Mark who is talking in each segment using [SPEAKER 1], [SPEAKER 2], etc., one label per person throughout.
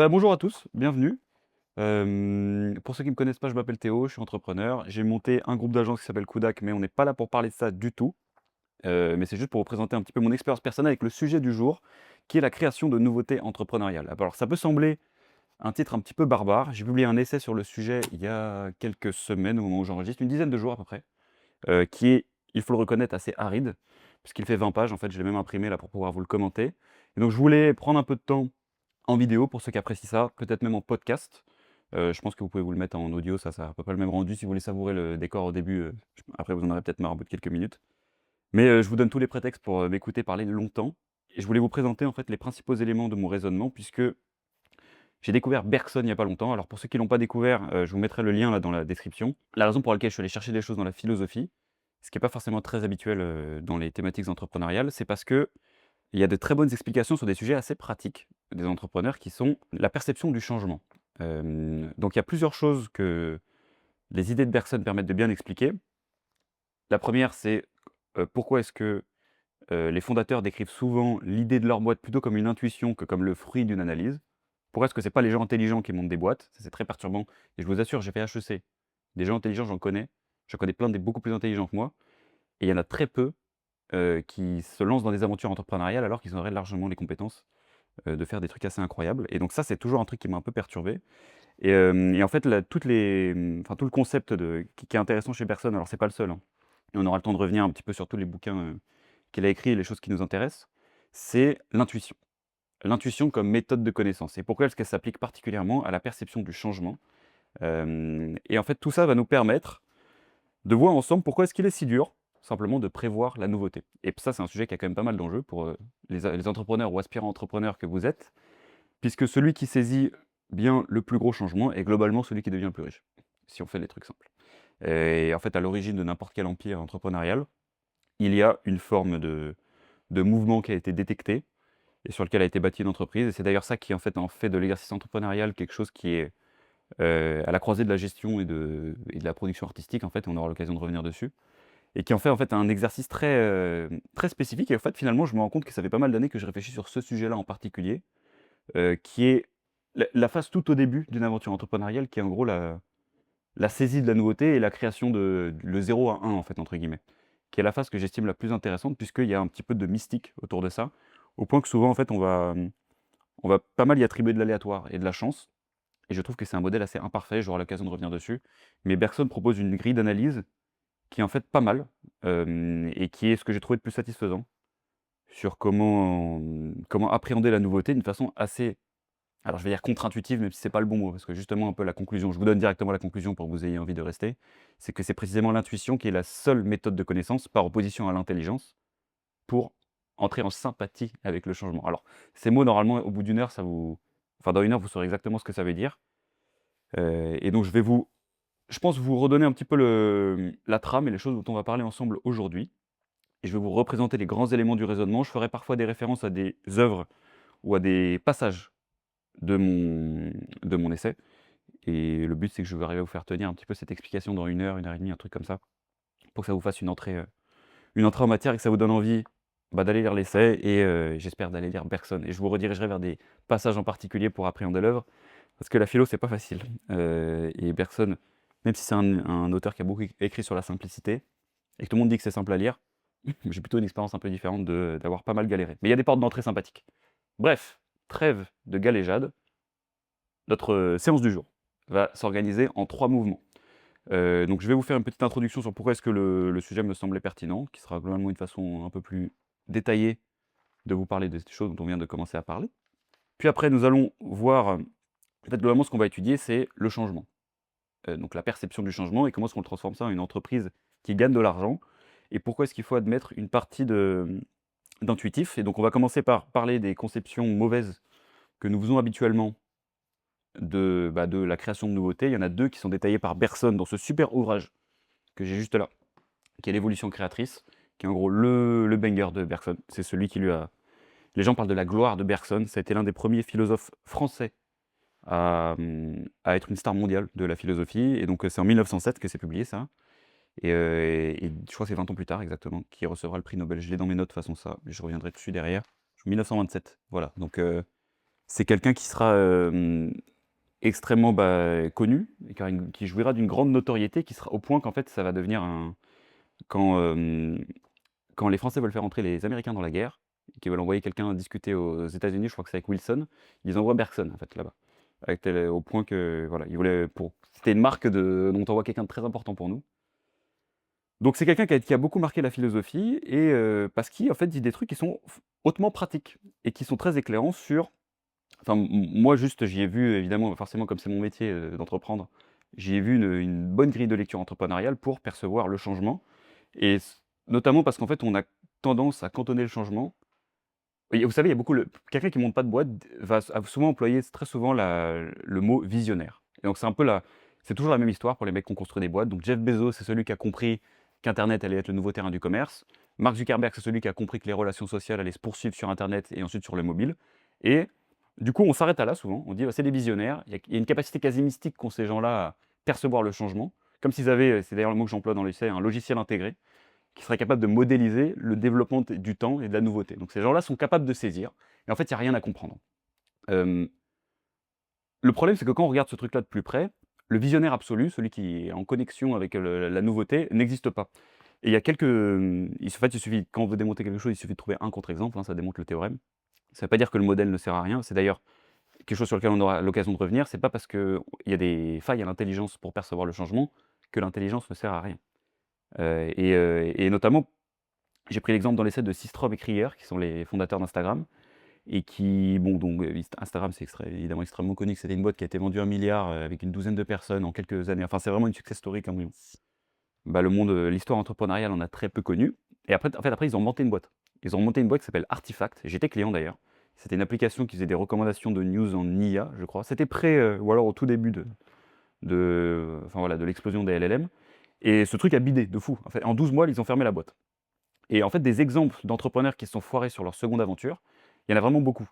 [SPEAKER 1] Bonjour à tous, bienvenue. Pour ceux qui ne me connaissent pas, je m'appelle Théo, je suis entrepreneur. J'ai monté un groupe d'agence qui s'appelle Kudak, mais on n'est pas là pour parler de ça du tout. Mais c'est juste pour vous présenter un petit peu mon expérience personnelle avec le sujet du jour, qui est la création de nouveautés entrepreneuriales. Alors ça peut sembler un titre un petit peu barbare. J'ai publié un essai sur le sujet il y a quelques semaines, au moment où j'enregistre, une dizaine de jours à peu près, qui est, il faut le reconnaître, assez aride, puisqu'il fait 20 pages. En fait, je l'ai même imprimé là pour pouvoir vous le commenter. Et donc je voulais prendre un peu de temps en vidéo pour ceux qui apprécient ça, peut-être même en podcast. Je pense que vous pouvez vous le mettre en audio, ça a à peu près le même rendu si vous voulez savourer le décor au début, après vous en aurez peut-être marre au bout de quelques minutes. Mais, je vous donne tous les prétextes pour, m'écouter parler longtemps et je voulais vous présenter en fait les principaux éléments de mon raisonnement puisque j'ai découvert Bergson il n'y a pas longtemps. Alors pour ceux qui l'ont pas découvert, je vous mettrai le lien là dans la description. La raison pour laquelle je suis allé chercher des choses dans la philosophie, ce qui est pas forcément très habituel, dans les thématiques entrepreneuriales, c'est parce qu'il y a de très bonnes explications sur des sujets assez pratiques des entrepreneurs qui sont la perception du changement. Donc il y a plusieurs choses que les idées de Bergson permettent de bien expliquer. La première, c'est, pourquoi est-ce que, les fondateurs décrivent souvent l'idée de leur boîte plutôt comme une intuition que comme le fruit d'une analyse? Pourquoi est-ce que c'est pas les gens intelligents qui montent des boîtes? Ça, c'est très perturbant et je vous assure, j'ai fait HEC. Des gens intelligents, j'en connais. J'en connais plein des beaucoup plus intelligents que moi et il y en a très peu, qui se lancent dans des aventures entrepreneuriales alors qu'ils auraient largement les compétences, de faire des trucs assez incroyables et donc ça, c'est toujours un truc qui m'a un peu perturbé et en fait, là, enfin, tout le concept qui est intéressant chez Bergson, alors c'est pas le seul, hein, et on aura le temps de revenir un petit peu sur tous les bouquins, qu'il a écrits et les choses qui nous intéressent, c'est l'intuition. L'intuition comme méthode de connaissance et pourquoi est-ce qu'elle s'applique particulièrement à la perception du changement? Et en fait, tout ça va nous permettre de voir ensemble pourquoi est-ce qu'il est si dur, simplement, de prévoir la nouveauté et ça, c'est un sujet qui a quand même pas mal d'enjeux pour, les entrepreneurs ou aspirants entrepreneurs que vous êtes, puisque celui qui saisit bien le plus gros changement est globalement celui qui devient le plus riche, si on fait les trucs simples. Et en fait, à l'origine de n'importe quel empire entrepreneurial, il y a une forme de mouvement qui a été détecté et sur lequel a été bâtie l'entreprise et c'est d'ailleurs ça qui, en fait de l'exercice entrepreneurial quelque chose qui est, à la croisée de la gestion et de la production artistique, en fait, on aura l'occasion de revenir dessus et qui en fait, un exercice très, très spécifique et en fait, finalement, je me rends compte que ça fait pas mal d'années que je réfléchis sur ce sujet-là en particulier, qui est la phase tout au début d'une aventure entrepreneuriale qui est en gros la saisie de la nouveauté et la création de le «0 à 1» en fait, entre guillemets, qui est la phase que j'estime la plus intéressante puisqu'il y a un petit peu de mystique autour de ça, au point que souvent en fait on va pas mal y attribuer de l'aléatoire et de la chance et je trouve que c'est un modèle assez imparfait, j'aurai l'occasion de revenir dessus. Mais Bergson propose une grille d'analyse qui est en fait pas mal, et qui est ce que j'ai trouvé de plus satisfaisant sur comment appréhender la nouveauté d'une façon assez, alors je vais dire contre-intuitive, même si c'est pas le bon mot, parce que justement un peu la conclusion, je vous donne directement la conclusion pour que vous ayez envie de rester, c'est que c'est précisément l'intuition qui est la seule méthode de connaissance par opposition à l'intelligence pour entrer en sympathie avec le changement. Alors ces mots normalement au bout d'une heure enfin dans une heure vous saurez exactement ce que ça veut dire, et donc je pense vous redonner un petit peu la trame et les choses dont on va parler ensemble aujourd'hui et je vais vous représenter les grands éléments du raisonnement. Je ferai parfois des références à des œuvres ou à des passages de mon de mon essai et le but, c'est que je vais arriver à vous faire tenir un petit peu cette explication dans une heure et demie, un truc comme ça, pour que ça vous fasse une entrée en matière et que ça vous donne envie, d'aller lire l'essai et j'espère d'aller lire Bergson et je vous redirigerai vers des passages en particulier pour appréhender l'œuvre, parce que la philo, c'est pas facile, et Bergson, même si c'est un auteur qui a beaucoup écrit sur la simplicité et que tout le monde dit que c'est simple à lire, j'ai plutôt une expérience un peu différente d'avoir pas mal galéré. Mais il y a des portes d'entrée sympathiques. Bref, trêve de galéjade, notre, séance du jour va s'organiser en 3 mouvements. Donc je vais vous faire une petite introduction sur pourquoi est-ce que le sujet me semblait pertinent, qui sera globalement une façon un peu plus détaillée de vous parler de ces choses dont on vient de commencer à parler. Puis après nous allons voir, en fait globalement ce qu'on va étudier, c'est le changement. Donc la perception du changement et comment est-ce qu'on le transforme ça en une entreprise qui gagne de l'argent et pourquoi est-ce qu'il faut admettre une partie d'intuitif et donc on va commencer par parler des conceptions mauvaises que nous faisons habituellement de la création de nouveautés. Il y en a 2 qui sont détaillées par Bergson dans ce super ouvrage que j'ai juste là, qui est «L'évolution créatrice», qui est en gros le banger de Bergson. C'est celui qui lui a les gens parlent de la gloire de Bergson. Ça a été l'un des premiers philosophes français à être une star mondiale de la philosophie et donc c'est en 1907 que c'est publié ça et je crois que c'est 20 ans plus tard exactement qu'il recevra le prix Nobel. Je l'ai dans mes notes de toute façon ça, mais je reviendrai dessus derrière. 1927, voilà donc C'est quelqu'un qui sera, extrêmement, connu et qui jouira d'une grande notoriété, qui sera au point qu'en fait ça va devenir un quand, quand les Français veulent faire entrer les Américains dans la guerre, et qu'ils veulent envoyer quelqu'un discuter aux États-Unis, je crois que c'est avec Wilson, ils envoient Bergson, en fait, là-bas. Avec tel au point que, voilà, ils voulaient pour c'était une marque de donc on envoie quelqu'un de très important pour nous. Donc c'est quelqu'un qui a beaucoup marqué la philosophie et parce qu'il, en fait, dit des trucs qui sont hautement pratiques et qui sont très éclairants sur enfin, moi, juste, j'y ai vu évidemment, forcément, comme c'est mon métier, d'entreprendre, j'y ai vu une bonne grille de lecture entrepreneuriale pour percevoir le changement et notamment parce qu'en fait, on a tendance à cantonner le changement. Oui, vous savez, il y a beaucoup quelqu'un qui monte pas de boîte a souvent employé très souvent le mot visionnaire et donc c'est toujours la même histoire pour les mecs qui ont construit des boîtes. Donc Jeff Bezos, c'est celui qui a compris qu'internet allait être le nouveau terrain du commerce. Mark Zuckerberg, c'est celui qui a compris que les relations sociales allaient se poursuivre sur internet et ensuite sur le mobile et du coup, on s'arrête à là souvent, on dit: «Bah, c'est des visionnaires». Il y a une capacité quasi mystique qu'ont ces gens-là à percevoir le changement, comme s'ils avaient, c'est d'ailleurs le mot que j'emploie dans l'essai, un logiciel intégré qui serait capable de modéliser le développement du temps et de la nouveauté. Donc ces gens-là sont capables de saisir et en fait, il y a rien à comprendre. Hem, le problème, c'est que quand on regarde ce truc-là de plus près, le visionnaire absolu, celui qui est en connexion avec la nouveauté, n'existe pas. Et il y a quelques, il suffit quand on veut démontrer quelque chose, il suffit de trouver un contre-exemple, hein, ça démontre le théorème. Ça ne veut pas dire que le modèle ne sert à rien, c'est d'ailleurs quelque chose sur lequel on aura l'occasion de revenir, c'est pas parce qu'il y a des failles à l'intelligence pour percevoir le changement, que l'intelligence ne sert à rien. Et notamment, j'ai pris l'exemple dans l'essai de Systrom et Krieger, qui sont les fondateurs d'Instagram et qui bon donc, Instagram c'est évidemment extrêmement connu, que c'était une boîte qui a été vendue 1 milliard, avec une douzaine de personnes en quelques années. Enfin, c'est vraiment une success story comme le monde, l'histoire entrepreneuriale en a très peu connu et après en fait, après ils ont monté une boîte. Ils ont monté une boîte qui s'appelle Artifact. J'étais client d'ailleurs. C'était une application qui faisait des recommandations de news en IA, je crois. C'était ou alors au tout début enfin voilà, de l'explosion des LLM et ce truc a bidé de fou. En fait, en 12 mois, ils ont fermé la boîte et en fait, des exemples d'entrepreneurs qui se sont foirés sur leur seconde aventure, il y en a vraiment beaucoup.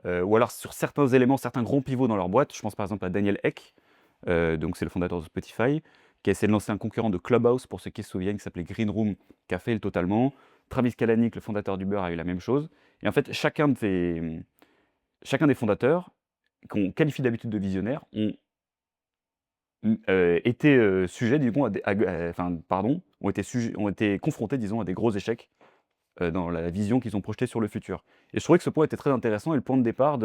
[SPEAKER 1] Ou alors sur certains éléments, certains grands pivots dans leur boîte. Je pense par exemple à Daniel Ek, donc c'est le fondateur de Spotify, qui a essayé de lancer un concurrent de Clubhouse, pour ceux qui se souviennent, qui s'appelait Green Room, qui a failli totalement. Travis Kalanick, le fondateur d'Uber, a eu la même chose. Et en fait, chacun des fondateurs, qu'on qualifie d'habitude de visionnaires, été, sujets, disons, ont été confrontés, disons, à des gros échecs, dans la vision qu'ils ont projetée sur le futur. Et je trouvais que ce point était très intéressant et le point de départ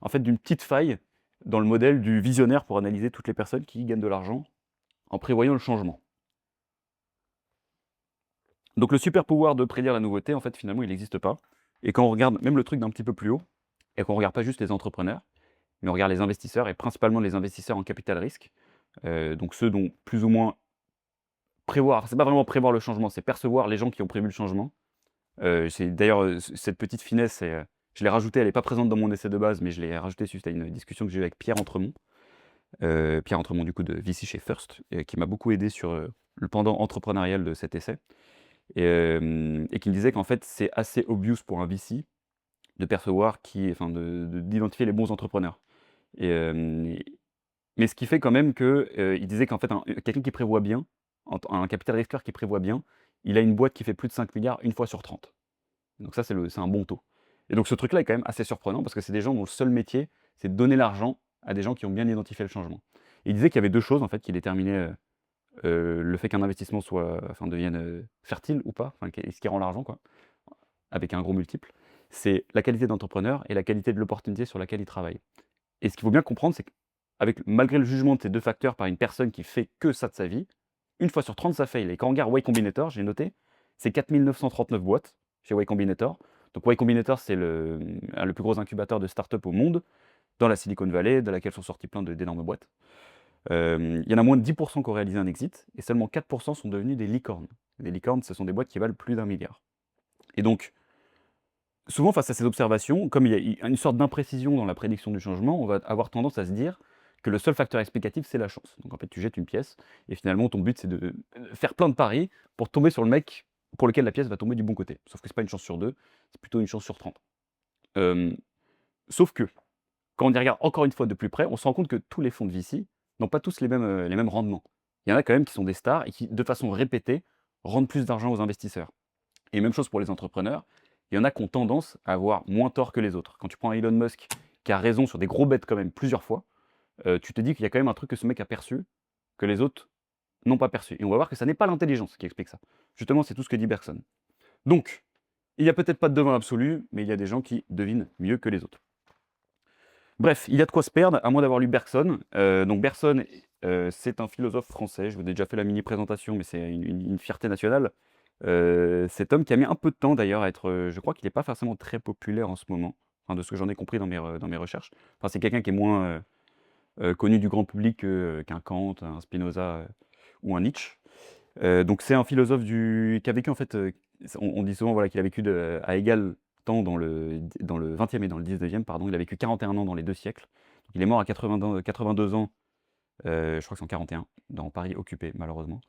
[SPEAKER 1] en fait, d'une petite faille dans le modèle du visionnaire pour analyser toutes les personnes qui gagnent de l'argent en prévoyant le changement. Donc le super pouvoir de prédire la nouveauté, en fait, finalement, il n'existe pas. Et quand on regarde même le truc d'un petit peu plus haut, et qu'on ne regarde pas juste les entrepreneurs, mais on regarde les investisseurs, et principalement les investisseurs en capital risque, donc ceux dont plus ou moins prévoir, c'est pas vraiment prévoir le changement, c'est percevoir les gens qui ont prévu le changement. C'est d'ailleurs, cette petite finesse, je l'ai rajoutée, elle n'est pas présente dans mon essai de base, mais je l'ai rajoutée suite à une discussion que j'ai eue avec Pierre Entremont. Pierre Entremont, du coup, de VC chez First, qui m'a beaucoup aidé sur, le pendant entrepreneurial de cet essai et qui me disait qu'en fait, c'est assez obvious pour un VC de percevoir d'identifier les bons entrepreneurs et mais ce qui fait quand même que, il disait qu'en fait, quelqu'un qui prévoit bien, un capital risqueur qui prévoit bien, il a une boîte qui fait plus de 5 milliards une fois sur 30. Donc ça, c'est un bon taux. Et donc ce truc-là est quand même assez surprenant parce que c'est des gens dont le seul métier, c'est de donner l'argent à des gens qui ont bien identifié le changement. Et il disait qu'il y avait 2 choses en fait qui déterminaient, le fait qu'un investissement devienne, fertile ou pas, ce qui rend l'argent quoi, avec un gros multiple. C'est la qualité d'entrepreneur et la qualité de l'opportunité sur laquelle il travaille. Et ce qu'il faut bien comprendre, c'est malgré le jugement de ces 2 facteurs par une personne qui fait que ça de sa vie, une fois sur 30 ça fail. Et quand on regarde Y Combinator, j'ai noté, c'est 4 939 boîtes chez Y Combinator. Donc Y Combinator, c'est le plus gros incubateur de start-up au monde, dans la Silicon Valley, de laquelle sont sorties plein d'énormes boîtes. Il y en a moins de 10 qui ont réalisé un exit et seulement 4 sont devenus des licornes. Les licornes, ce sont des boîtes qui valent plus d'1 milliard. Et donc, souvent face à ces observations, comme il y a une sorte d'imprécision dans la prédiction du changement, on va avoir tendance à se dire que le seul facteur explicatif, c'est la chance. Donc en fait, tu jettes une pièce et finalement, ton but, c'est de faire plein de paris pour tomber sur le mec pour lequel la pièce va tomber du bon côté. Sauf que c'est pas une chance sur 2, c'est plutôt une chance sur 30. Hem, sauf que, quand on y regarde encore une fois de plus près, on se rend compte que tous les fonds de VC n'ont pas tous les mêmes rendements. Il y en a quand même qui sont des stars et qui, de façon répétée, rendent plus d'argent aux investisseurs. Et même chose pour les entrepreneurs, il y en a qui ont tendance à avoir moins tort que les autres. Quand tu prends Elon Musk qui a raison sur des gros bets quand même plusieurs fois, tu te dis qu'il y a quand même un truc que ce mec a perçu, que les autres n'ont pas perçu. Et on va voir que ça n'est pas l'intelligence qui explique ça. Justement, c'est tout ce que dit Bergson. Donc, il n'y a peut-être pas de devin absolu, mais il y a des gens qui devinent mieux que les autres. Bref, il y a de quoi se perdre, à moins d'avoir lu Bergson. Donc Bergson, c'est un philosophe français. Je vous ai déjà fait la mini présentation, mais c'est une fierté nationale. Cet homme qui a mis un peu de temps d'ailleurs à être, je crois qu'il n'est pas forcément très populaire en ce moment, enfin, de ce que j'en ai compris dans mes recherches. Enfin, c'est quelqu'un qui est moins connu du grand public qu'un Kant, un Spinoza ou un Nietzsche. Donc c'est un philosophe qui a vécu en fait, on dit souvent voilà, qu'il a vécu à égal temps dans le 20e et dans le 19e, pardon. Il a vécu 41 ans dans les deux siècles. Donc il est mort à 82 ans, je crois que c'est en 41, dans Paris occupé malheureusement.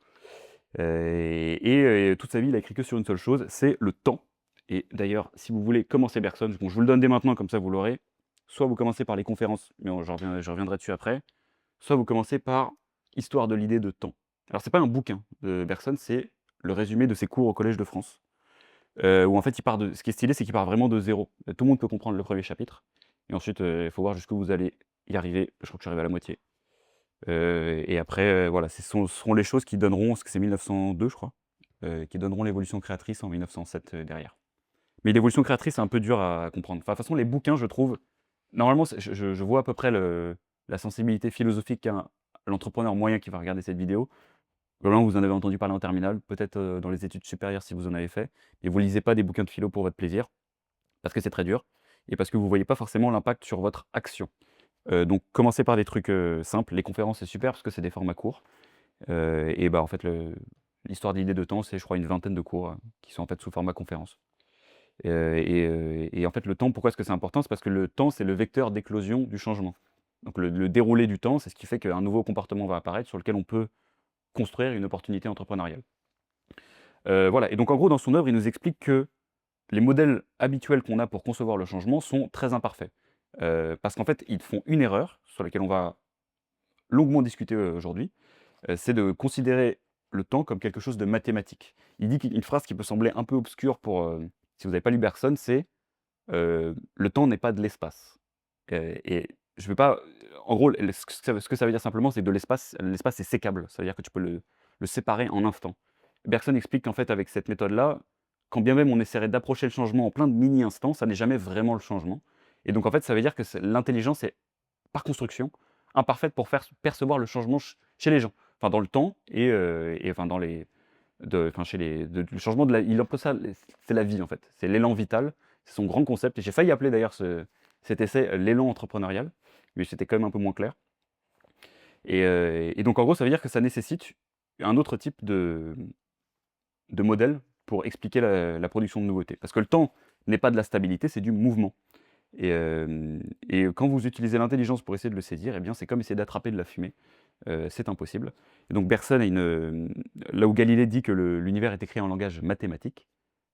[SPEAKER 1] Toute sa vie, il a écrit que sur une seule chose, c'est le temps. Et d'ailleurs, si vous voulez commencer Bergson, bon, je vous le donne dès maintenant, comme ça vous l'aurez. Soit vous commencez par les conférences, mais je reviendrai dessus après. Soit vous commencez par Histoire de l'idée de temps. Alors c'est pas un bouquin de Bergson, c'est le résumé de ses cours au Collège de France. Où en fait ce qui est stylé, c'est qu'il part vraiment de zéro. Tout le monde peut comprendre le premier chapitre. Et ensuite, il faut voir jusqu'où vous allez y arriver. Je crois que je suis arrivé à la moitié. Et après, voilà, seront les choses qui donneront, ce que c'est 1902, je crois, qui donneront l'évolution créatrice en 1907 derrière. Mais l'évolution créatrice, c'est un peu dur à comprendre. Enfin, de toute façon, les bouquins, je trouve, normalement, je vois à peu près la sensibilité philosophique qu'a l'entrepreneur moyen qui va regarder cette vidéo. Globalement, vous en avez entendu parler en terminale, peut-être dans les études supérieures si vous en avez fait, et vous lisez pas des bouquins de philo pour votre plaisir, parce que c'est très dur, et parce que vous voyez pas forcément l'impact sur votre action. Donc commencez par des trucs simples. Les conférences, c'est super parce que c'est des formats courts. Et bah, en fait, l'histoire d'idées de temps, c'est, je crois, une vingtaine de cours qui sont en fait sous format conférence. Et en fait, le temps, pourquoi est-ce que c'est important? C'est parce que le temps, c'est le vecteur d'éclosion du changement. Donc le déroulé du temps, c'est ce qui fait qu'un nouveau comportement va apparaître sur lequel on peut construire une opportunité entrepreneuriale. Voilà, et donc en gros, dans son œuvre, il nous explique que les modèles habituels qu'on a pour concevoir le changement sont très imparfaits. Parce qu'en fait, ils font une erreur sur laquelle on va longuement discuter aujourd'hui, c'est de considérer le temps comme quelque chose de mathématique. Il dit une phrase qui peut sembler un peu obscure pour, si vous n'avez pas lu Bergson, c'est le temps n'est pas de l'espace. Et je veux pas, en gros, ce que ça veut dire simplement, c'est que de l'espace est sécable. Ça veut dire que tu peux le séparer en instants. Bergson explique qu'en fait, avec cette méthode-là, quand bien même on essaierait d'approcher le changement en plein de mini-instants, ça n'est jamais vraiment le changement. Et donc en fait, ça veut dire que l'intelligence est, par construction, imparfaite pour faire percevoir le changement chez les gens. Enfin, dans le temps et enfin, le changement il emploie ça, c'est la vie en fait. C'est l'élan vital, c'est son grand concept. Et j'ai failli appeler d'ailleurs cet essai l'élan entrepreneurial, mais c'était quand même un peu moins clair. Et donc en gros, ça veut dire que ça nécessite un autre type de modèle pour expliquer la production de nouveautés. Parce que le temps n'est pas de la stabilité, c'est du mouvement. Et quand vous utilisez l'intelligence pour essayer de le saisir, eh bien, c'est comme essayer d'attraper de la fumée. C'est impossible. Et donc Bergson là où Galilée dit que l'univers est écrit en langage mathématique,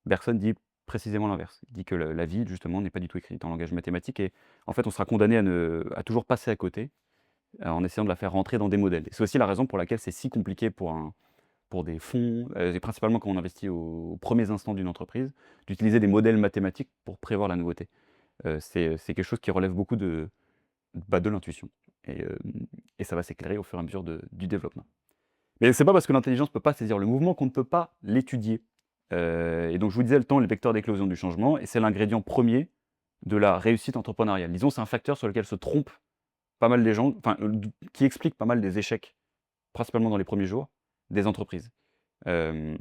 [SPEAKER 1] Bergson dit précisément l'inverse. Il dit que la vie, justement, n'est pas du tout écrite en langage mathématique et en fait, on sera condamné à toujours passer à côté, en essayant de la faire rentrer dans des modèles. Et c'est aussi la raison pour laquelle c'est si compliqué pour des fonds, et principalement quand on investit aux premiers instants d'une entreprise, d'utiliser des modèles mathématiques pour prévoir la nouveauté. C'est quelque chose qui relève beaucoup de l'intuition et ça va s'éclairer au fur et à mesure du développement. Mais c'est pas parce que l'intelligence ne peut pas saisir le mouvement qu'on ne peut pas l'étudier. Et donc je vous disais, le temps est le vecteur d'éclosion du changement et c'est l'ingrédient premier de la réussite entrepreneuriale. Disons, c'est un facteur sur lequel se trompent pas mal des gens, enfin, qui explique pas mal des échecs, principalement dans les premiers jours, des entreprises. Hem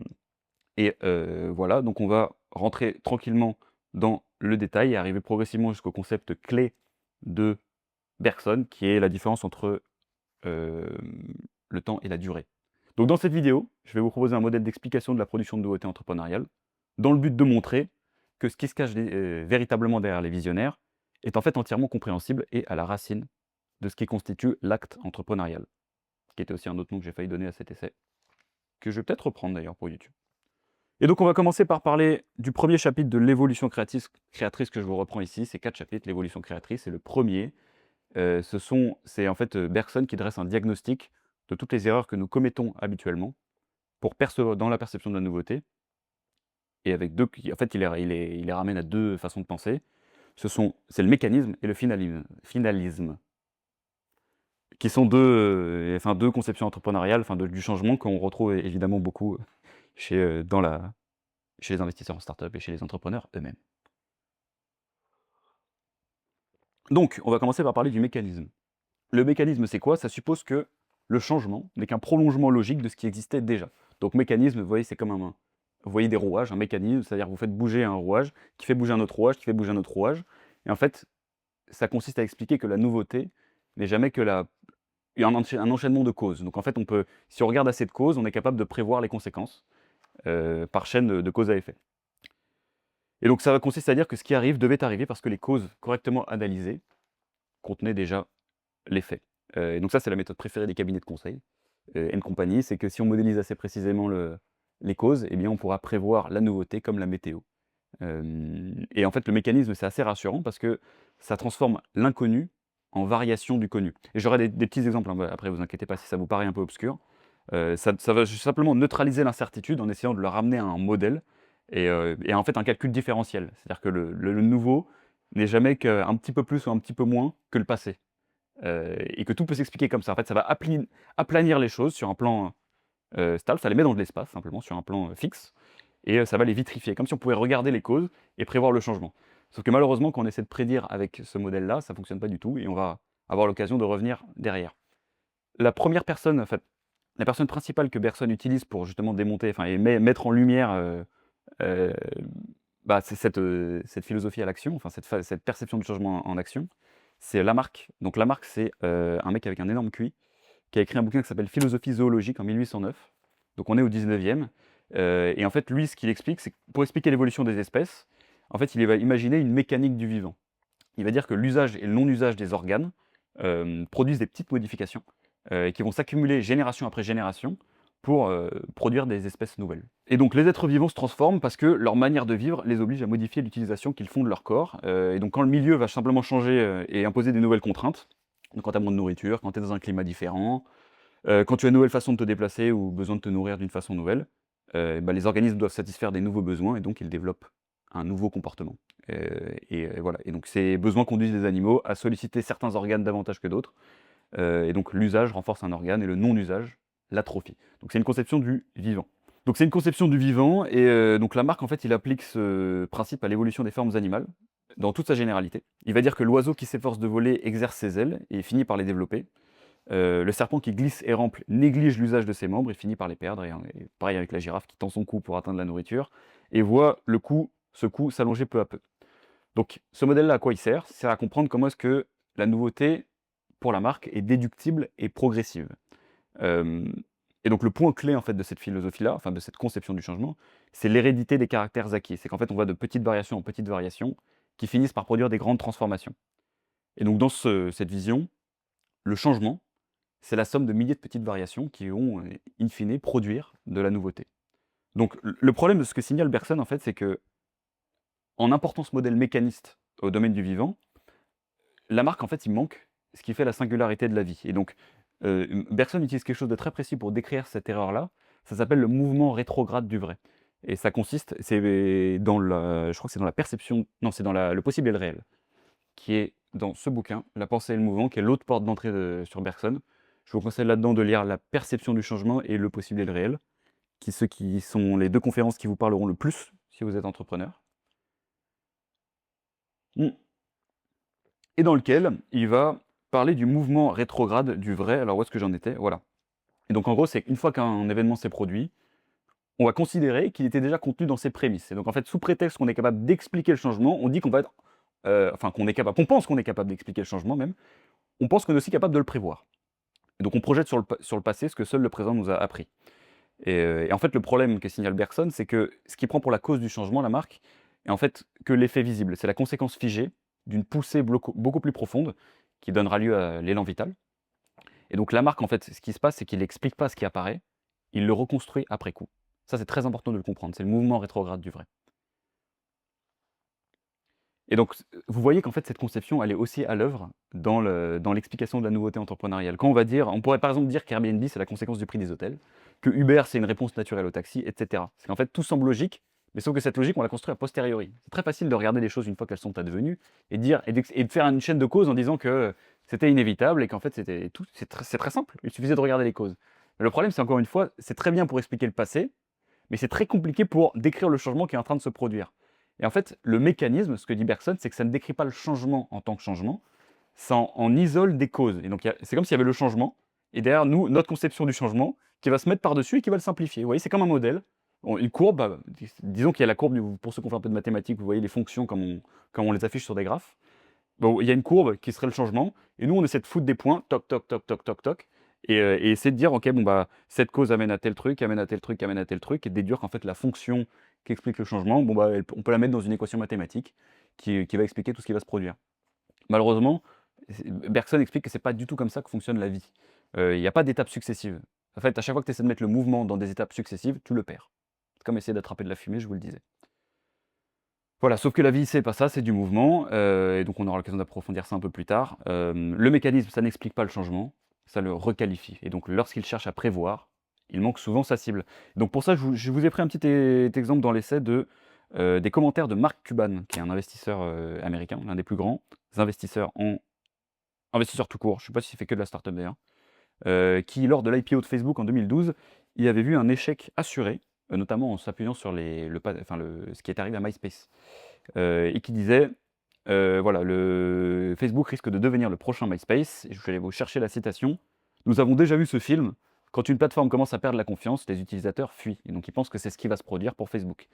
[SPEAKER 1] voilà, donc on va rentrer tranquillement dans le détail et arriver progressivement jusqu'au concept clé de Bergson, qui est la différence entre, le temps et la durée. Donc dans cette vidéo, je vais vous proposer un modèle d'explication de la production de nouveautés entrepreneuriales, dans le but de montrer que ce qui se cache véritablement derrière les visionnaires est en fait entièrement compréhensible et à la racine de ce qui constitue l'acte entrepreneurial, qui était aussi un autre nom que j'ai failli donner à cet essai, que je vais peut-être reprendre d'ailleurs pour YouTube. Et donc on va commencer par parler du premier chapitre de l'évolution créatrice que je vous reprends ici. C'est 4 chapitres, l'évolution créatrice, c'est le premier. C'est en fait Bergson qui dresse un diagnostic de toutes les erreurs que nous commettons habituellement pour percevoir dans la perception de la nouveauté. Et avec en fait, il les ramène à deux façons de penser. C'est le mécanisme et le finalisme, qui sont deux conceptions entrepreneuriales, du changement qu'on retrouve évidemment beaucoup chez, chez les investisseurs en start-up et chez les entrepreneurs eux-mêmes. Donc, on va commencer par parler du mécanisme. Le mécanisme, c'est quoi? Ça suppose que le changement n'est qu'un prolongement logique de ce qui existait déjà. Donc mécanisme, vous voyez, c'est comme vous voyez des rouages, un mécanisme, c'est-à-dire que vous faites bouger un rouage, qui fait bouger un autre rouage, qui fait bouger un autre rouage. Et en fait, ça consiste à expliquer que la nouveauté n'est jamais que un enchaînement de causes. Donc en fait, si on regarde assez de causes, on est capable de prévoir les conséquences par chaîne de cause à effet. Et donc ça va consister à dire que ce qui arrive devait arriver parce que les causes correctement analysées contenaient déjà l'effet. Et donc ça, c'est la méthode préférée des cabinets de conseil et compagnie, c'est que si on modélise assez précisément les causes, eh bien on pourra prévoir la nouveauté comme la météo. Et en fait, le mécanisme, c'est assez rassurant parce que ça transforme l'inconnu en variation du connu. Et j'aurai des petits exemples, hein, après vous inquiétez pas si ça vous paraît un peu obscur. Ça va simplement neutraliser l'incertitude en essayant de le ramener à un modèle et en fait un calcul différentiel. C'est-à-dire que le nouveau n'est jamais qu'un petit peu plus ou un petit peu moins que le passé. Et que tout peut s'expliquer comme ça. En fait, ça va aplanir les choses sur un plan stable, ça les met dans de l'espace simplement, sur un plan fixe, et ça va les vitrifier, comme si on pouvait regarder les causes et prévoir le changement. Sauf que malheureusement, quand on essaie de prédire avec ce modèle-là, ça ne fonctionne pas du tout, et on va avoir l'occasion de revenir derrière. La première personne, en fait, la personne principale que Bergson utilise pour justement démonter, et mettre en lumière euh, c'est cette philosophie à l'action, cette perception du changement en action, c'est Lamarck. Donc Lamarck, c'est un mec avec un énorme QI, qui a écrit un bouquin qui s'appelle Philosophie zoologique en 1809. Donc on est au 19e. Et en fait, lui, ce qu'il explique, c'est que pour expliquer l'évolution des espèces, en fait, il va imaginer une mécanique du vivant. Il va dire que l'usage et le non-usage des organes produisent des petites modifications qui vont s'accumuler génération après génération pour produire des espèces nouvelles. Et donc les êtres vivants se transforment parce que leur manière de vivre les oblige à modifier l'utilisation qu'ils font de leur corps. Et donc quand le milieu va simplement changer et imposer des nouvelles contraintes, donc en termes de nourriture, quand tu es dans un climat différent, quand tu as une nouvelle façon de te déplacer ou besoin de te nourrir d'une façon nouvelle, les organismes doivent satisfaire des nouveaux besoins et donc ils développent un nouveau comportement. Et voilà. Et donc ces besoins conduisent les animaux à solliciter certains organes davantage que d'autres. Et donc l'usage renforce un organe et le non-usage l'atrophie. Donc c'est une conception du vivant. Donc c'est une conception du vivant et donc Lamarck en fait il applique ce principe à l'évolution des formes animales dans toute sa généralité. Il va dire que l'oiseau qui s'efforce de voler exerce ses ailes et finit par les développer. Le serpent qui glisse et rampe néglige l'usage de ses membres et finit par les perdre. Et pareil avec la girafe qui tend son cou pour atteindre la nourriture et voit ce cou s'allonger peu à peu. Donc ce modèle-là, à quoi il sert? C'est à comprendre comment est-ce que la nouveauté, pour Lamarck, est déductible et progressive. Et donc le point clé en fait de cette philosophie-là, enfin de cette conception du changement, c'est l'hérédité des caractères acquis. C'est qu'en fait on va de petites variations en petites variations qui finissent par produire des grandes transformations. Et donc dans cette vision, le changement, c'est la somme de milliers de petites variations qui vont, in fine, produire de la nouveauté. Donc le problème de ce que signale Bergson, en fait, c'est que en important ce modèle mécaniste au domaine du vivant, Lamarck, en fait, il manque ce qui fait la singularité de la vie. Et donc, Bergson utilise quelque chose de très précis pour décrire cette erreur-là. Ça s'appelle le mouvement rétrograde du vrai. Et ça consiste, je crois que c'est dans la perception, non, c'est dans le possible et le réel, qui est dans ce bouquin, La pensée et le mouvement, qui est l'autre porte d'entrée sur Bergson. Je vous conseille là-dedans de lire La perception du changement et Le possible et le réel, qui sont les deux conférences qui vous parleront le plus si vous êtes entrepreneur. Mm. Et dans lequel il va parler du mouvement rétrograde du vrai. Alors où est-ce que j'en étais? Voilà. Et donc en gros, c'est qu'une fois qu'un événement s'est produit, on va considérer qu'il était déjà contenu dans ses prémices. Et donc en fait, sous prétexte qu'on est capable d'expliquer le changement, on dit qu'on va être, qu'on pense qu'on est capable d'expliquer le changement même, on pense qu'on est aussi capable de le prévoir. Et donc on projette sur le passé ce que seul le présent nous a appris. Et en fait, le problème que signale Bergson, c'est que ce qui prend pour la cause du changement, Lamarck, est en fait que l'effet visible. C'est la conséquence figée d'une poussée beaucoup plus profonde qui donnera lieu à l'élan vital. Et donc Lamarck, en fait, ce qui se passe, c'est qu'il n'explique pas ce qui apparaît, il le reconstruit après coup. Ça, c'est très important de le comprendre. C'est le mouvement rétrograde du vrai. Et donc, vous voyez qu'en fait, cette conception, elle est aussi à l'œuvre dans l'explication de la nouveauté entrepreneuriale. Quand on pourrait par exemple dire qu'Airbnb, c'est la conséquence du prix des hôtels, que Uber, c'est une réponse naturelle au taxi, etc. C'est qu'en fait, tout semble logique, Mais sauf que cette logique, on l'a construite a posteriori. C'est très facile de regarder les choses une fois qu'elles sont advenues et de faire une chaîne de causes en disant que c'était inévitable et qu'en fait c'était tout. C'est très simple. Il suffisait de regarder les causes. Mais le problème, c'est encore une fois, c'est très bien pour expliquer le passé, mais c'est très compliqué pour décrire le changement qui est en train de se produire. Et en fait, le mécanisme, ce que dit Bergson, c'est que ça ne décrit pas le changement en tant que changement, ça en isole des causes. Et donc, c'est comme s'il y avait le changement, et derrière nous, notre conception du changement, qui va se mettre par-dessus et qui va le simplifier. Vous voyez, c'est comme un modèle. Une courbe, disons qu'il y a la courbe, pour ceux qui ont fait un peu de mathématiques, vous voyez les fonctions comme on les affiche sur des graphes. Bon, il y a une courbe qui serait le changement, et nous, on essaie de foutre des points, toc, toc, toc, toc, toc, toc, et essayer de dire, ok, bon, bah, cette cause amène à tel truc, amène à tel truc, amène à tel truc, et de déduire qu'en fait, la fonction qui explique le changement, bon, bah, on peut la mettre dans une équation mathématique qui va expliquer tout ce qui va se produire. Malheureusement, Bergson explique que c'est pas du tout comme ça que fonctionne la vie. Il n'y a pas d'étapes successives. En fait, à chaque fois que tu essaies de mettre le mouvement dans des étapes successives, tu le perds. C'est comme essayer d'attraper de la fumée, je vous le disais. Voilà, sauf que la vie, c'est pas ça, c'est du mouvement, et donc on aura l'occasion d'approfondir ça un peu plus tard. Le mécanisme, ça n'explique pas le changement, ça le requalifie. Et donc lorsqu'il cherche à prévoir, il manque souvent sa cible. Donc pour ça, je vous ai pris un petit exemple dans l'essai des commentaires de Mark Cuban, qui est un investisseur américain, l'un des plus grands investisseurs investisseur tout court, je ne sais pas s'il fait que de la startup d'ailleurs, qui lors de l'IPO de Facebook en 2012, il avait vu un échec assuré, notamment en s'appuyant sur ce qui est arrivé à MySpace. Et qui disait, voilà, Facebook risque de devenir le prochain MySpace. Et je vais aller vous chercher la citation. Nous avons déjà vu ce film. Quand une plateforme commence à perdre la confiance, les utilisateurs fuient. Et donc ils pensent que c'est ce qui va se produire pour Facebook.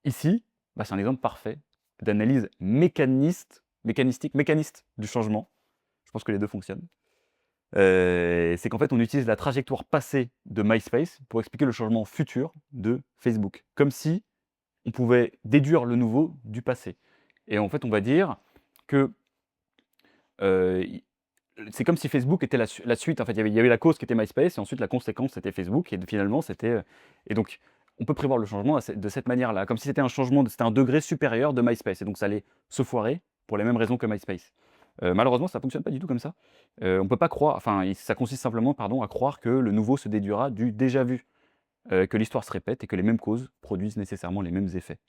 [SPEAKER 1] Ici, bah, c'est un exemple parfait d'analyse mécaniste du changement. Je pense que les deux fonctionnent. C'est qu'en fait, on utilise la trajectoire passée de MySpace pour expliquer le changement futur de Facebook. Comme si on pouvait déduire le nouveau du passé. Et en fait, on va dire que c'est comme si Facebook était la suite. En fait, il y avait la cause qui était MySpace, et ensuite la conséquence c'était Facebook, et finalement c'était. Et donc, on peut prévoir le changement de cette manière-là, comme si c'était un changement, c'était un degré supérieur de MySpace, et donc ça allait se foirer pour les mêmes raisons que MySpace. Malheureusement, ça ne fonctionne pas du tout comme ça. On peut pas croire, enfin, ça consiste simplement, pardon, à croire que le nouveau se déduira du déjà vu, que l'histoire se répète et que les mêmes causes produisent nécessairement les mêmes effets.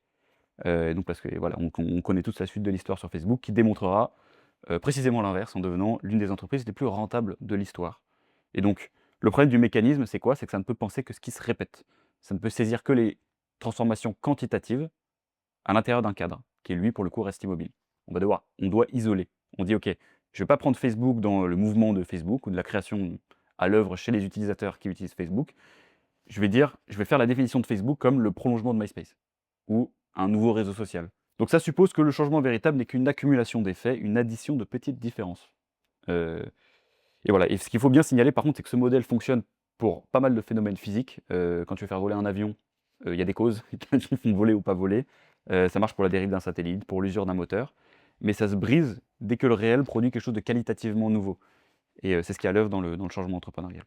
[SPEAKER 1] Donc parce que voilà, on connaît toute la suite de l'histoire sur Facebook qui démontrera précisément l'inverse en devenant l'une des entreprises les plus rentables de l'histoire. Et donc, le problème du mécanisme, c'est quoi? C'est que ça ne peut penser que ce qui se répète. Ça ne peut saisir que les transformations quantitatives à l'intérieur d'un cadre, qui lui, pour le coup, reste immobile. On doit isoler. On dit, OK, je ne vais pas prendre Facebook dans le mouvement de Facebook ou de la création à l'œuvre chez les utilisateurs qui utilisent Facebook. Je vais faire la définition de Facebook comme le prolongement de MySpace ou un nouveau réseau social. Donc ça suppose que le changement véritable n'est qu'une accumulation d'effets, une addition de petites différences. Euh, et voilà. Et ce qu'il faut bien signaler par contre, c'est que ce modèle fonctionne pour pas mal de phénomènes physiques. Quand tu veux faire voler un avion, il y a des causes qui font voler ou pas voler. Ça marche pour la dérive d'un satellite, pour l'usure d'un moteur. Mais ça se brise dès que le réel produit quelque chose de qualitativement nouveau. Et c'est ce qui est à l'œuvre dans le changement entrepreneurial.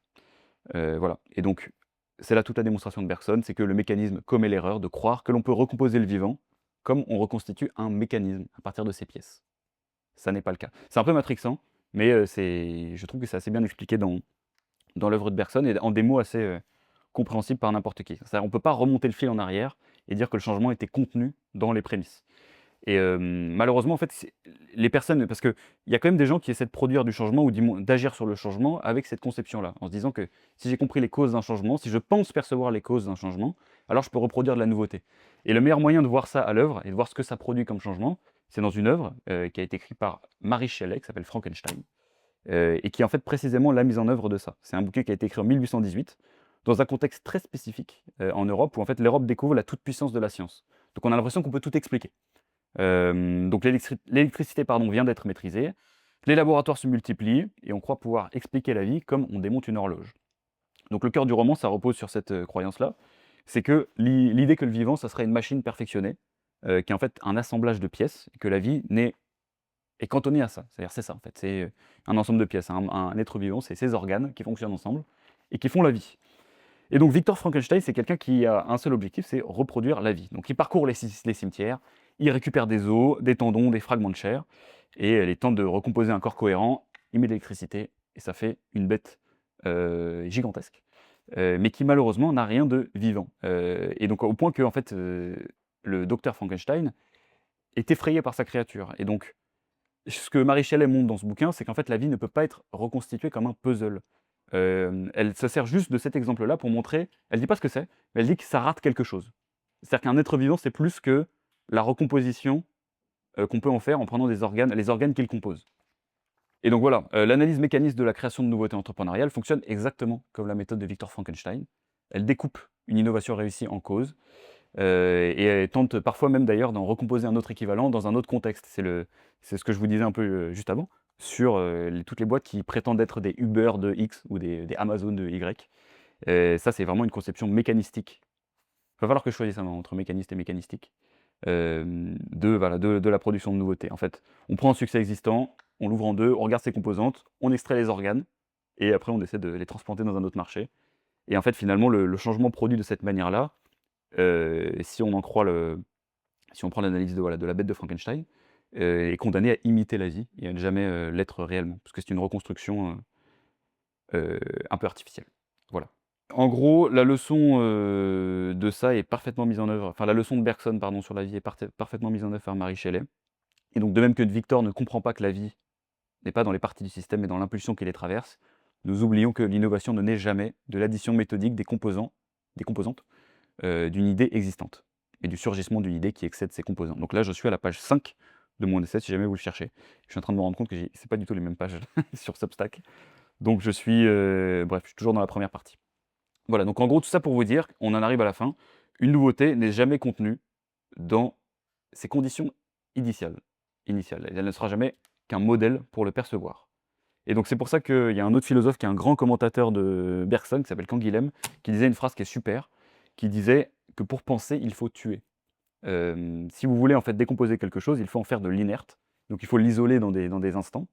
[SPEAKER 1] Voilà. Et donc, c'est là toute la démonstration de Bergson, c'est que le mécanisme commet l'erreur de croire que l'on peut recomposer le vivant comme on reconstitue un mécanisme à partir de ses pièces. Ça n'est pas le cas. C'est un peu matrixant, mais je trouve que c'est assez bien expliqué dans l'œuvre de Bergson et en des mots assez compréhensibles par n'importe qui. On ne peut pas remonter le fil en arrière et dire que le changement était contenu dans les prémices. Et malheureusement, en fait, les personnes, parce qu'il y a quand même des gens qui essaient de produire du changement ou d'agir sur le changement avec cette conception-là, en se disant que si j'ai compris les causes d'un changement, si je pense percevoir les causes d'un changement, alors je peux reproduire de la nouveauté. Et le meilleur moyen de voir ça à l'œuvre et de voir ce que ça produit comme changement, c'est dans une œuvre qui a été écrite par Mary Shelley, qui s'appelle Frankenstein, et qui est en fait précisément la mise en œuvre de ça. C'est un bouquin qui a été écrit en 1818, dans un contexte très spécifique en Europe, où en fait l'Europe découvre la toute-puissance de la science. Donc on a l'impression qu'on peut tout expliquer. Donc l'électricité vient d'être maîtrisée, les laboratoires se multiplient et on croit pouvoir expliquer la vie comme on démonte une horloge. Donc le cœur du roman, ça repose sur cette croyance-là, c'est que l'idée que le vivant, ça serait une machine perfectionnée, qui est en fait un assemblage de pièces, et que la vie est cantonnée à ça. C'est-à-dire c'est ça en fait, c'est un ensemble de pièces. Un être vivant, c'est ses organes qui fonctionnent ensemble et qui font la vie. Et donc Victor Frankenstein, c'est quelqu'un qui a un seul objectif, c'est reproduire la vie. Donc il parcourt les cimetières, il récupère des os, des tendons, des fragments de chair, et il tente de recomposer un corps cohérent, il met de l'électricité, et ça fait une bête gigantesque, mais qui malheureusement n'a rien de vivant. Et donc au point que en fait, le docteur Frankenstein est effrayé par sa créature et donc ce que Mary Shelley montre dans ce bouquin, c'est qu'en fait, la vie ne peut pas être reconstituée comme un puzzle. Elle se sert juste de cet exemple-là pour montrer elle dit pas ce que c'est, mais elle dit que ça rate quelque chose. C'est-à-dire qu'un être vivant, c'est plus que la recomposition, qu'on peut en faire en prenant des organes les organes qu'il compose. Et donc voilà, l'analyse mécaniste de la création de nouveautés entrepreneuriales fonctionne exactement comme la méthode de Victor Frankenstein. Elle découpe une innovation réussie en causes, et elle tente parfois même d'ailleurs d'en recomposer un autre équivalent dans un autre contexte. C'est ce que je vous disais un peu, juste avant, sur, toutes les boîtes qui prétendent être des Uber de X ou des Amazon de Y. Ça, c'est vraiment une conception mécanistique. Il va falloir que je choisisse un entre mécaniste et mécanistique, de la production de nouveautés. En fait, on prend un succès existant, on l'ouvre en deux, on regarde ses composantes, on extrait les organes et après on essaie de les transplanter dans un autre marché et en fait, finalement, le changement produit de cette manière-là, si on en croit si on prend l'analyse de la bête de Frankenstein, est condamné à imiter la vie et à ne jamais, l'être réellement. Parce que c'est une reconstruction, un peu artificielle. Voilà. En gros, la leçon, de ça est parfaitement mise en œuvre enfin la leçon de Bergson, pardon, sur la vie est parfaitement mise en œuvre par Mary Shelley et donc de même que Victor ne comprend pas que la vie n'est pas dans les parties du système, mais dans l'impulsion qui les traverse, nous oublions que l'innovation ne naît jamais de l'addition méthodique des composantes, d'une idée existante et du surgissement d'une idée qui excède ses composants. Donc là, je suis à la page 5 de mon essai, si jamais vous le cherchez. Je suis en train de me rendre compte que c'est pas du tout les mêmes pages sur Substack. Donc je suis, bref, je suis toujours dans la première partie. Voilà, donc en gros, tout ça pour vous dire, on en arrive à la fin. Une nouveauté n'est jamais contenue dans ses conditions initiales. Elle ne sera jamais qu'un modèle pour le percevoir. Et donc c'est pour ça qu'il y a un autre philosophe qui est un grand commentateur de Bergson, qui s'appelle Canguilhem, qui disait une phrase qui est super, qui disait que pour penser, il faut tuer. Si vous voulez en fait décomposer quelque chose, il faut en faire de l'inerte. Donc il faut l'isoler dans des instants,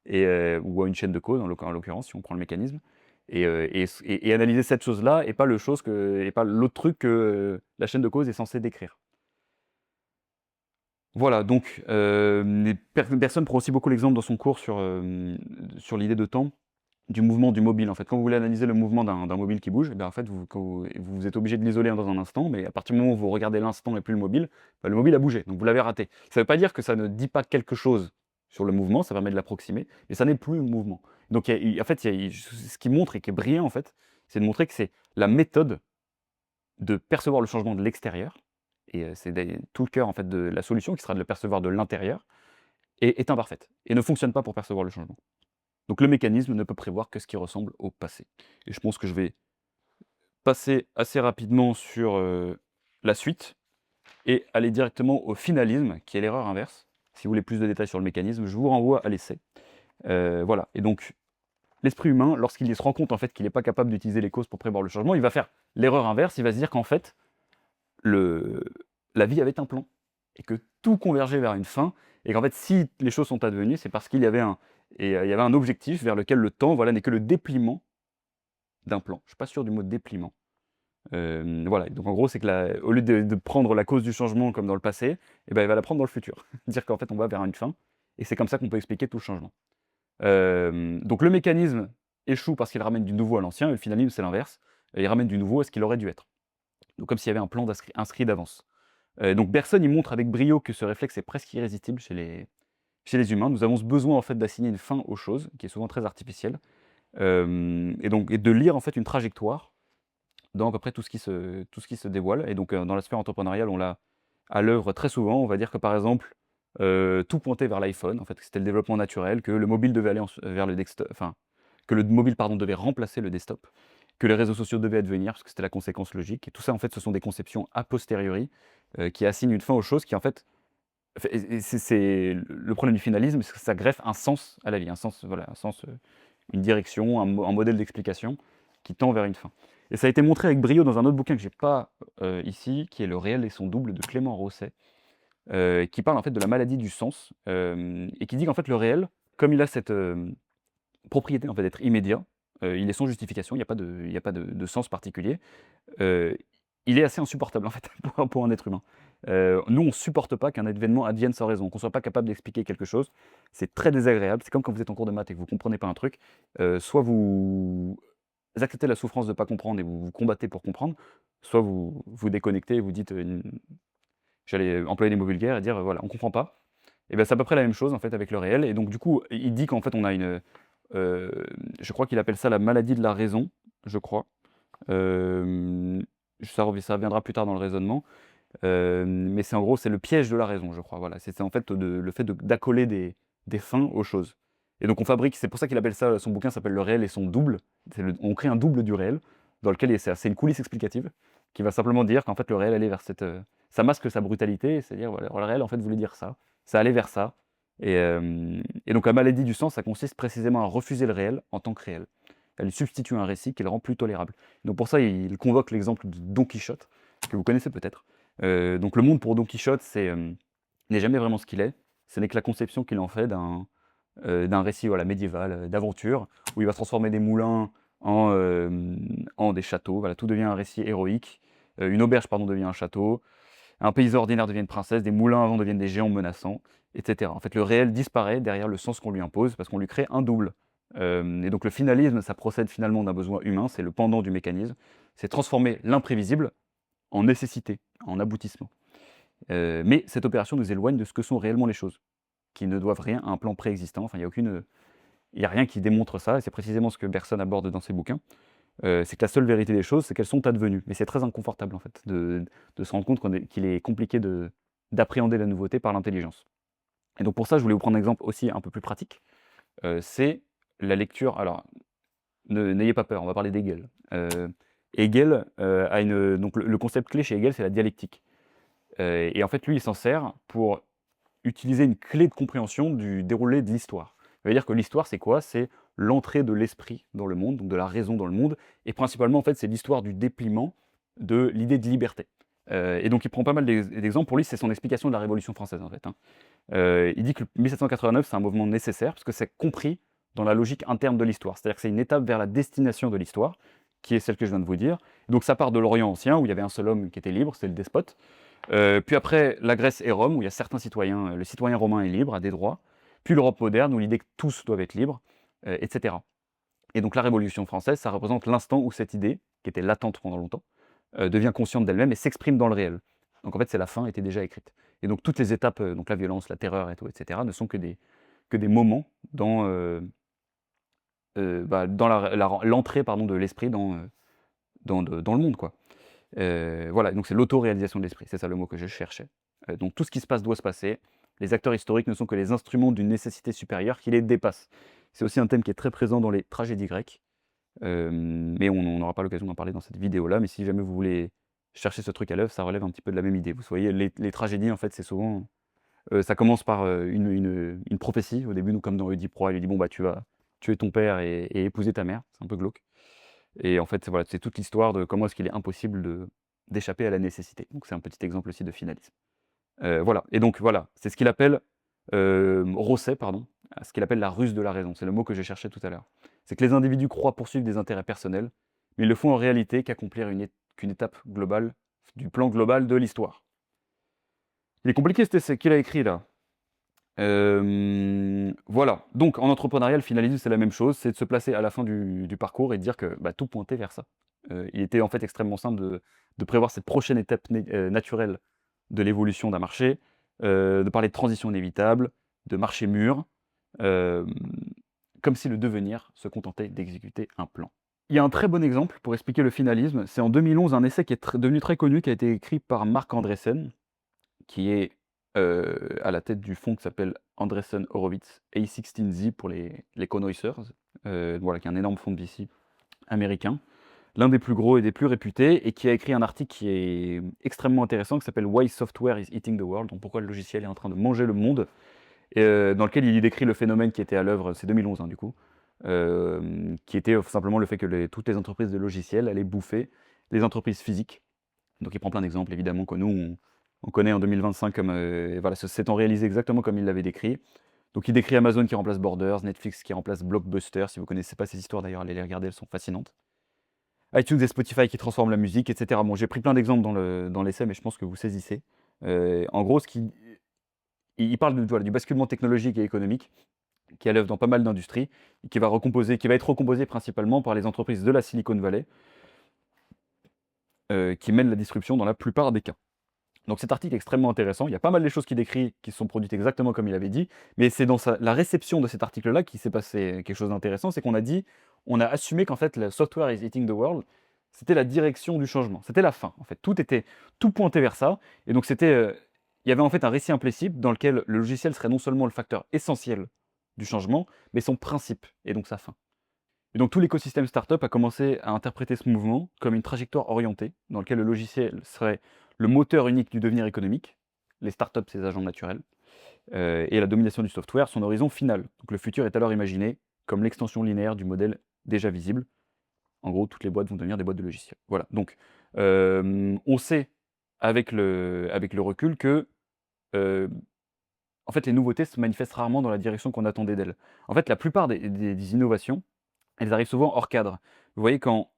[SPEAKER 1] ou à une chaîne de cause, en l'occurrence, si on prend le mécanisme, et analyser cette chose-là, et pas l'autre truc que la chaîne de cause est censée décrire. Voilà, donc Bergson prend aussi beaucoup l'exemple dans son cours sur l'idée de temps, du mouvement du mobile. En fait, quand vous voulez analyser le mouvement d'un mobile qui bouge, eh bien, en fait, vous êtes obligé de l'isoler dans un instant, mais à partir du moment où vous regardez l'instant et plus le mobile, bah, le mobile a bougé, donc vous l'avez raté. Ça ne veut pas dire que ça ne dit pas quelque chose sur le mouvement, ça permet de l'approximer, mais ça n'est plus le mouvement. Donc en fait, ce qui montre et qui est brillant, en fait, c'est de montrer que c'est la méthode de percevoir le changement de l'extérieur, et tout le cœur en fait de la solution qui sera de le percevoir de l'intérieur, est imparfaite, et ne fonctionne pas pour percevoir le changement. Donc le mécanisme ne peut prévoir que ce qui ressemble au passé. Et je pense que je vais passer assez rapidement sur, la suite et aller directement au finalisme, qui est l'erreur inverse. Si vous voulez plus de détails sur le mécanisme, je vous renvoie à l'essai. Voilà, et donc l'esprit humain, lorsqu'il se rend compte en fait qu'il n'est pas capable d'utiliser les causes pour prévoir le changement, il va faire l'erreur inverse, il va se dire qu'en fait, la vie avait un plan et que tout convergeait vers une fin et qu'en fait, si les choses sont advenues, c'est parce qu'il y avait il y avait un objectif vers lequel le temps, voilà, n'est que le dépliement d'un plan. Je suis pas sûr du mot dépliement. Voilà, donc en gros, c'est que au lieu de prendre la cause du changement comme dans le passé, eh ben, il va la prendre dans le futur. Dire qu'en fait, on va vers une fin et c'est comme ça qu'on peut expliquer tout le changement. Donc le mécanisme échoue parce qu'il ramène du nouveau à l'ancien et le finalisme, c'est l'inverse. Il ramène du nouveau à ce qu'il aurait dû être. Donc comme s'il y avait un plan inscrit d'avance. Donc Bergson, il montre avec brio que ce réflexe est presque irrésistible chez les humains. Nous avons ce besoin en fait d'assigner une fin aux choses, qui est souvent très artificielle, et de lire en fait une trajectoire dans à peu près tout ce qui se dévoile. Et donc dans la sphère entrepreneuriale, on l'a à l'œuvre très souvent. On va dire que par exemple, tout pointait vers l'iPhone, en fait, que c'était le développement naturel, que le mobile devait aller vers le desktop, enfin, que le mobile pardon, devait remplacer le desktop, que les réseaux sociaux devaient advenir, parce que c'était la conséquence logique. Et tout ça, en fait, ce sont des conceptions a posteriori qui assignent une fin aux choses qui, en fait, c'est le problème du finalisme, c'est que ça greffe un sens à la vie, un sens, voilà, une direction, un modèle d'explication qui tend vers une fin. Et ça a été montré avec brio dans un autre bouquin que j'ai pas ici, qui est Le réel et son double de Clément Rosset, qui parle en fait de la maladie du sens, et qui dit qu'en fait le réel, comme il a cette propriété en fait d'être immédiat, il est sans justification, il y a pas de sens particulier, heu, il est assez insupportable en fait pour un être humain. Nous on supporte pas qu'un événement advienne sans raison, qu'on soit pas capable d'expliquer quelque chose. C'est très désagréable, c'est comme quand vous êtes en cours de maths et que vous comprenez pas un truc, soit vous acceptez la souffrance de pas comprendre et vous vous combattez pour comprendre, soit vous vous déconnectez et vous dites, j'allais employer des mots vulgaires et dire, voilà, on comprend pas. Et ben c'est à peu près la même chose, en fait, avec le réel et donc du coup, il dit qu'en fait, on a heu, je crois qu'il appelle ça la maladie de la raison, je crois. Hem, ça reviendra plus tard dans le raisonnement, mais c'est en gros, c'est le piège de la raison, je crois, voilà. C'est en fait le fait d'accoler des fins aux choses et donc on fabrique c'est pour ça qu'il appelle ça son bouquin s'appelle «Le réel et son double». On crée un double du réel dans lequel c'est une coulisse explicative qui va simplement dire qu'en fait le réel allait vers ça masque sa brutalité, c'est-à-dire voilà, le réel en fait voulait dire ça, ça allait vers ça et donc la maladie du sens, ça consiste précisément à refuser le réel en tant que réel. Elle lui substitue un récit qui le rend plus tolérable. Donc pour ça, il convoque l'exemple de Don Quichotte, que vous connaissez peut-être. Donc le monde pour Don Quichotte, n'est jamais vraiment ce qu'il est. Ce n'est que la conception qu'il en fait d'un récit voilà, médiéval, d'aventure, où il va transformer des moulins en des châteaux. Voilà, tout devient un récit héroïque. Une auberge pardon, devient un château. Un paysan ordinaire devient une princesse. Des moulins à vent deviennent des géants menaçants, etc. En fait, le réel disparaît derrière le sens qu'on lui impose parce qu'on lui crée un double. Et donc le finalisme, ça procède finalement d'un besoin humain, c'est le pendant du mécanisme. C'est transformer l'imprévisible en nécessité, en aboutissement. Mais cette opération nous éloigne de ce que sont réellement les choses, qui ne doivent rien à un plan préexistant. Enfin, il y a rien qui démontre ça, et c'est précisément ce que Bergson aborde dans ses bouquins. C'est que la seule vérité des choses, c'est qu'elles sont advenues. Mais c'est très inconfortable, en fait, de se rendre compte qu'il est compliqué d'appréhender la nouveauté par l'intelligence. Et donc pour ça, je voulais vous prendre un exemple aussi un peu plus pratique. C'est la lecture. Alors, n'ayez pas peur, on va parler d'Hegel. Hegel a une. Donc le concept clé chez Hegel, c'est la dialectique. Et en fait, lui, il s'en sert pour utiliser une clé de compréhension du déroulé de l'histoire. Ça veut dire que l'histoire, c'est quoi? C'est l'entrée de l'esprit dans le monde, donc de la raison dans le monde, et principalement, en fait, c'est l'histoire du dépliement de l'idée de liberté. Et donc il prend pas mal d'exemples. Pour lui, c'est son explication de la Révolution française, en fait, hein. Il dit que 1789, c'est un mouvement nécessaire, parce que c'est compris dans la logique interne de l'histoire. C'est-à-dire que c'est une étape vers la destination de l'histoire, qui est celle que je viens de vous dire. Donc ça part de l'Orient ancien, où il y avait un seul homme qui était libre, c'était le despote. Puis après, la Grèce et Rome, où il y a certains citoyens, le citoyen romain est libre, a des droits. Puis l'Europe moderne, où l'idée que tous doivent être libres, etc. Et donc la Révolution française, ça représente l'instant où cette idée, qui était latente pendant longtemps, devient consciente d'elle-même et s'exprime dans le réel. Donc en fait, c'est la fin était déjà écrite. Et donc toutes les étapes, donc la violence, la terreur et tout, etc., ne sont que des moments dans l'entrée pardon, de l'esprit dans le monde, quoi. Voilà, donc c'est l'autoréalisation de l'esprit, c'est ça le mot que je cherchais. Donc tout ce qui se passe doit se passer. Les acteurs historiques ne sont que les instruments d'une nécessité supérieure qui les dépasse. C'est aussi un thème qui est très présent dans les tragédies grecques, mais on n'aura pas l'occasion d'en parler dans cette vidéo-là, mais si jamais vous voulez chercher ce truc à l'œuvre, ça relève un petit peu de la même idée. Vous voyez, les tragédies, en fait, c'est souvent ça commence par, une prophétie. Au début, nous, comme dans Oedipe Roi, il lui dit: «Bon, bah, tu vas tuer ton père et épouser ta mère». C'est un peu glauque et en fait, voilà, c'est toute l'histoire de comment est-ce qu'il est impossible d'échapper à la nécessité. Donc c'est un petit exemple aussi de finalisme. Voilà et donc voilà, c'est ce qu'il appelle, Rosset, pardon, ce qu'il appelle la ruse de la raison. C'est le mot que j'ai cherché tout à l'heure. C'est que les individus croient poursuivre des intérêts personnels, mais ils le font en réalité qu'accomplir qu'une étape globale du plan global de l'histoire. Il est compliqué cet essai qu'il a écrit là. Voilà, donc en entrepreneuriat, le finalisme, c'est la même chose, c'est de se placer à la fin du parcours et de dire que, bah, tout pointait vers ça. Il était en fait extrêmement simple de prévoir cette prochaine étape naturelle de l'évolution d'un marché, de parler de transition inévitable, de marché mûr, hem, comme si le devenir se contentait d'exécuter un plan. Il y a un très bon exemple pour expliquer le finalisme, c'est en 2011 un essai qui est devenu très connu, qui a été écrit par Marc Andreessen, qui est, à la tête du fonds qui s'appelle Andreessen Horowitz, A16Z pour les connoisseurs, voilà, qui est un énorme fonds de VC américain, l'un des plus gros et des plus réputés, et qui a écrit un article qui est extrêmement intéressant, qui s'appelle «Why Software is Eating the World», donc pourquoi le logiciel est en train de manger le monde, et dans lequel il décrit le phénomène qui était à l'œuvre, c'est 2011, hein, du coup, qui était simplement le fait que toutes les entreprises de logiciels allaient bouffer les entreprises physiques. Donc il prend plein d'exemples évidemment que nous on connaît en 2025 comme, voilà, s'étant réalisé exactement comme il l'avait décrit. Donc il décrit Amazon qui remplace Borders, Netflix qui remplace Blockbuster. Si vous connaissez pas ces histoires d'ailleurs, allez les regarder, elles sont fascinantes. iTunes et Spotify qui transforment la musique, et cetera. Bon, j'ai pris plein d'exemples dans l'essai, mais je pense que vous saisissez. En gros, il parle voilà, du basculement technologique et économique qui a l'œuvre dans pas mal d'industries et qui va être recomposé principalement par les entreprises de la Silicon Valley, qui mènent la disruption dans la plupart des cas. Donc cet article est extrêmement intéressant. Il y a pas mal de choses qu'il décrit qui sont produites exactement comme il avait dit, mais c'est dans la réception de cet article-là qu'il s'est passé quelque chose d'intéressant. C'est qu'on a dit, on a assumé qu'en fait, le software is eating the world, c'était la direction du changement. C'était la fin. En fait, tout pointait vers ça. Et donc, il y avait en fait un récit implicite dans lequel le logiciel serait non seulement le facteur essentiel du changement, mais son principe, et donc sa fin. Et donc tout l'écosystème startup a commencé à interpréter ce mouvement comme une trajectoire orientée, dans lequel le logiciel serait le moteur unique du devenir économique, les startups ses agents naturels, et la domination du software son horizon final. Donc le futur est alors imaginé comme l'extension linéaire du modèle déjà visible. En gros, toutes les boîtes vont devenir des boîtes de logiciels. Voilà, donc on sait avec le recul que, heu, en fait, les nouveautés se manifestent rarement dans la direction qu'on attendait d'elles. En fait, la plupart des innovations, elles arrivent souvent hors cadre. Vous voyez quand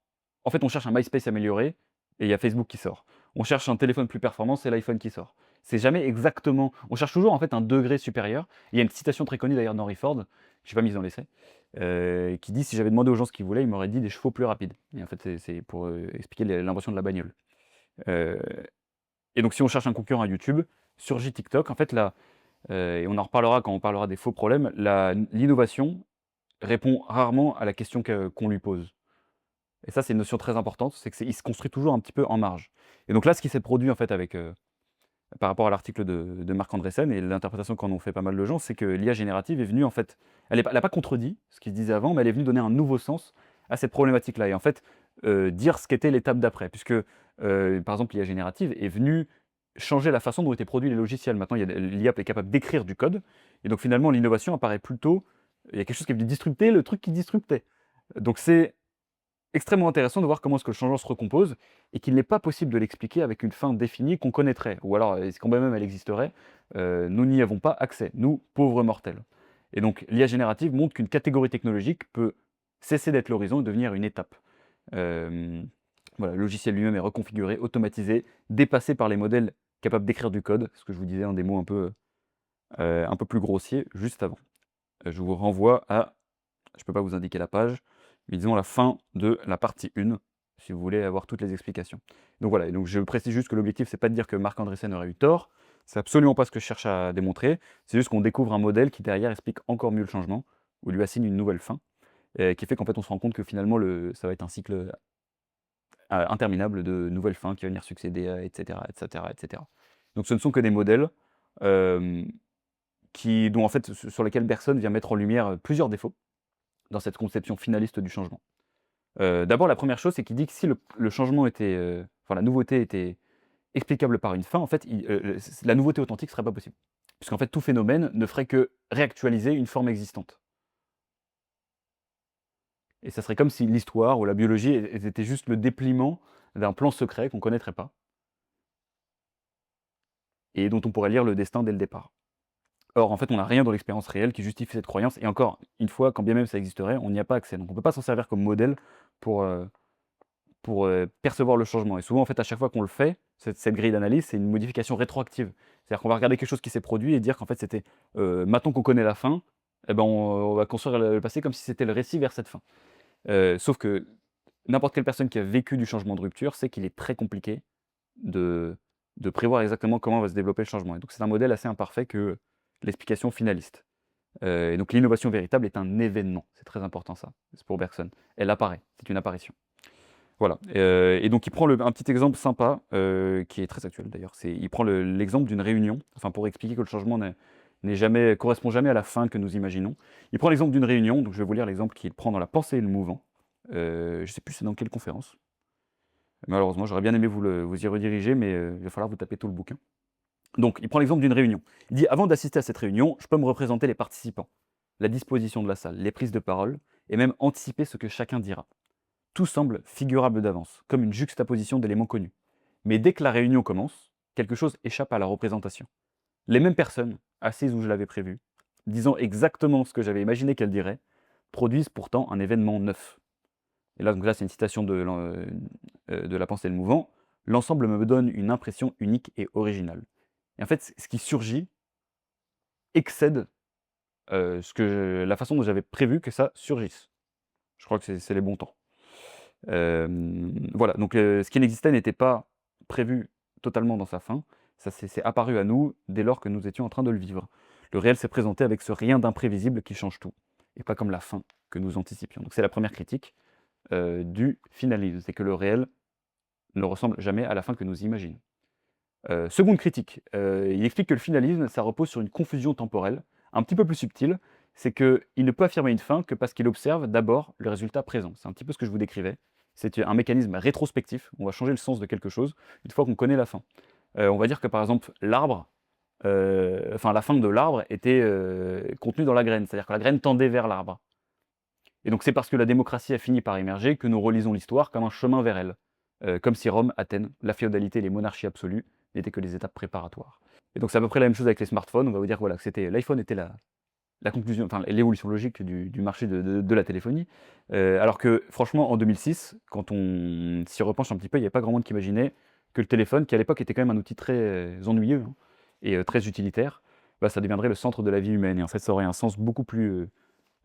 [SPEAKER 1] en fait, on cherche un MySpace amélioré et il y a Facebook qui sort. On cherche un téléphone plus performant, c'est l'iPhone qui sort. C'est jamais exactement on cherche toujours en fait un degré supérieur. Il y a une citation très connue d'ailleurs d'Henry Ford, que j'ai pas mise dans l'essai, qui dit: «Si j'avais demandé aux gens ce qu'ils voulaient, ils m'auraient dit des chevaux plus rapides» et en fait, c'est pour, expliquer l'invention de la bagnole. Heu et donc si on cherche un concurrent à YouTube, surgit TikTok. En fait là, et on en reparlera quand on parlera des faux problèmes, l'innovation répond rarement à la question qu'on lui pose. Et ça, c'est une notion très importante, c'est qu'il se construit toujours un petit peu en marge. Et donc là, ce qui s'est produit en fait par rapport à l'article de Marc Andreessen et l'interprétation qu'en ont fait pas mal de gens, c'est que l'IA générative est venue en fait elle a pas contredit ce qui se disait avant, mais elle est venue donner un nouveau sens à cette problématique-là et en fait, dire ce qu'était l'étape d'après. Puisque, par exemple, l'IA générative est venue changer la façon dont étaient produits les logiciels. Maintenant, l'IA est capable d'écrire du code et donc finalement l'innovation apparaît plutôt il y a quelque chose qui est venu disrupter le truc qui disruptait. Donc c'est extrêmement intéressant de voir comment est-ce que le changement se recompose et qu'il n'est pas possible de l'expliquer avec une fin définie qu'on connaîtrait. Ou alors, quand bien même elle existerait, nous n'y avons pas accès, nous, pauvres mortels. Et donc l'IA générative montre qu'une catégorie technologique peut cesser d'être l'horizon et devenir une étape. Hem, voilà, le logiciel lui-même est reconfiguré, automatisé, dépassé par les modèles capables d'écrire du code, ce que je vous disais, des mots un peu plus grossiers juste avant. Je vous renvoie à je ne peux pas vous indiquer la page, mais disons la fin de la partie 1, si vous voulez avoir toutes les explications. Donc voilà, et donc je précise juste que l'objectif, c'est pas de dire que Marc Andreessen aurait eu tort, c'est absolument pas ce que je cherche à démontrer, c'est juste qu'on découvre un modèle qui derrière explique encore mieux le changement, ou lui assigne une nouvelle fin, qui fait qu'en fait on se rend compte que finalement ça va être un cycle interminable de nouvelles fins qui va venir succéder, et cetera, et cetera, et cetera. Donc ce ne sont que des modèles euh, dont en fait, sur lesquels Bergson vient mettre en lumière plusieurs défauts dans cette conception finaliste du changement. D'abord, la première chose, c'est qu'il dit que si le changement était, enfin la nouveauté était explicable par une fin, en fait, la nouveauté authentique ne serait pas possible. Puisqu'en fait, tout phénomène ne ferait que réactualiser une forme existante. Et ça serait comme si l'histoire ou la biologie était juste le dépliement d'un plan secret qu'on ne connaîtrait pas et dont on pourrait lire le destin dès le départ. Or, en fait, on n'a rien dans l'expérience réelle qui justifie cette croyance et encore une fois, quand bien même ça existerait, on n'y a pas accès. Donc on ne peut pas s'en servir comme modèle pour, percevoir le changement et souvent, en fait, à chaque fois qu'on le fait, cette grille d'analyse, c'est une modification rétroactive. C'est-à-dire qu'on va regarder quelque chose qui s'est produit et dire qu'en fait, c'était, maintenant qu'on connaît la fin, et ben, on va construire le passé comme si c'était le récit vers cette fin. Sauf que n'importe quelle personne qui a vécu du changement de rupture sait qu'il est très compliqué de prévoir exactement comment va se développer le changement et donc c'est un modèle assez imparfait que l'explication finaliste. Et donc l'innovation véritable est un événement, c'est très important ça, c'est pour Bergson. Elle apparaît, c'est une apparition. Voilà, et donc il prend un petit exemple sympa, qui est très actuel d'ailleurs. Il prend l'exemple d'une réunion, enfin pour expliquer que le changement correspond jamais à la fin que nous imaginons. Il prend l'exemple d'une réunion, donc je vais vous lire l'exemple qu'il prend dans La Pensée et le Mouvant. Je ne sais plus c'est dans quelle conférence. Malheureusement, j'aurais bien aimé vous y rediriger, mais il va falloir vous taper tout le bouquin. Donc il prend l'exemple d'une réunion. Il dit: «Avant d'assister à cette réunion, je peux me représenter les participants, la disposition de la salle, les prises de parole et même anticiper ce que chacun dira. Tout semble figurable d'avance, comme une juxtaposition d'éléments connus. Mais dès que la réunion commence, quelque chose échappe à la représentation. Les mêmes personnes, assises où je l'avais prévu, disant exactement ce que j'avais imaginé qu'elles diraient, produisent pourtant un événement neuf.» Et là, donc là, c'est une citation de La Pensée et le Mouvant. «L'ensemble me donne une impression unique et originale.» Et en fait, ce qui surgit excède la façon dont j'avais prévu que ça surgisse. Je crois que c'est les bons temps. Voilà, donc ce qui n'existait n'était pas prévu totalement dans sa fin, Ça c'est apparu à nous dès lors que nous étions en train de le vivre. Le réel s'est présenté avec ce rien d'imprévisible qui change tout, et pas comme la fin que nous anticipions. Donc c'est la première critique du finalisme, c'est que le réel ne ressemble jamais à la fin que nous imaginons. Seconde critique, il explique que le finalisme, ça repose sur une confusion temporelle, un petit peu plus subtile. C'est qu'il ne peut affirmer une fin que parce qu'il observe d'abord le résultat présent. C'est un petit peu ce que je vous décrivais. C'est un mécanisme rétrospectif. On va changer le sens de quelque chose une fois qu'on connaît la fin. On va dire que par exemple, l'arbre, enfin la fin de l'arbre était contenue dans la graine. C'est-à-dire que la graine tendait vers l'arbre. Et donc c'est parce que la démocratie a fini par émerger que nous relisons l'histoire comme un chemin vers elle. Comme si Rome, Athènes, la féodalité et les monarchies absolues n'étaient que les étapes préparatoires. Et donc c'est à peu près la même chose avec les smartphones. On va vous dire voilà, que l'iPhone était la conclusion, enfin l'évolution logique du marché de la téléphonie. Alors que franchement, en 2006, quand on s'y repenche un petit peu, il n'y avait pas grand monde qui imaginait que le téléphone, qui à l'époque était quand même un outil très ennuyeux hein, et très utilitaire, bah, ça deviendrait le centre de la vie humaine. Et en fait, ça aurait un sens beaucoup plus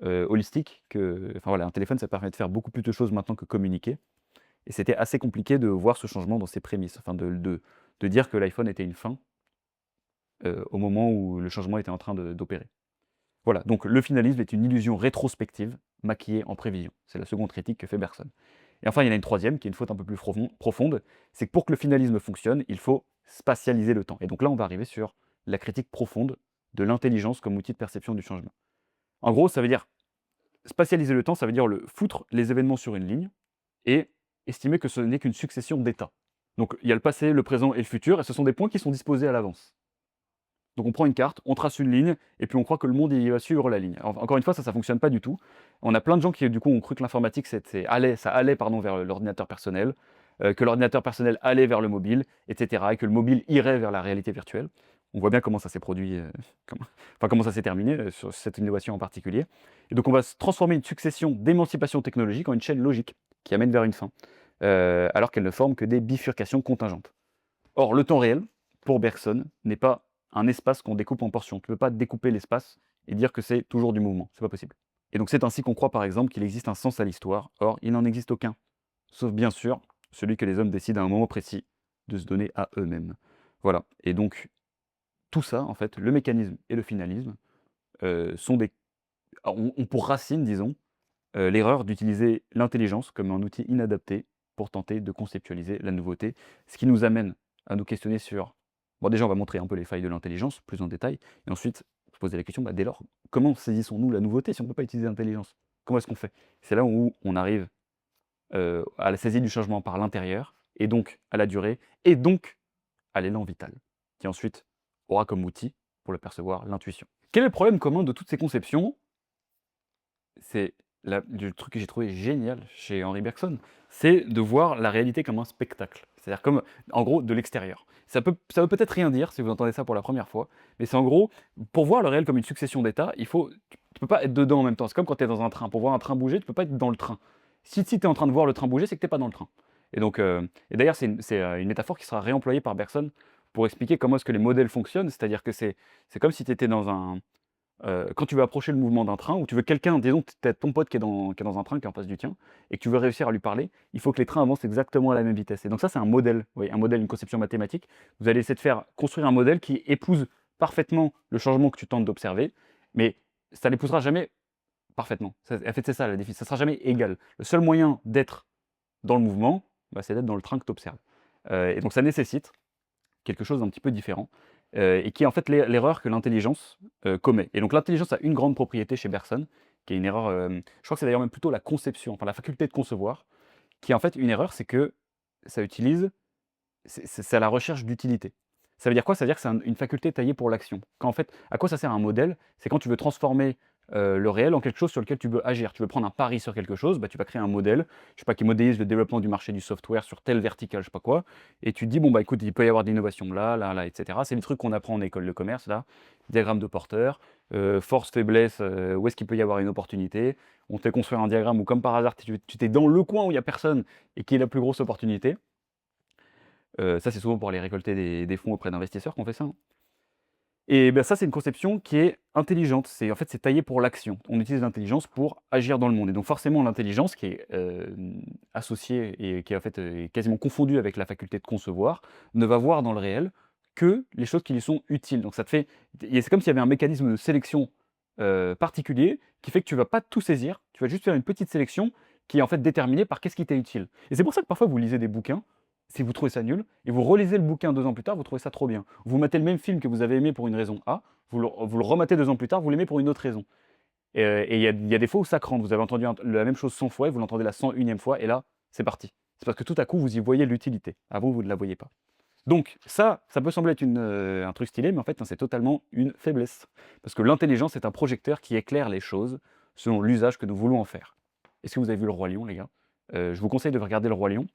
[SPEAKER 1] holistique. Enfin voilà, un téléphone, ça permet de faire beaucoup plus de choses maintenant que communiquer. Et c'était assez compliqué de voir ce changement dans ses prémices, enfin de dire que l'iPhone était une fin au moment où le changement était en train d'opérer. Voilà, donc le finalisme est une illusion rétrospective maquillée en prévision. C'est la seconde critique que fait Bergson. Et enfin, il y en a une troisième, qui est une faute un peu plus profonde, c'est que pour que le finalisme fonctionne, il faut spatialiser le temps. Et donc là, on va arriver sur la critique profonde de l'intelligence comme outil de perception du changement. En gros, ça veut dire spatialiser le temps, ça veut dire foutre les événements sur une ligne et estimer que ce n'est qu'une succession d'états. Donc il y a le passé, le présent et le futur, et ce sont des points qui sont disposés à l'avance. Donc on prend une carte, on trace une ligne, et puis on croit que le monde il va suivre la ligne. Alors, encore une fois, ça ne fonctionne pas du tout. On a plein de gens qui, du coup, ont cru que l'informatique, ça allait vers l'ordinateur personnel, que l'ordinateur personnel allait vers le mobile, etc., et que le mobile irait vers la réalité virtuelle. On voit bien comment ça s'est produit, comment ça s'est terminé sur cette innovation en particulier. Et donc on va transformer une succession d'émancipations technologiques en une chaîne logique qui amène vers une fin, alors qu'elle ne forme que des bifurcations contingentes. Or, le temps réel, pour Bergson, n'est pas un espace qu'on découpe en portions. Tu ne peux pas découper l'espace et dire que c'est toujours du mouvement. C'est pas possible. Et donc c'est ainsi qu'on croit par exemple qu'il existe un sens à l'histoire. Or, il n'en existe aucun. Sauf bien sûr celui que les hommes décident à un moment précis de se donner à eux-mêmes. Voilà. Et donc tout ça, en fait, le mécanisme et le finalisme, sont ont pour racine, disons, l'erreur d'utiliser l'intelligence comme un outil inadapté pour tenter de conceptualiser la nouveauté. Ce qui nous amène à nous questionner sur bon, déjà, on va montrer un peu les failles de l'intelligence, plus en détail, et ensuite se poser la question, bah, dès lors, comment saisissons-nous la nouveauté si on ne peut pas utiliser l'intelligence? Comment est-ce qu'on fait? C'est là où on arrive à la saisie du changement par l'intérieur, et donc à la durée, et donc à l'élan vital, qui ensuite aura comme outil, pour le percevoir, l'intuition. Quel est le problème commun de toutes ces conceptions? C'est le truc que j'ai trouvé génial chez Henri Bergson, c'est de voir la réalité comme un spectacle. C'est-à-dire comme, en gros, de l'extérieur. Ça veut peut-être rien dire si vous entendez ça pour la première fois, mais c'est en gros, pour voir le réel comme une succession d'états, tu peux pas être dedans en même temps. C'est comme quand tu es dans un train. Pour voir un train bouger, tu peux pas être dans le train. Si tu es en train de voir le train bouger, c'est que tu pas dans le train. Et donc, et d'ailleurs, c'est une métaphore qui sera réemployée par Bergson pour expliquer comment est-ce que les modèles fonctionnent. C'est-à-dire que c'est comme si tu étais dans un, quand tu veux approcher le mouvement d'un train ou tu veux quelqu'un, disons que tu as ton pote qui est dans un train qui est en face du tien et que tu veux réussir à lui parler, il faut que les trains avancent exactement à la même vitesse. Et donc ça, c'est un modèle, oui, un modèle, une conception mathématique. Vous allez essayer de faire construire un modèle qui épouse parfaitement le changement que tu tentes d'observer, mais ça l'épousera jamais parfaitement. En fait, c'est ça le défi, ça sera jamais égal. Le seul moyen d'être dans le mouvement, bah, c'est d'être dans le train que tu observes. Et donc ça nécessite quelque chose d'un petit peu différent, et qui est en fait l'erreur que l'intelligence, commet. Et donc l'intelligence a une grande propriété chez Bergson, qui est une erreur, je crois que c'est d'ailleurs même plutôt la conception, enfin la faculté de concevoir, qui est en fait une erreur, c'est que ça utilise c'est à la recherche d'utilité. Ça veut dire quoi? Ça veut dire que c'est une faculté taillée pour l'action. Quand en fait, à quoi ça sert un modèle? C'est quand tu veux transformer, le réel en quelque chose sur lequel tu veux agir. Tu veux prendre un pari sur quelque chose, bah, tu vas créer un modèle, je sais pas, qui modélise le développement du marché du software sur tel vertical, je sais pas quoi, et tu te dis: «Bon, bah, écoute, il peut y avoir de l'innovation là, là, là, et cetera». C'est les trucs qu'on apprend en école de commerce là, diagramme de Porter, force, faiblesse, où est-ce qu'il peut y avoir une opportunité. On te fait construire un diagramme où comme par hasard tu t'es dans le coin où il y a personne et qui est la plus grosse opportunité. Ça, c'est souvent pour aller récolter des fonds auprès d'investisseurs qu'on fait ça, hein. Et bah, ça, c'est une conception qui est intelligente. C'est taillé pour l'action. On utilise l'intelligence pour agir dans le monde et donc forcément l'intelligence qui est, associée et qui est en fait, est quasiment confondue avec la faculté de concevoir, ne va voir dans le réel que les choses qui lui sont utiles. Donc ça te fait c'est comme s'il y avait un mécanisme de sélection, particulier qui fait que tu vas pas tout saisir, tu vas juste faire une petite sélection qui est en fait déterminée par qu'est-ce qui t'est utile. Et c'est pour ça que parfois vous lisez des bouquins, si vous trouvez ça nul, et vous relisez le bouquin 2 ans plus tard, vous trouvez ça trop bien. Vous matez le même film que vous avez aimé pour une raison A, vous le rematez 2 ans plus tard, vous l'aimez pour une autre raison. Et il y a des fois où ça crante. Vous avez entendu la même chose 100 fois et vous l'entendez la 101e fois, et là, c'est parti. C'est parce que tout à coup, vous y voyez l'utilité. Avant, vous ne la voyez pas. Donc ça peut sembler être un truc stylé, mais en fait, non, c'est totalement une faiblesse. Parce que l'intelligence est un projecteur qui éclaire les choses selon l'usage que nous voulons en faire. Est-ce que vous avez vu Le Roi Lion, les gars? Je vous conseille de regarder Le Roi Lion,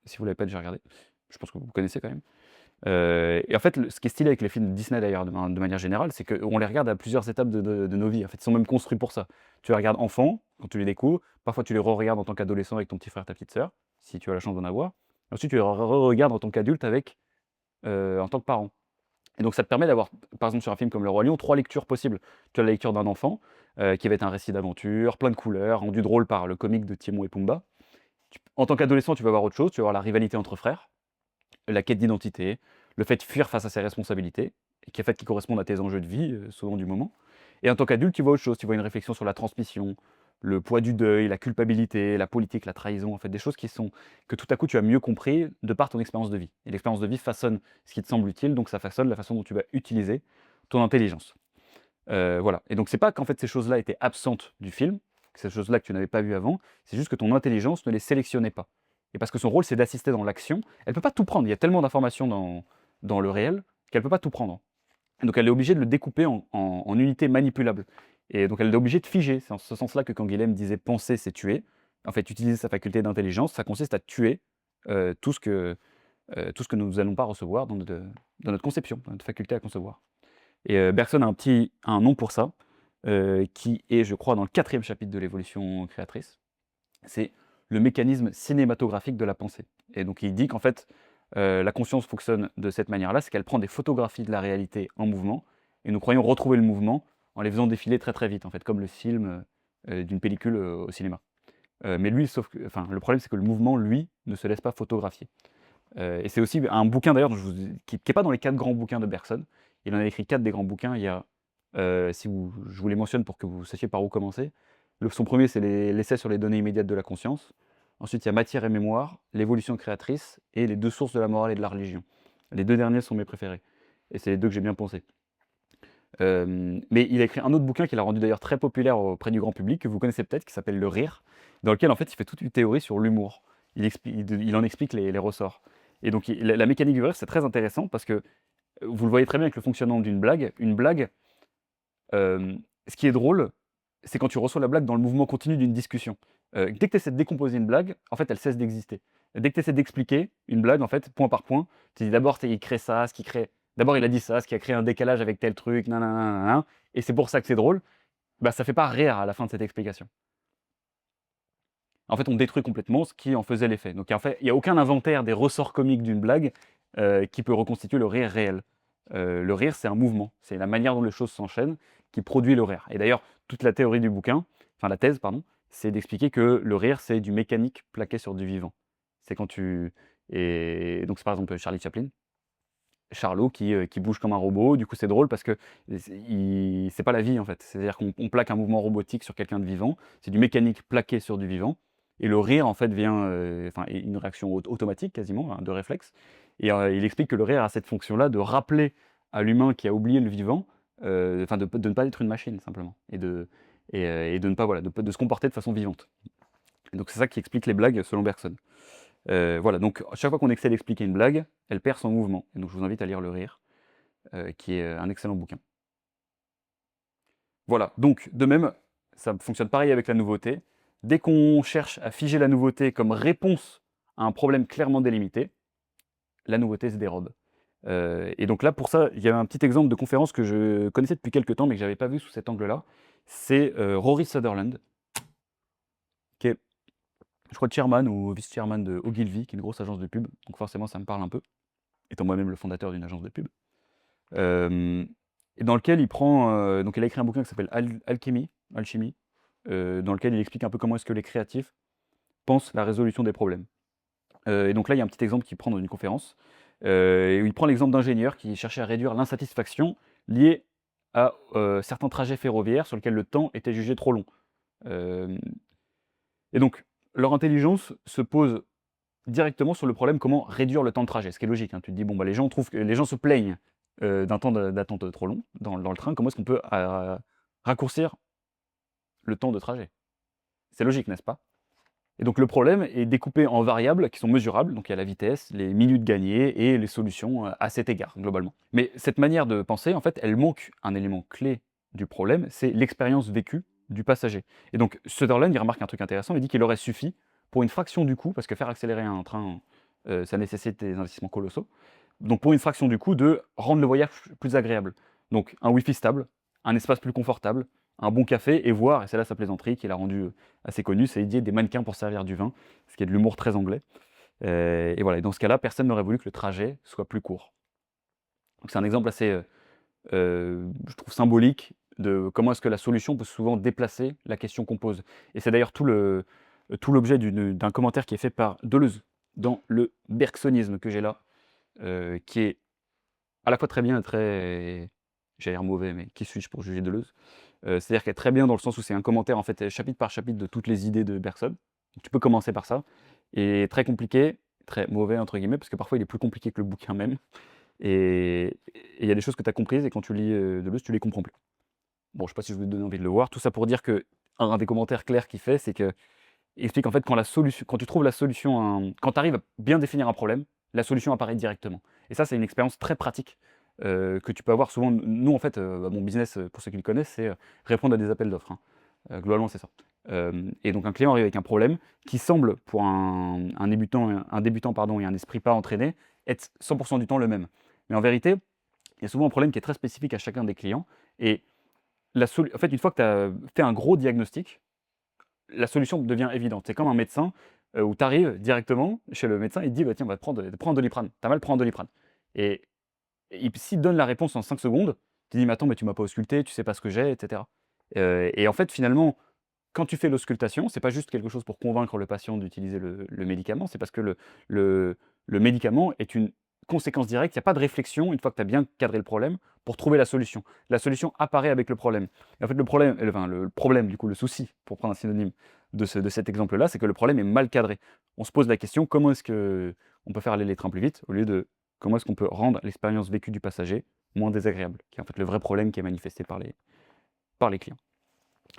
[SPEAKER 1] si vous ne l'avez pas déjà regardé. Je pense que vous connaissez quand même. Et en fait, ce qui est stylé avec les films Disney d'ailleurs, de manière générale, c'est qu'on les regarde à plusieurs étapes de nos vies. En fait, ils sont même construits pour ça. Tu les regardes enfant, quand tu les découvres. Parfois, tu les re-regardes en tant qu'adolescent avec ton petit frère, ta petite sœur, si tu as la chance d'en avoir. Ensuite, tu les re-regardes en tant qu'adulte en tant que parent. Et donc, ça te permet d'avoir, par exemple, sur un film comme Le Roi Lion, 3 lectures possibles. Tu as la lecture d'un enfant, qui va être un récit d'aventure, plein de couleurs, rendu drôle par le comique de Timon et Pumba. En tant qu'adolescent, tu vas voir autre chose. Tu vas voir la rivalité entre frères, la quête d'identité, le fait de fuir face à ses responsabilités, et qui correspondent à tes enjeux de vie, souvent du moment. Et en tant qu'adulte, tu vois autre chose, tu vois une réflexion sur la transmission, le poids du deuil, la culpabilité, la politique, la trahison, en fait, des choses que tout à coup tu as mieux compris de par ton expérience de vie. Et l'expérience de vie façonne ce qui te semble utile, donc ça façonne la façon dont tu vas utiliser ton intelligence. Voilà. Et donc c'est pas qu'en fait ces choses-là étaient absentes du film, que ces choses-là que tu n'avais pas vues avant, c'est juste que ton intelligence ne les sélectionnait pas. Et parce que son rôle c'est d'assister dans l'action, elle peut pas tout prendre. Il y a tellement d'informations dans le réel qu'elle peut pas tout prendre. Et donc elle est obligée de le découper en unités manipulables. Et donc elle est obligée de figer. C'est en ce sens-là que quand Guilhem disait penser, c'est tuer. En fait, utiliser sa faculté d'intelligence, ça consiste à tuer tout ce que nous n'allons pas recevoir dans notre conception, dans notre faculté à concevoir. Et Bergson a un nom pour ça, qui est, je crois, dans le 4e chapitre de l'évolution créatrice. C'est le mécanisme cinématographique de la pensée. Et donc il dit qu'en fait, la conscience fonctionne de cette manière-là, c'est qu'elle prend des photographies de la réalité en mouvement, et nous croyons retrouver le mouvement en les faisant défiler très très vite, en fait, comme le film d'une pellicule au cinéma. Mais lui, enfin, le problème c'est que le mouvement, lui, ne se laisse pas photographier. Et c'est aussi un bouquin d'ailleurs qui n'est pas dans les 4 grands bouquins de Bergson. Il en a écrit 4 des grands bouquins. Il y a, je vous les mentionne pour que vous sachiez par où commencer. Son premier, c'est l'essai sur les données immédiates de la conscience. Ensuite, il y a Matière et mémoire, l'évolution créatrice et les 2 sources de la morale et de la religion. Les 2 derniers sont mes préférés. Et c'est les 2 que j'ai bien pensé. Mais il a écrit un autre bouquin qu'il a rendu d'ailleurs très populaire auprès du grand public, que vous connaissez peut-être, qui s'appelle Le Rire, dans lequel en fait il fait toute une théorie sur l'humour. Il en explique les ressorts. Et donc la mécanique du rire, c'est très intéressant parce que vous le voyez très bien avec le fonctionnement d'une blague. Une blague, ce qui est drôle, c'est quand tu reçois la blague dans le mouvement continu d'une discussion. Dès que tu essaies de décomposer une blague, en fait, elle cesse d'exister. Dès que tu essaies d'expliquer une blague, en fait, point par point, tu dis d'abord, il crée ça, ce qui crée. D'abord, il a dit ça, ce qui a créé un décalage avec tel truc, nanana, et c'est pour ça que c'est drôle. Bah, ça fait pas rire à la fin de cette explication. En fait, on détruit complètement ce qui en faisait l'effet. Donc, en fait, il n'y a aucun inventaire des ressorts comiques d'une blague qui peut reconstituer le rire réel. Le rire, c'est un mouvement. C'est la manière dont les choses s'enchaînent qui produit le rire. Et d'ailleurs, toute la théorie du bouquin, enfin la thèse, pardon, c'est d'expliquer que le rire, c'est du mécanique plaqué sur du vivant. C'est quand tu. Et donc, c'est par exemple Charlie Chaplin. Charlot qui bouge comme un robot. Du coup, c'est drôle parce que c'est pas la vie en fait. C'est-à-dire qu'on plaque un mouvement robotique sur quelqu'un de vivant. C'est du mécanique plaqué sur du vivant. Et le rire en fait vient, enfin, est une réaction automatique quasiment, hein, de réflexe. Et il explique que le rire a cette fonction-là de rappeler à l'humain qui a oublié le vivant, enfin de ne pas être une machine simplement, et de ne pas voilà, de se comporter de façon vivante. Et donc c'est ça qui explique les blagues selon Bergson. Voilà, donc chaque fois qu'on essaie d'expliquer une blague, elle perd son mouvement. Et donc je vous invite à lire Le Rire, qui est un excellent bouquin. Voilà, donc de même, ça fonctionne pareil avec la nouveauté. Dès qu'on cherche à figer la nouveauté comme réponse à un problème clairement délimité, la nouveauté se dérobe. Et donc là, pour ça, il y a un petit exemple de conférence que je connaissais depuis quelques temps, mais que je n'avais pas vu sous cet angle-là. C'est Rory Sutherland, qui est, je crois, chairman ou vice-chairman de Ogilvy, qui est une grosse agence de pub. Donc forcément, ça me parle un peu, étant moi-même le fondateur d'une agence de pub. Et dans lequel il prend, donc il a écrit un bouquin qui s'appelle Alchimie, dans lequel il explique un peu comment est-ce que les créatifs pensent la résolution des problèmes. Et donc là, il y a un petit exemple qu'il prend dans une conférence. Et il prend l'exemple d'ingénieurs qui cherchaient à réduire l'insatisfaction liée à, certains trajets ferroviaires sur lesquels le temps était jugé trop long. Hem et donc leur intelligence se pose directement sur le problème comment réduire le temps de trajet. Ce qui est logique, hein. Tu te dis: «Bon, bah, les gens se plaignent, d'un temps d'attente trop long dans le train. Comment est-ce qu'on peut, raccourcir le temps de trajet?» C'est logique, n'est-ce pas? Et donc le problème est découpé en variables qui sont mesurables, donc il y a la vitesse, les minutes gagnées et les solutions, à cet égard, globalement. Mais cette manière de penser, en fait, elle manque un élément clé du problème, c'est l'expérience vécue du passager. Et donc Sutherland, il remarque un truc intéressant, il dit qu'il aurait suffi, pour une fraction du coût, parce que faire accélérer un train, ça nécessite des investissements colossaux, donc pour une fraction du coût, de rendre le voyage plus agréable. Donc un wifi stable, un espace plus confortable, un bon café et voir, et c'est là sa plaisanterie qu'il a rendue, assez connue, c'est l'idée des mannequins pour servir du vin, ce qui est de l'humour très anglais. Et voilà, et dans ce cas-là, personne n'aurait voulu que le trajet soit plus court. Donc c'est un exemple assez, je trouve symbolique de comment est-ce que la solution peut souvent déplacer la question qu'on pose. Et c'est d'ailleurs tout l'objet d'un commentaire qui est fait par Deleuze dans le bergsonisme que j'ai là, qui est à la fois très bien et très, j'allais dire mauvais, mais qui suis-je pour juger Deleuze? C'est-à-dire qu'elle est très bien dans le sens où c'est un commentaire, en fait, chapitre par chapitre de toutes les idées de Bergson. Donc tu peux commencer par ça. Et très compliqué, très «mauvais» entre guillemets, parce que parfois il est plus compliqué que le bouquin même. Et il y a des choses que tu as comprises et quand tu lis, Deleuze, tu les comprends plus. Bon, je sais pas si je vais te donner envie de le voir. Tout ça pour dire que un des commentaires clairs qu'il fait, c'est qu'il explique en fait quand tu trouves la solution quand tu arrives à bien définir un problème, la solution apparaît directement. Et ça, c'est une expérience très pratique, que tu peux avoir souvent. Nous, en fait, bah, mon business, pour ceux qui le connaissent, c'est, répondre à des appels d'offres, hein. Globalement, c'est ça. Et donc un client arrive avec un problème qui semble pour un débutant pardon et un esprit pas entraîné, être 100 du temps le même. Mais en vérité, il y a souvent un problème qui est très spécifique à chacun des clients et en fait, une fois que tu as fait un gros diagnostic, la solution devient évidente. C'est comme un médecin, où tu arrives directement chez le médecin, il te dit: «Bah, tiens, va te prends un Doliprane. Tu as mal, prends un Doliprane». Et s'il te donne la réponse en 5 secondes, tu te dis: «Mais attends, mais tu m'as pas ausculté, tu sais pas ce que j'ai» et cetera. Et en fait, finalement, quand tu fais l'auscultation, c'est pas juste quelque chose pour convaincre le patient d'utiliser le médicament, c'est parce que le le médicament est une conséquence directe. Il y a pas de réflexion une fois que tu as bien cadré le problème pour trouver la solution. La solution apparaît avec le problème. Et en fait, le problème, du coup, le souci, pour prendre un synonyme de cet exemple-là, c'est que le problème est mal cadré. On se pose la question: «Comment est-ce qu'on peut faire aller les trains plus vite?» au lieu de: «Comment est-ce qu'on peut rendre l'expérience vécue du passager moins désagréable?» qui est en fait le vrai problème qui est manifesté par les clients.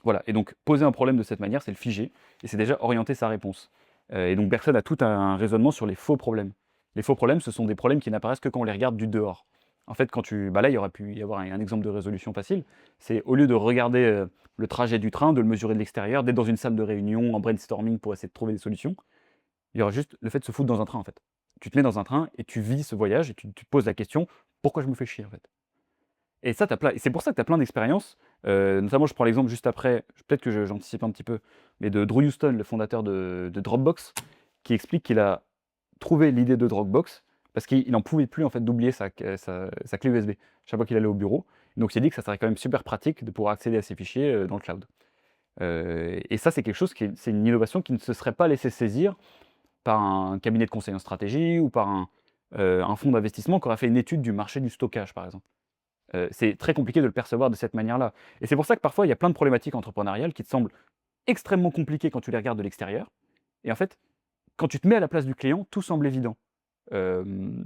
[SPEAKER 1] Voilà, et donc poser un problème de cette manière, c'est le figer et c'est déjà orienter sa réponse. Et donc Bergson a tout un raisonnement sur les faux problèmes. Les faux problèmes, ce sont des problèmes qui n'apparaissent que quand on les regarde du dehors. En fait, là, il y aurait pu y avoir un exemple de résolution facile. C'est au lieu de regarder, le trajet du train, de le mesurer de l'extérieur, d'être dans une salle de réunion en brainstorming pour essayer de trouver des solutions, il y aura juste le fait de se foutre dans un train, en fait. Tu te mets dans un train et tu vis ce voyage et tu te poses la question: «Pourquoi je me fais chier, en fait?» Et ça, et c'est pour ça que tu as plein d'expériences, notamment je prends l'exemple juste après, peut-être que j'anticipe un petit peu, mais de Drew Houston, le fondateur de Dropbox, qui explique qu'il a trouvé l'idée de Dropbox parce qu'il n'en pouvait plus en fait d'oublier sa clé USB chaque fois qu'il allait au bureau. Donc il s'est dit que ça serait quand même super pratique de pouvoir accéder à ses fichiers, dans le cloud. Et ça, c'est quelque chose c'est une innovation qui ne se serait pas laissée saisir par un cabinet de conseil en stratégie ou par un fonds d'investissement qui aurait fait une étude du marché du stockage, par exemple. C'est très compliqué de le percevoir de cette manière-là. Et c'est pour ça que parfois, il y a plein de problématiques entrepreneuriales qui te semblent extrêmement compliquées quand tu les regardes de l'extérieur. Et en fait, quand tu te mets à la place du client, tout semble évident. Hem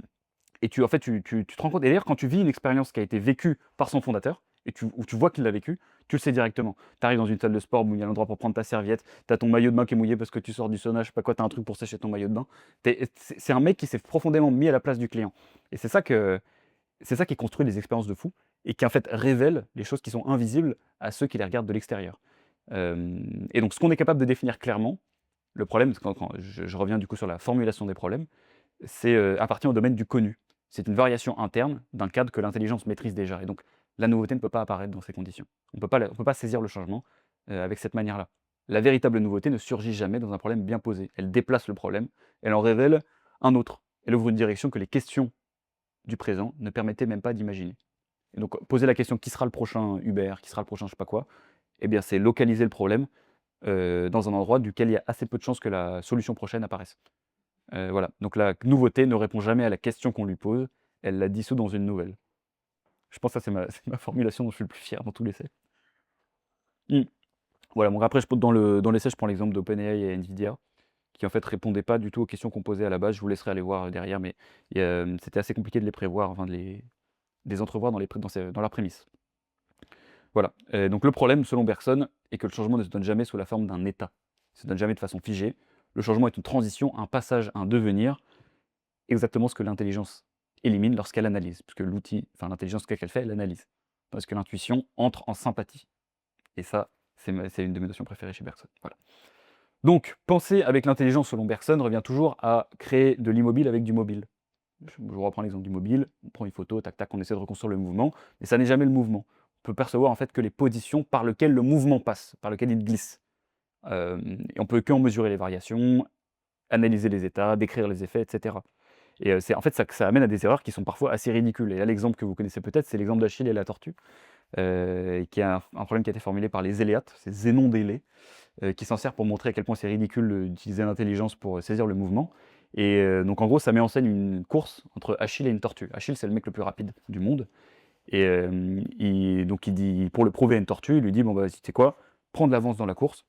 [SPEAKER 1] et en fait, tu te rends compte, et d'ailleurs, quand tu vis une expérience qui a été vécue par son fondateur et où tu vois qu'il l'a vécu, tu le sais directement. Tu arrives dans une salle de sport où il y a l'endroit pour prendre ta serviette, tu as ton maillot de bain qui est mouillé parce que tu sors du sauna, je sais pas quoi, tu as un truc pour sécher ton maillot de bain. C'est un mec qui s'est profondément mis à la place du client et c'est ça qui construit des expériences de fou et qui en fait révèle les choses qui sont invisibles à ceux qui les regardent de l'extérieur. Et donc ce qu'on est capable de définir clairement, le problème, c'est quand je reviens du coup sur la formulation des problèmes, c'est, appartient au domaine du connu. C'est une variation interne d'un cadre que l'intelligence maîtrise déjà et donc la nouveauté ne peut pas apparaître dans ces conditions. On peut pas saisir le changement, avec cette manière-là. La véritable nouveauté ne surgit jamais dans un problème bien posé. Elle déplace le problème, elle en révèle un autre. Elle ouvre une direction que les questions du présent ne permettait même pas d'imaginer. Et donc poser la question: «Qui sera le prochain Uber? Qui sera le prochain je sais pas quoi?» eh bien, c'est localiser le problème, dans un endroit duquel il y a assez peu de chances que la solution prochaine apparaisse. Voilà, donc la nouveauté ne répond jamais à la question qu'on lui pose, elle la dissout dans une nouvelle. Je pense que ça c'est ma c'est ma formulation dont je suis le plus fier dans tous les essais. Mmh. Voilà, donc après dans l'essai, je prends l'exemple d'OpenAI et NVIDIA, qui en fait répondaient pas du tout aux questions qu'on posait à la base. Je vous laisserai aller voir, derrière, mais c'était assez compliqué de les prévoir, enfin de les entrevoir dans leurs prémices. Voilà, donc le problème selon Bergson est que le changement ne se donne jamais sous la forme d'un état. Il se donne jamais de façon figée. Le changement est une transition, un passage, un devenir, exactement ce que l'intelligence élimine lorsqu'elle analyse, puisque l'intelligence, qu'est-ce qu'elle fait? Elle analyse. Parce que l'intuition entre en sympathie. Et ça, c'est une de mes notions préférées chez Bergson. Voilà. Donc, penser avec l'intelligence selon Bergson revient toujours à créer de l'immobile avec du mobile. Je vous reprends l'exemple du mobile, on prend une photo, tac tac, on essaie de reconstruire le mouvement, mais ça n'est jamais le mouvement. On peut percevoir en fait que les positions par lesquelles le mouvement passe, par lesquelles il glisse. Et on peut qu'en mesurer les variations, analyser les états, décrire les effets, etc. Et c'est en fait ça amène à des erreurs qui sont parfois assez ridicules. Et là, l'exemple que vous connaissez peut-être, c'est l'exemple d'Achille et la tortue, qui est un problème qui a été formulé par les Éléates, c'est Zénon d'Élée, qui s'en sert pour montrer à quel point c'est ridicule d'utiliser l'intelligence pour saisir le mouvement. Et donc en gros, ça met en scène une course entre Achille et une tortue. Achille, c'est le mec le plus rapide du monde. Et donc il dit, pour le prouver à une tortue, il lui dit, bon bah, tu sais quoi, prends de l'avance dans la course.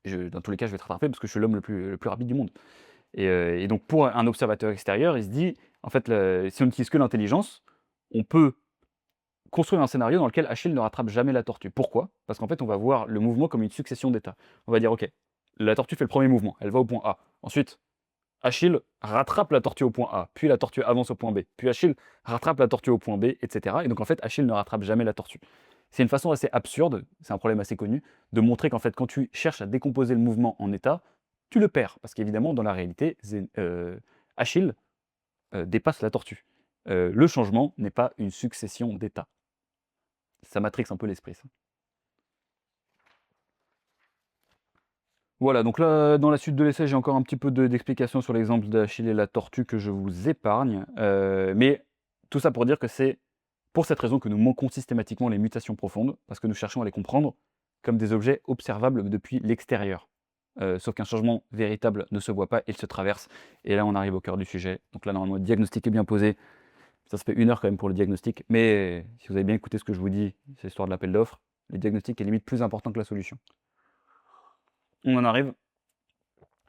[SPEAKER 1] Dans tous les cas, je vais te rattraper parce que je suis l'homme le plus rapide du monde. Et donc pour un observateur extérieur, il se dit, en fait, si on n'utilise que l'intelligence, on peut construire un scénario dans lequel Achille ne rattrape jamais la tortue. Pourquoi? Parce qu'en fait, on va voir le mouvement comme une succession d'étapes. On va dire, OK, la tortue fait le premier mouvement, elle va au point A. Ensuite, Achille rattrape la tortue au point A, puis la tortue avance au point B, puis Achille rattrape la tortue au point B, etc. Et donc en fait, Achille ne rattrape jamais la tortue. C'est une façon assez absurde, c'est un problème assez connu, de montrer qu'en fait, quand tu cherches à décomposer le mouvement en états, tu le perds. Parce qu'évidemment, dans la réalité, Achille dépasse la tortue. Le changement n'est pas une succession d'états. Ça matrixe un peu l'esprit, ça. Voilà, donc là, dans la suite de l'essai, j'ai encore un petit peu d'explications sur l'exemple d'Achille et la tortue que je vous épargne. Mais tout ça pour dire que c'est pour cette raison que nous manquons systématiquement les mutations profondes, parce que nous cherchons à les comprendre comme des objets observables depuis l'extérieur. Sauf qu'un changement véritable ne se voit pas, il se traverse. Et là, on arrive au cœur du sujet. Donc là, normalement, le diagnostic est bien posé. Ça se fait 1 heure quand même pour le diagnostic. Mais si vous avez bien écouté ce que je vous dis, c'est l'histoire de l'appel d'offres, le diagnostic est limite plus important que la solution. On en arrive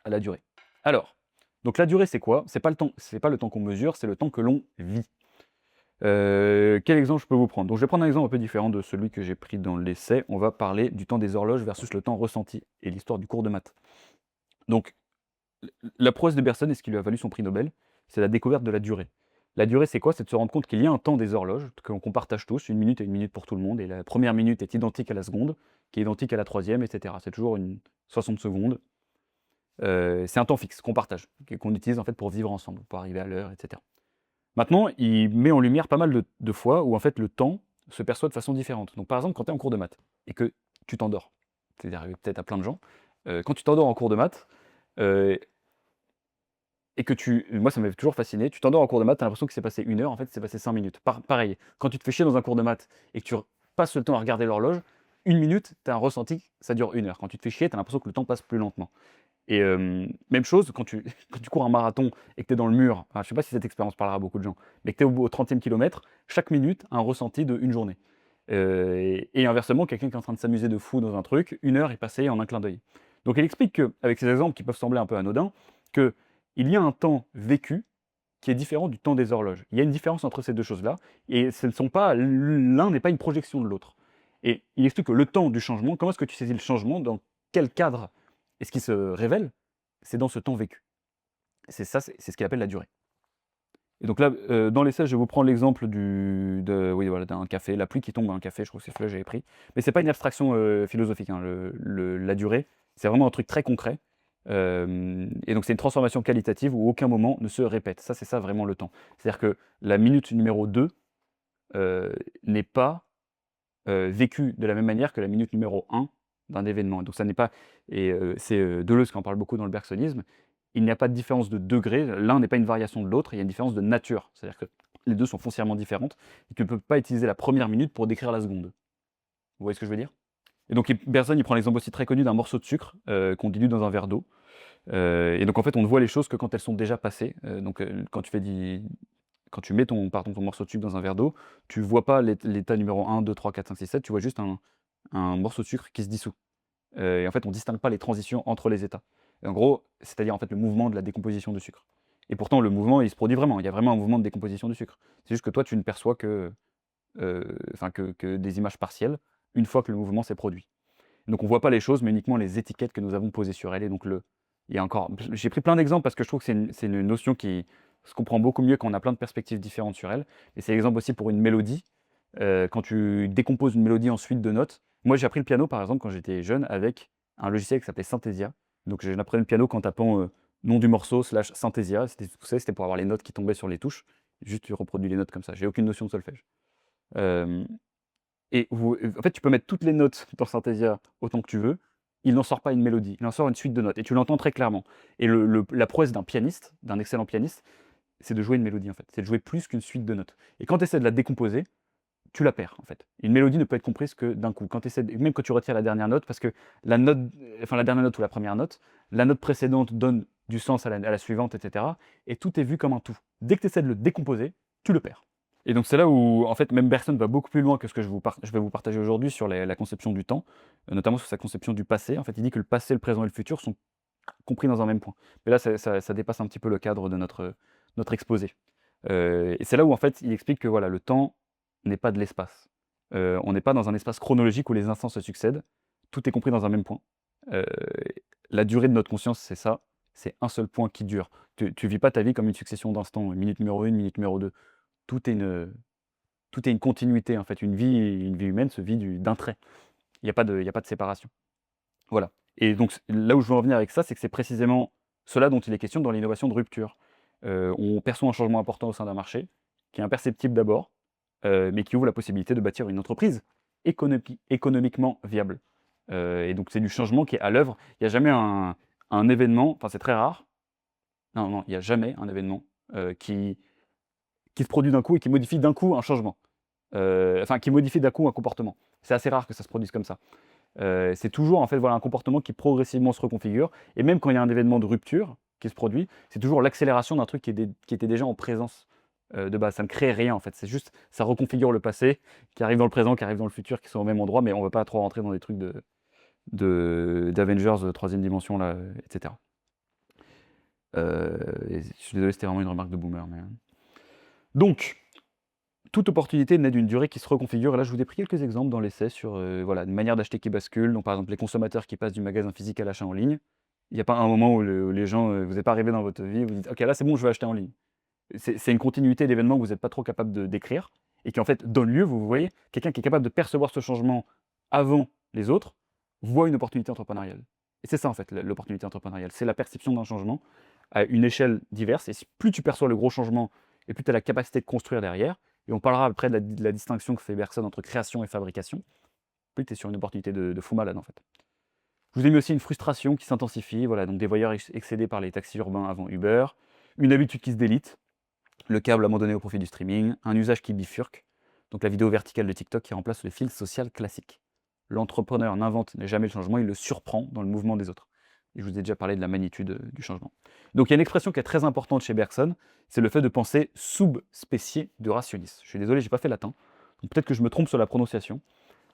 [SPEAKER 1] à la durée. Alors, donc la durée, c'est quoi? C'est pas le temps qu'on mesure, c'est le temps que l'on vit. Quel exemple je peux vous prendre? Donc je vais prendre un exemple un peu différent de celui que j'ai pris dans l'essai. On va parler du temps des horloges versus le temps ressenti et l'histoire du cours de maths. Donc la prouesse de Bergson et ce qui lui a valu son prix Nobel, c'est la découverte de la durée. La durée, c'est quoi? C'est de se rendre compte qu'il y a un temps des horloges qu'on partage tous, 1 minute et 1 minute pour tout le monde, et la première minute est identique à la seconde, qui est identique à la troisième, etc. C'est toujours une 60 secondes. C'est un temps fixe qu'on partage, qu'on utilise en fait pour vivre ensemble, pour arriver à l'heure, etc. Maintenant, il met en lumière pas mal de fois où en fait le temps se perçoit de façon différente. Donc par exemple, quand tu es en cours de maths et que tu t'endors, c'est arrivé peut-être à plein de gens, quand tu t'endors en cours de maths, heu et que moi ça m'avait toujours fasciné, tu t'endors en cours de maths, tu as l'impression qu'il s'est passé 1 heure, en fait, il s'est passé 5 minutes. Pareil, quand tu te fais chier dans un cours de maths et que tu passes le temps à regarder l'horloge, 1 minute, tu as un ressenti, ça dure 1 heure. Quand tu te fais chier, tu as l'impression que le temps passe plus lentement. Et même chose quand tu quand tu cours un marathon et que tu es dans le mur, enfin, je sais pas si cette expérience parlera à beaucoup de gens, mais que tu es au 30e kilomètre, chaque minute a un ressenti de 1 journée. Et inversement, quelqu'un qui est en train de s'amuser de fou dans un truc, 1 heure est passée en un clin d'œil. Donc il explique qu'avec ces exemples qui peuvent sembler un peu anodins, qu'il y a un temps vécu qui est différent du temps des horloges. Il y a une différence entre ces 2 choses-là et ce ne sont pas l'un n'est pas une projection de l'autre. Et il explique que le temps du changement, comment est-ce que tu saisis le changement? Dans quel cadre est-ce qu'il se révèle? C'est dans ce temps vécu. C'est ça, c'est ce qu'il appelle la durée. Et donc là, dans l'essai, je vais vous prendre l'exemple oui, voilà, d'un café, la pluie qui tombe dans un café, je crois que c'est celui-là que j'avais pris. Mais c'est pas une abstraction, philosophique, hein, la durée, c'est vraiment un truc très concret. Et donc c'est une transformation qualitative où aucun moment ne se répète. Ça, c'est ça vraiment le temps. C'est-à-dire que la minute numéro 2 n'est pas, vécue de la même manière que la minute numéro 1 d'un événement. Donc ça n'est pas c'est, Deleuze qui en parle beaucoup dans le bergsonisme. Il n'y a pas de différence de degré, l'un n'est pas une variation de l'autre, il y a une différence de nature. C'est-à-dire que les 2 sont foncièrement différentes et tu ne peux pas utiliser la première minute pour décrire la seconde. Vous voyez ce que je veux dire? Et donc Bergson, il prend l'exemple aussi très connu d'un morceau de sucre, qu'on dilue dans un verre d'eau. Et donc en fait, on ne voit les choses que quand elles sont déjà passées. Donc quand tu mets ton morceau de sucre dans un verre d'eau, tu vois pas l'état numéro 1, 2, 3, 4, 5, 6, 7, tu vois juste un morceau de sucre qui se dissout. Et en fait, on distingue pas les transitions entre les états. Et en gros, c'est-à-dire en fait le mouvement de la décomposition du sucre. Et pourtant, le mouvement, il se produit vraiment. Il y a vraiment un mouvement de décomposition du sucre. C'est juste que toi, tu ne perçois que des images partielles une fois que le mouvement s'est produit. Donc on voit pas les choses, mais uniquement les étiquettes que nous avons posées sur elles. Et donc il y a encore, j'ai pris plein d'exemples parce que je trouve que c'est une notion qui se comprend beaucoup mieux quand on a plein de perspectives différentes sur elle. Et c'est l'exemple aussi pour une mélodie. Quand tu décomposes une mélodie en suite de notes. Moi, j'ai appris le piano, par exemple, quand j'étais jeune, avec un logiciel qui s'appelait Synthesia. Donc j'ai appris le piano en tapant nom du morceau slash Synthesia. C'était pour avoir les notes qui tombaient sur les touches. Juste, tu reproduis les notes comme ça. J'ai aucune notion de solfège. Euh, en fait, tu peux mettre toutes les notes dans Synthesia autant que tu veux. Il n'en sort pas une mélodie, il en sort une suite de notes. Et tu l'entends très clairement. Et la prouesse d'un pianiste, d'un excellent pianiste, c'est de jouer une mélodie, en fait. C'est de jouer plus qu'une suite de notes. Et quand tu essaies de la décomposer, tu la perds, en fait. Une mélodie ne peut être comprise que d'un coup. Même quand tu retires la dernière note, parce que la dernière note ou la première note, la note précédente donne du sens à la suivante, etc. Et tout est vu comme un tout. Dès que tu essaies de le décomposer, tu le perds. Et donc c'est là où, en fait, même Bergson va beaucoup plus loin que ce que je vais vous partager aujourd'hui sur la conception du temps, notamment sur sa conception du passé. En fait, il dit que le passé, le présent et le futur sont compris dans un même point. Mais là, ça dépasse un petit peu le cadre de notre exposé. Et c'est là où, en fait, il explique que voilà, le temps n'est pas de l'espace. On n'est pas dans un espace chronologique où les instants se succèdent. Tout est compris dans un même point. Euh, la durée de notre conscience, c'est ça. C'est un seul point qui dure. Tu vis pas ta vie comme une succession d'instants. Minute numéro 1, minute numéro 2. Tout est une continuité, en fait. Une vie humaine se vit d'un trait. Il y a pas de séparation. Voilà. Et donc, là où je veux en venir avec ça, c'est que c'est précisément cela dont il est question dans l'innovation de rupture. On perçoit un changement important au sein d'un marché, qui est imperceptible d'abord, mais qui ouvre la possibilité de bâtir une entreprise économiquement viable. Et donc, c'est du changement qui est à l'œuvre. Il n'y a jamais un événement, enfin, c'est très rare. Non, non, il n'y a jamais un événement qui se produit d'un coup et qui modifie d'un coup un changement. Enfin, qui modifie d'un coup un comportement. C'est assez rare que ça se produise comme ça. C'est toujours en fait voilà, un comportement qui progressivement se reconfigure. Et même quand il y a un événement de rupture qui se produit, c'est toujours l'accélération d'un truc qui était déjà en présence de base. Ça ne crée rien en fait. C'est juste, ça reconfigure le passé, qui arrive dans le présent, qui arrive dans le futur, qui sont au même endroit, mais on ne va pas trop rentrer dans des trucs d'Avengers, troisième dimension, là, etc. Je suis désolé, c'était vraiment une remarque de boomer. Donc, toute opportunité naît d'une durée qui se reconfigure. Et là, je vous ai pris quelques exemples dans l'essai sur voilà, une manière d'acheter qui bascule. Donc, par exemple, les consommateurs qui passent du magasin physique à l'achat en ligne. Il n'y a pas un moment où les gens, vous n'êtes pas arrivé dans votre vie, vous dites OK, là, c'est bon, je vais acheter en ligne. C'est une continuité d'événements que vous n'êtes pas trop capable de décrire et qui, en fait, donne lieu, vous voyez, quelqu'un qui est capable de percevoir ce changement avant les autres voit une opportunité entrepreneuriale. Et c'est ça, en fait, l'opportunité entrepreneuriale. C'est la perception d'un changement à une échelle diverse. Et plus tu perçois le gros changement et plus tu as la capacité de construire derrière, et on parlera après de la distinction que fait Bergson entre création et fabrication, plus tu es sur une opportunité de fou malade, en fait. Je vous ai mis aussi une frustration qui s'intensifie, voilà, donc des voyeurs excédés par les taxis urbains avant Uber, une habitude qui se délite, le câble abandonné au profit du streaming, un usage qui bifurque, donc la vidéo verticale de TikTok qui remplace le fil social classique. L'entrepreneur n'invente jamais le changement, il le surprend dans le mouvement des autres. Et je vous ai déjà parlé de la magnitude du changement. Donc il y a une expression qui est très importante chez Bergson, c'est le fait de penser subspécié de rationis. Je suis désolé, j'ai pas fait latin, donc peut-être que je me trompe sur la prononciation,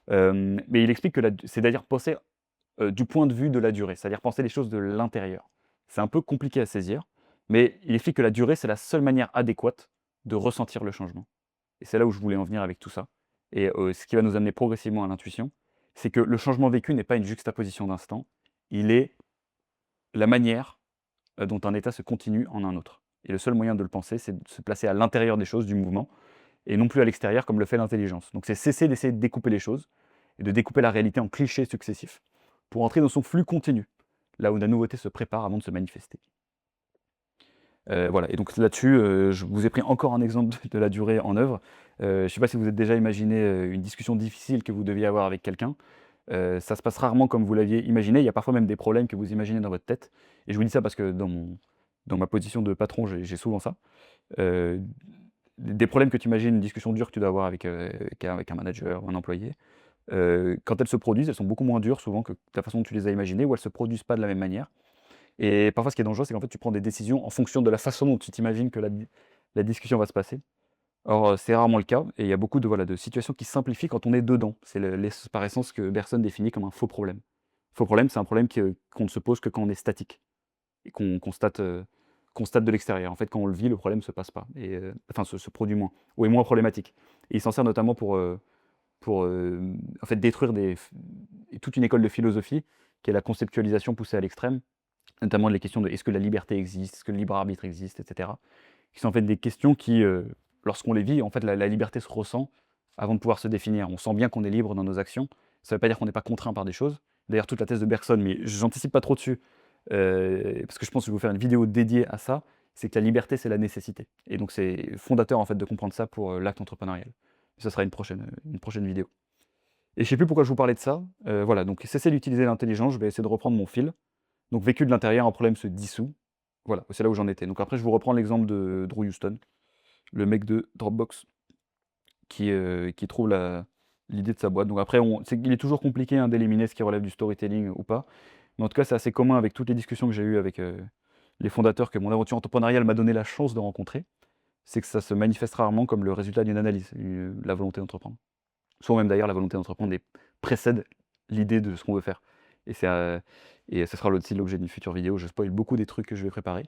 [SPEAKER 1] mais il explique que c'est d'ailleurs penser du point de vue de la durée, c'est-à-dire penser les choses de l'intérieur. C'est un peu compliqué à saisir, mais il explique que la durée, c'est la seule manière adéquate de ressentir le changement. Et c'est là où je voulais en venir avec tout ça. Et ce qui va nous amener progressivement à l'intuition, c'est que le changement vécu n'est pas une juxtaposition d'instants, il est la manière dont un état se continue en un autre. Et le seul moyen de le penser, c'est de se placer à l'intérieur des choses, du mouvement, et non plus à l'extérieur comme le fait l'intelligence. Donc c'est cesser d'essayer de découper les choses, et de découper la réalité en clichés successifs, pour entrer dans son flux continu, là où la nouveauté se prépare avant de se manifester. Voilà, et donc là-dessus, je vous ai pris encore un exemple de la durée en œuvre. Je ne sais pas si vous avez déjà imaginé une discussion difficile que vous deviez avoir avec quelqu'un. Ça se passe rarement comme vous l'aviez imaginé. Il y a parfois même des problèmes que vous imaginez dans votre tête. Et je vous dis ça parce que dans ma position de patron, j'ai souvent ça. Euh, des problèmes que tu imagines, une discussion dure que tu dois avoir avec un manager ou un employé. Quand elles se produisent, elles sont beaucoup moins dures souvent que la façon dont tu les as imaginées, ou elles ne se produisent pas de la même manière. Et parfois, ce qui est dangereux, c'est qu'en fait, tu prends des décisions en fonction de la façon dont tu t'imagines que la discussion va se passer. Or, c'est rarement le cas et il y a beaucoup de, voilà, de situations qui simplifient quand on est dedans. C'est par essence que Bergson définit comme un faux problème. Faux problème, c'est un problème qu'on ne se pose que quand on est statique et qu'on constate de l'extérieur. En fait, quand on le vit, le problème ne se passe pas et enfin se produit moins ou est moins problématique. Et il s'en sert notamment pour en fait détruire toute une école de philosophie qui est la conceptualisation poussée à l'extrême, notamment les questions de est-ce que la liberté existe, est-ce que le libre arbitre existe, etc. Qui sont en fait des questions qui, lorsqu'on les vit, en fait, la liberté se ressent avant de pouvoir se définir. On sent bien qu'on est libre dans nos actions. Ça ne veut pas dire qu'on n'est pas contraint par des choses. D'ailleurs, toute la thèse de Bergson, mais j'anticipe pas trop dessus, parce que je pense que je vais vous faire une vidéo dédiée à ça, c'est que la liberté, c'est la nécessité. Et donc, c'est fondateur en fait de comprendre ça pour l'acte entrepreneurial. Ça sera une prochaine vidéo. Et je sais plus pourquoi je vous parlais de ça. Voilà, donc cessez d'utiliser l'intelligence. Je vais essayer de reprendre mon fil. Donc, vécu de l'intérieur, un problème se dissout. Voilà, c'est là où j'en étais. Donc après, je vous reprends l'exemple de Drew Houston, le mec de Dropbox, qui trouve l'idée de sa boîte. Donc après, il est toujours compliqué hein, d'éliminer ce qui relève du storytelling ou pas. Mais en tout cas, c'est assez commun avec toutes les discussions que j'ai eues avec les fondateurs que mon aventure entrepreneuriale m'a donné la chance de rencontrer. C'est que ça se manifeste rarement comme le résultat d'une analyse, la volonté d'entreprendre. Soit même d'ailleurs, la volonté d'entreprendre précède l'idée de ce qu'on veut faire. Et ce sera aussi l'objet d'une future vidéo. Je spoil beaucoup des trucs que je vais préparer.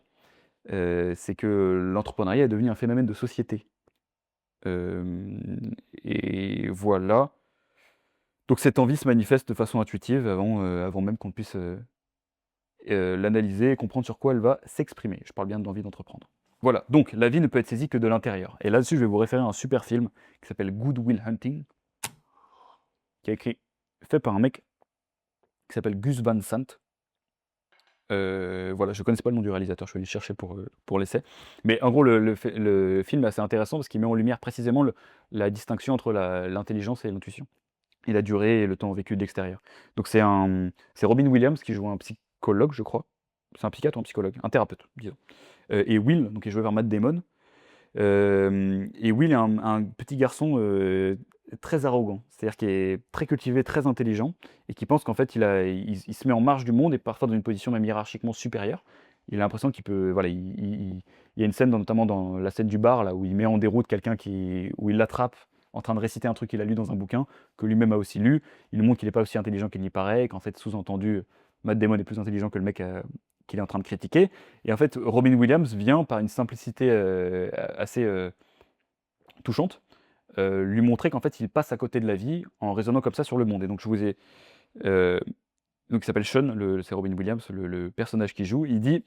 [SPEAKER 1] C'est que l'entrepreneuriat est devenu un phénomène de société. Et voilà. Donc cette envie se manifeste de façon intuitive avant même qu'on puisse l'analyser et comprendre sur quoi elle va s'exprimer. Je parle bien de l'envie d'entreprendre. Voilà, donc la vie ne peut être saisie que de l'intérieur. Et là-dessus, je vais vous référer à un super film qui s'appelle Good Will Hunting, qui est fait par un mec qui s'appelle Gus Van Sant. Voilà, je connaissais pas le nom du réalisateur, je suis allé chercher pour l'essai. Mais en gros, le film est assez intéressant parce qu'il met en lumière précisément la distinction entre l'intelligence et l'intuition, et la durée et le temps vécu de l'extérieur. Donc c'est Robin Williams qui joue un psychologue, je crois. C'est un psychiatre ou un psychologue? Un thérapeute, disons. Et Will, donc qui est joué par Matt Damon. Et Will est un petit garçon très arrogant, c'est-à-dire qui est très cultivé, très intelligent, et qui pense qu'en fait il se met en marge du monde et parfois dans une position même hiérarchiquement supérieure. Il a l'impression qu'il peut, voilà, il y a une scène, notamment dans la scène du bar, là, où il met en déroute quelqu'un où il l'attrape en train de réciter un truc qu'il a lu dans un bouquin, que lui-même a aussi lu. Il lui montre qu'il n'est pas aussi intelligent qu'il n'y paraît, qu'en fait, sous-entendu, Matt Damon est plus intelligent que le mec qu'il est en train de critiquer. Et en fait, Robin Williams vient, par une simplicité assez touchante, lui montrer qu'en fait, il passe à côté de la vie en raisonnant comme ça sur le monde. Et donc, je vous ai. Donc, il s'appelle Sean, c'est Robin Williams, le personnage qui joue. Il dit: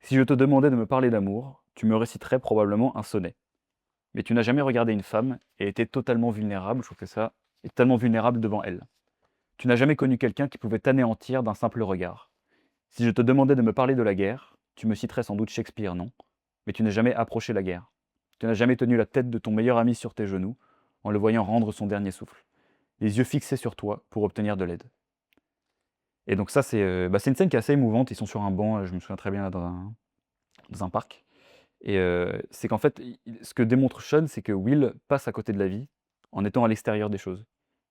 [SPEAKER 1] si je te demandais de me parler d'amour, tu me réciterais probablement un sonnet. Mais tu n'as jamais regardé une femme et été totalement vulnérable, je trouve que ça, est totalement vulnérable devant elle. Tu n'as jamais connu quelqu'un qui pouvait t'anéantir d'un simple regard. Si je te demandais de me parler de la guerre, tu me citerais sans doute Shakespeare, non? Mais tu n'as jamais approché la guerre. Tu n'as jamais tenu la tête de ton meilleur ami sur tes genoux, en le voyant rendre son dernier souffle, les yeux fixés sur toi pour obtenir de l'aide. Et donc ça, c'est une scène qui est assez émouvante. Ils sont sur un banc, je me souviens très bien, là, dans un parc. Et c'est qu'en fait, ce que démontre Sean, c'est que Will passe à côté de la vie en étant à l'extérieur des choses.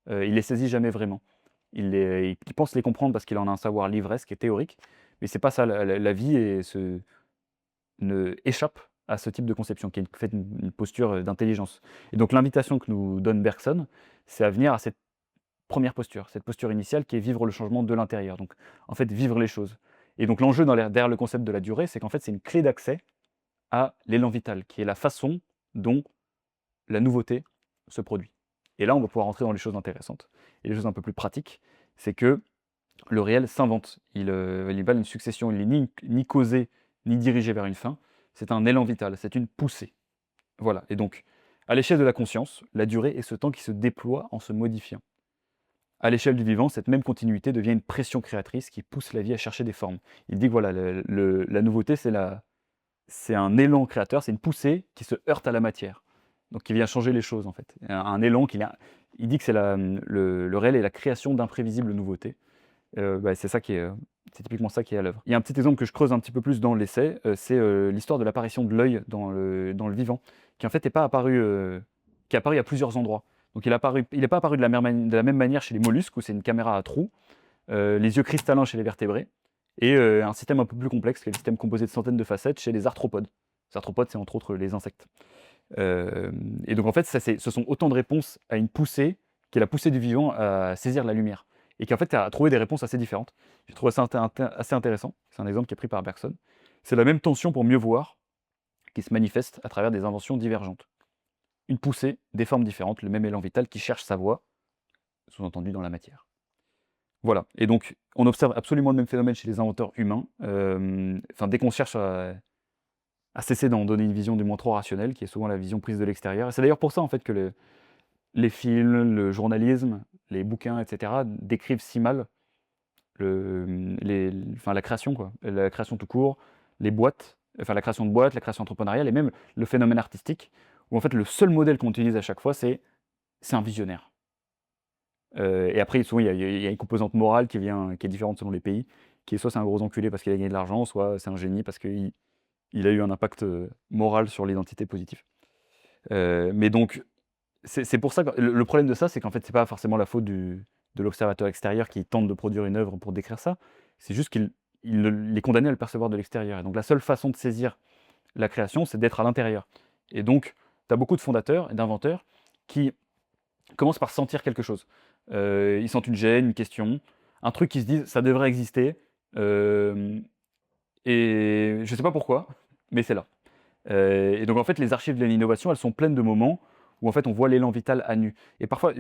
[SPEAKER 1] Il les saisit jamais vraiment. Il pense les comprendre parce qu'il en a un savoir livresque et théorique, mais c'est pas ça. La vie échappe à ce type de conception, qui est une posture d'intelligence. Et donc l'invitation que nous donne Bergson, c'est à venir à cette première posture, cette posture initiale qui est vivre le changement de l'intérieur. Donc en fait, vivre les choses. Et donc l'enjeu derrière le concept de la durée, c'est qu'en fait, c'est une clé d'accès à l'élan vital, qui est la façon dont la nouveauté se produit. Et là, on va pouvoir rentrer dans les choses intéressantes. Et les choses un peu plus pratiques, c'est que le réel s'invente. Il n'est pas une succession, il n'est ni causé, ni dirigé vers une fin. C'est un élan vital, c'est une poussée. Voilà. Et donc, à l'échelle de la conscience, la durée est ce temps qui se déploie en se modifiant. À l'échelle du vivant, cette même continuité devient une pression créatrice qui pousse la vie à chercher des formes. Il dit que voilà, la nouveauté, c'est un élan créateur, c'est une poussée qui se heurte à la matière, donc qui vient changer les choses en fait. Un élan il dit que le réel est la création d'imprévisibles nouveautés. C'est typiquement ça qui est à l'œuvre. Il y a un petit exemple que je creuse un petit peu plus dans l'essai, c'est l'histoire de l'apparition de l'œil dans le vivant, qui en fait n'est pas apparu, qui est apparu à plusieurs endroits. Donc il n'est pas apparu de la même manière chez les mollusques, où c'est une caméra à trous, les yeux cristallins chez les vertébrés, et un système un peu plus complexe, qui est le système composé de centaines de facettes chez les arthropodes. Les arthropodes, c'est entre autres les insectes. Et donc en fait, ce sont autant de réponses à une poussée, qui est la poussée du vivant à saisir la lumière, et qui en fait a trouvé des réponses assez différentes. J'ai trouvé ça assez intéressant, c'est un exemple qui est pris par Bergson. C'est la même tension pour mieux voir, qui se manifeste à travers des inventions divergentes. Une poussée, des formes différentes, le même élan vital qui cherche sa voie, sous-entendu dans la matière. Voilà, et donc on observe absolument le même phénomène chez les inventeurs humains. Dès qu'on cherche à cesser d'en donner une vision du moins trop rationnelle, qui est souvent la vision prise de l'extérieur. Et c'est d'ailleurs pour ça en fait que les films, le journalisme, les bouquins, etc., décrivent si mal la création, quoi. La création tout court, les boîtes, enfin la création de boîtes, la création entrepreneuriale, et même le phénomène artistique, où en fait le seul modèle qu'on utilise à chaque fois, c'est un visionnaire. Et après, souvent, il y a une composante morale qui est différente selon les pays, qui est soit c'est un gros enculé parce qu'il a gagné de l'argent, soit c'est un génie parce qu'il a eu un impact moral sur l'identité positive. Mais donc, c'est pour ça que le problème de ça, c'est qu'en fait, c'est pas forcément la faute de l'observateur extérieur qui tente de produire une œuvre pour décrire ça. C'est juste il est condamné à le percevoir de l'extérieur. Et donc, la seule façon de saisir la création, c'est d'être à l'intérieur. Et donc, tu as beaucoup de fondateurs et d'inventeurs qui commencent par sentir quelque chose. Ils sentent une gêne, une question, un truc qui se dit ça devrait exister. Et je sais pas pourquoi, mais c'est là. Et donc en fait, les archives de l'innovation, elles sont pleines de moments où en fait on voit l'élan vital à nu. Et parfois, en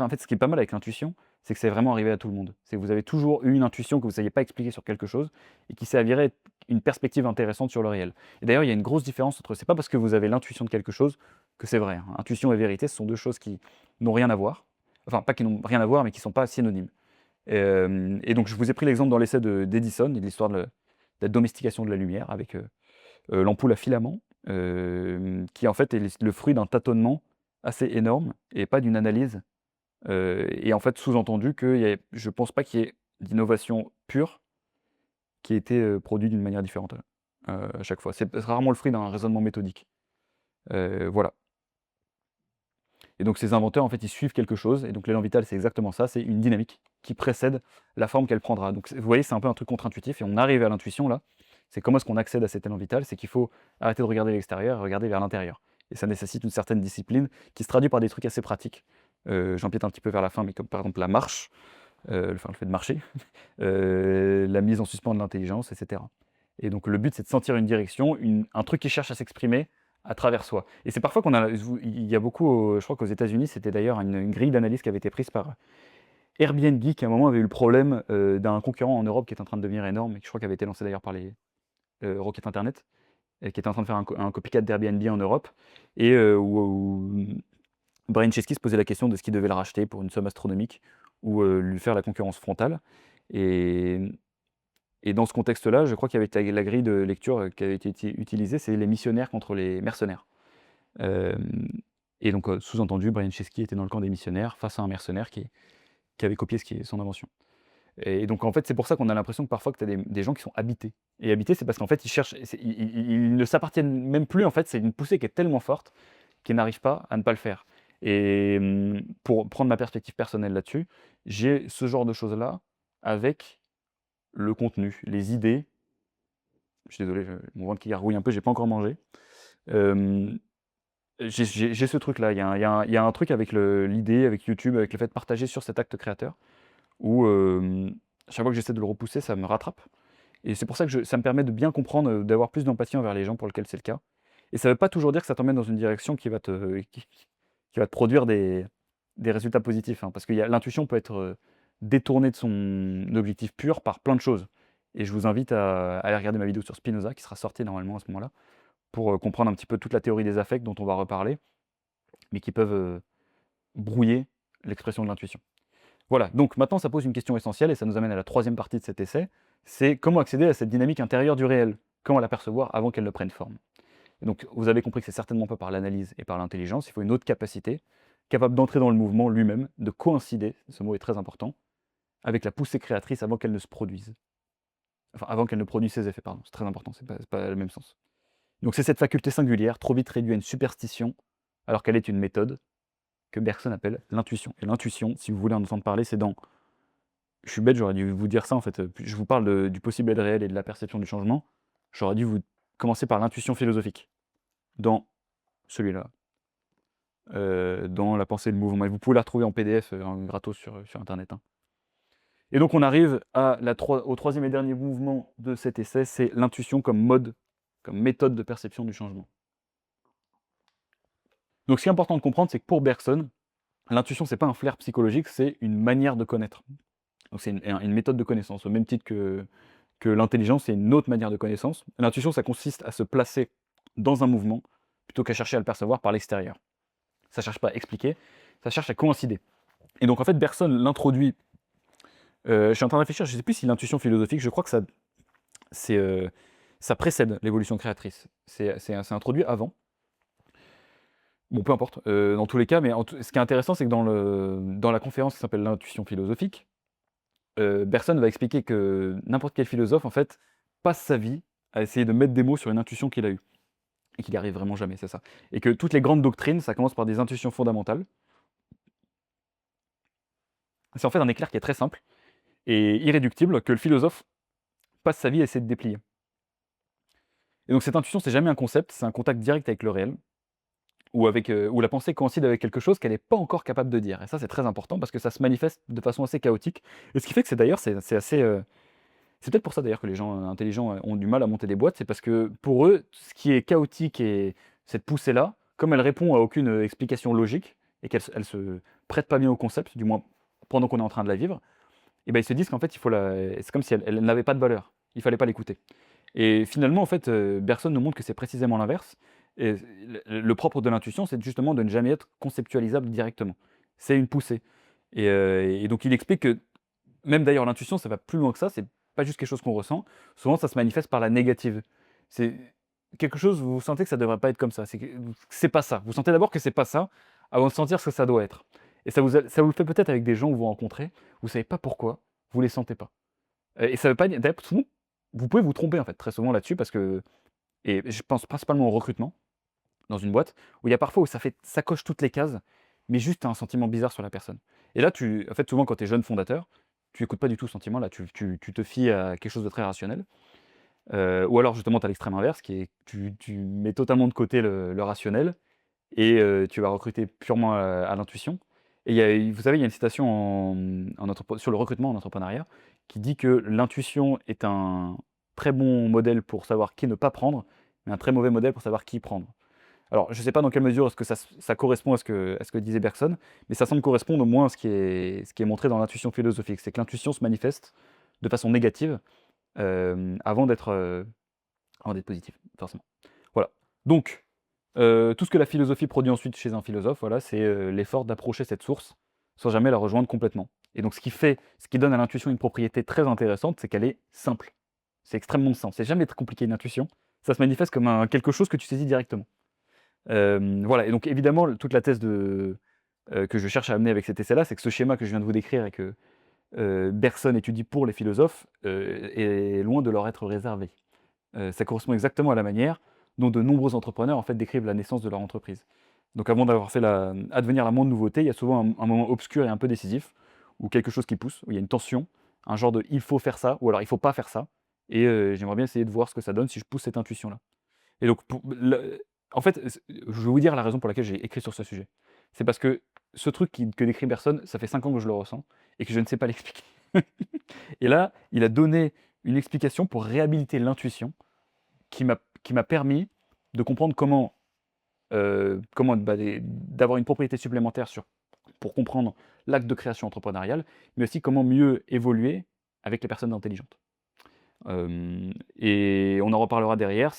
[SPEAKER 1] fait, ce qui est pas mal avec l'intuition, c'est que c'est vraiment arrivé à tout le monde. C'est que vous avez toujours eu une intuition que vous ne saviez pas expliquer sur quelque chose et qui s'est avérée être une perspective intéressante sur le réel. Et d'ailleurs, il y a une grosse différence entre, c'est pas parce que vous avez l'intuition de quelque chose que c'est vrai, hein. Intuition et vérité, ce sont deux choses qui n'ont rien à voir. Enfin, pas qui n'ont rien à voir, mais qui ne sont pas synonymes. Et donc je vous ai pris l'exemple dans l'essai d'Edison, de l'histoire de la domestication de la lumière avec l'ampoule à filament, qui en fait est le fruit d'un tâtonnement assez énorme et pas d'une analyse. Et en fait, sous-entendu je pense pas qu'il y ait d'innovation pure qui ait été produite d'une manière différente à chaque fois. C'est rarement le fruit d'un raisonnement méthodique. Voilà. Et donc ces inventeurs, en fait, ils suivent quelque chose, et donc l'élan vital, c'est exactement ça, c'est une dynamique qui précède la forme qu'elle prendra. Donc vous voyez, c'est un peu un truc contre-intuitif, et on arrive à l'intuition là. C'est comment est-ce qu'on accède à cet élan vital, c'est qu'il faut arrêter de regarder l'extérieur et regarder vers l'intérieur. Et ça nécessite une certaine discipline qui se traduit par des trucs assez pratiques. J'empiète un petit peu vers la fin, mais comme par exemple la marche, le fait de marcher, la mise en suspens de l'intelligence, etc. Et donc le but, c'est de sentir une direction, un truc qui cherche à s'exprimer à travers soi. Et c'est parfois qu'on a, il y a beaucoup, je crois qu'aux États-Unis, c'était d'ailleurs une grille d'analyse qui avait été prise par Airbnb, qui à un moment avait eu le problème d'un concurrent en Europe qui est en train de devenir énorme, et qui je crois qui avait été lancé d'ailleurs par les Rocket Internet, et qui était en train de faire un copycat d'Airbnb en Europe, et où Brian Chesky se posait la question de ce qu'il devait le racheter pour une somme astronomique, ou lui faire la concurrence frontale. Et, et dans ce contexte-là, je crois qu'il y avait la grille de lecture qui avait été utilisée, c'est les missionnaires contre les mercenaires. Et donc, sous-entendu, Brian Chesky était dans le camp des missionnaires face à un mercenaire qui avait copié son invention. Et donc, en fait, c'est pour ça qu'on a l'impression que parfois que tu as des gens qui sont habités. Et habités, c'est parce qu'en fait, ils cherchent, ils ne s'appartiennent même plus. En fait, c'est une poussée qui est tellement forte qu'ils n'arrivent pas à ne pas le faire. Et pour prendre ma perspective personnelle là-dessus, j'ai ce genre de choses-là avec le contenu, les idées. Je suis désolé, mon ventre qui gargouille un peu, j'ai pas encore mangé. J'ai ce truc-là, il y a un truc avec l'idée, avec YouTube, avec le fait de partager sur cet acte créateur, où chaque fois que j'essaie de le repousser, ça me rattrape. Et c'est pour ça que ça me permet de bien comprendre, d'avoir plus d'empathie envers les gens pour lesquels c'est le cas. Et ça veut pas toujours dire que ça t'emmène dans une direction qui va te produire des résultats positifs, hein, parce que l'intuition peut être détournée de son objectif pur par plein de choses. Et je vous invite à aller regarder ma vidéo sur Spinoza, qui sera sortie normalement à ce moment-là, pour comprendre un petit peu toute la théorie des affects dont on va reparler, mais qui peuvent brouiller l'expression de l'intuition. Voilà, donc maintenant ça pose une question essentielle, et ça nous amène à la troisième partie de cet essai, c'est comment accéder à cette dynamique intérieure du réel, comment l'apercevoir avant qu'elle ne prenne forme. Et donc vous avez compris que c'est certainement pas par l'analyse et par l'intelligence, il faut une autre capacité, capable d'entrer dans le mouvement lui-même, de coïncider, ce mot est très important, avec la poussée créatrice avant qu'elle ne se produise. Enfin, avant qu'elle ne produise ses effets, pardon, c'est très important, c'est pas le même sens. Donc c'est cette faculté singulière, trop vite réduite à une superstition, alors qu'elle est une méthode, que Bergson appelle l'intuition. Et l'intuition, si vous voulez en entendre parler, c'est dans je suis bête, j'aurais dû vous dire ça en fait, je vous parle du possible et le réel et de la perception du changement. J'aurais dû vous commencer par l'intuition philosophique, dans celui-là, dans La pensée et le mouvement et vous pouvez la retrouver en PDF, en gratos sur internet, hein. Et donc on arrive au 3e et dernier mouvement de cet essai, c'est l'intuition comme méthode de perception du changement. Donc ce qui est important de comprendre, c'est que pour Bergson, l'intuition c'est pas un flair psychologique, c'est une manière de connaître. Donc c'est une méthode de connaissance, au même titre que l'intelligence, c'est une autre manière de connaissance. L'intuition, ça consiste à se placer dans un mouvement, plutôt qu'à chercher à le percevoir par l'extérieur. Ça cherche pas à expliquer, ça cherche à coïncider. Et donc en fait, Bergson l'introduit. Je suis en train de réfléchir, je ne sais plus si l'intuition philosophique, je crois que ça précède l'évolution créatrice. C'est introduit avant. Bon, peu importe, dans tous les cas, mais ce qui est intéressant, c'est que dans la conférence qui s'appelle l'intuition philosophique, Bergson va expliquer que n'importe quel philosophe, en fait, passe sa vie à essayer de mettre des mots sur une intuition qu'il a eue. Et qu'il n'y arrive vraiment jamais, c'est ça. Et que toutes les grandes doctrines, ça commence par des intuitions fondamentales. C'est en fait un éclair qui est très simple et irréductible que le philosophe passe sa vie à essayer de déplier. Et donc cette intuition, c'est jamais un concept, c'est un contact direct avec le réel, où la pensée coïncide avec quelque chose qu'elle n'est pas encore capable de dire. Et ça, c'est très important parce que ça se manifeste de façon assez chaotique. Et ce qui fait que c'est assez. C'est peut-être pour ça d'ailleurs que les gens intelligents ont du mal à monter des boîtes, c'est parce que pour eux, ce qui est chaotique et cette poussée-là, comme elle répond à aucune explication logique et qu'elle se prête pas bien au concept, du moins pendant qu'on est en train de la vivre, et ben ils se disent qu'en fait c'est comme si elle n'avait pas de valeur. Il fallait pas l'écouter. Et finalement, en fait, Bergson nous montre que c'est précisément l'inverse. Et le propre de l'intuition, c'est justement de ne jamais être conceptualisable directement. C'est une poussée. Et donc il explique que même d'ailleurs l'intuition, ça va plus loin que ça, c'est pas juste quelque chose qu'on ressent. Souvent, ça se manifeste par la négative. C'est quelque chose, vous sentez que ça devrait pas être comme ça. C'est pas ça. Vous sentez d'abord que c'est pas ça, avant de sentir ce que ça doit être. Et ça vous le fait peut-être avec des gens que vous rencontrez, vous savez pas pourquoi, vous les sentez pas. Et ça veut pas dire d'ailleurs, souvent, vous pouvez vous tromper en fait, très souvent là-dessus, parce que et je pense principalement au recrutement, dans une boîte, où il y a parfois où ça coche toutes les cases, mais juste tu as un sentiment bizarre sur la personne. Et là, en fait, souvent quand tu es jeune fondateur, tu écoutes pas du tout ce sentiment-là, tu te fies à quelque chose de très rationnel. Ou alors justement tu as l'extrême inverse qui est tu mets totalement de côté le rationnel et tu vas recruter purement à l'intuition. Et vous savez, il y a une citation sur le recrutement en entrepreneuriat qui dit que l'intuition est un très bon modèle pour savoir qui ne pas prendre, mais un très mauvais modèle pour savoir qui prendre. Alors, je ne sais pas dans quelle mesure est-ce que ça correspond à ce que disait Bergson, mais ça semble correspondre au moins à ce qui est montré dans l'intuition philosophique. C'est que l'intuition se manifeste de façon négative avant d'être positive, forcément. Voilà. Donc, tout ce que la philosophie produit ensuite chez un philosophe, voilà, c'est l'effort d'approcher cette source sans jamais la rejoindre complètement. Et donc, ce qui donne à l'intuition une propriété très intéressante, c'est qu'elle est simple. C'est extrêmement simple. C'est jamais très compliqué une intuition. Ça se manifeste comme quelque chose que tu saisis directement. Voilà. Et donc, évidemment, toute la thèse que je cherche à amener avec cet essai-là, c'est que ce schéma que je viens de vous décrire et que Bergson étudie pour les philosophes est loin de leur être réservé. Ça correspond exactement à la manière dont de nombreux entrepreneurs en fait décrivent la naissance de leur entreprise. Donc avant d'avoir fait advenir la moindre nouveauté, il y a souvent un moment obscur et un peu décisif, ou quelque chose qui pousse, où il y a une tension, un genre de «il faut faire ça» ou alors «il faut pas faire ça» et j'aimerais bien essayer de voir ce que ça donne si je pousse cette intuition-là. Et donc en fait, je vais vous dire la raison pour laquelle j'ai écrit sur ce sujet. C'est parce que ce truc que décrit Bergson, ça fait 5 ans que je le ressens et que je ne sais pas l'expliquer. Et là, il a donné une explication pour réhabiliter l'intuition qui m'a permis de comprendre d'avoir une propriété supplémentaire pour comprendre l'acte de création entrepreneuriale, mais aussi comment mieux évoluer avec les personnes intelligentes. Et on en reparlera derrière.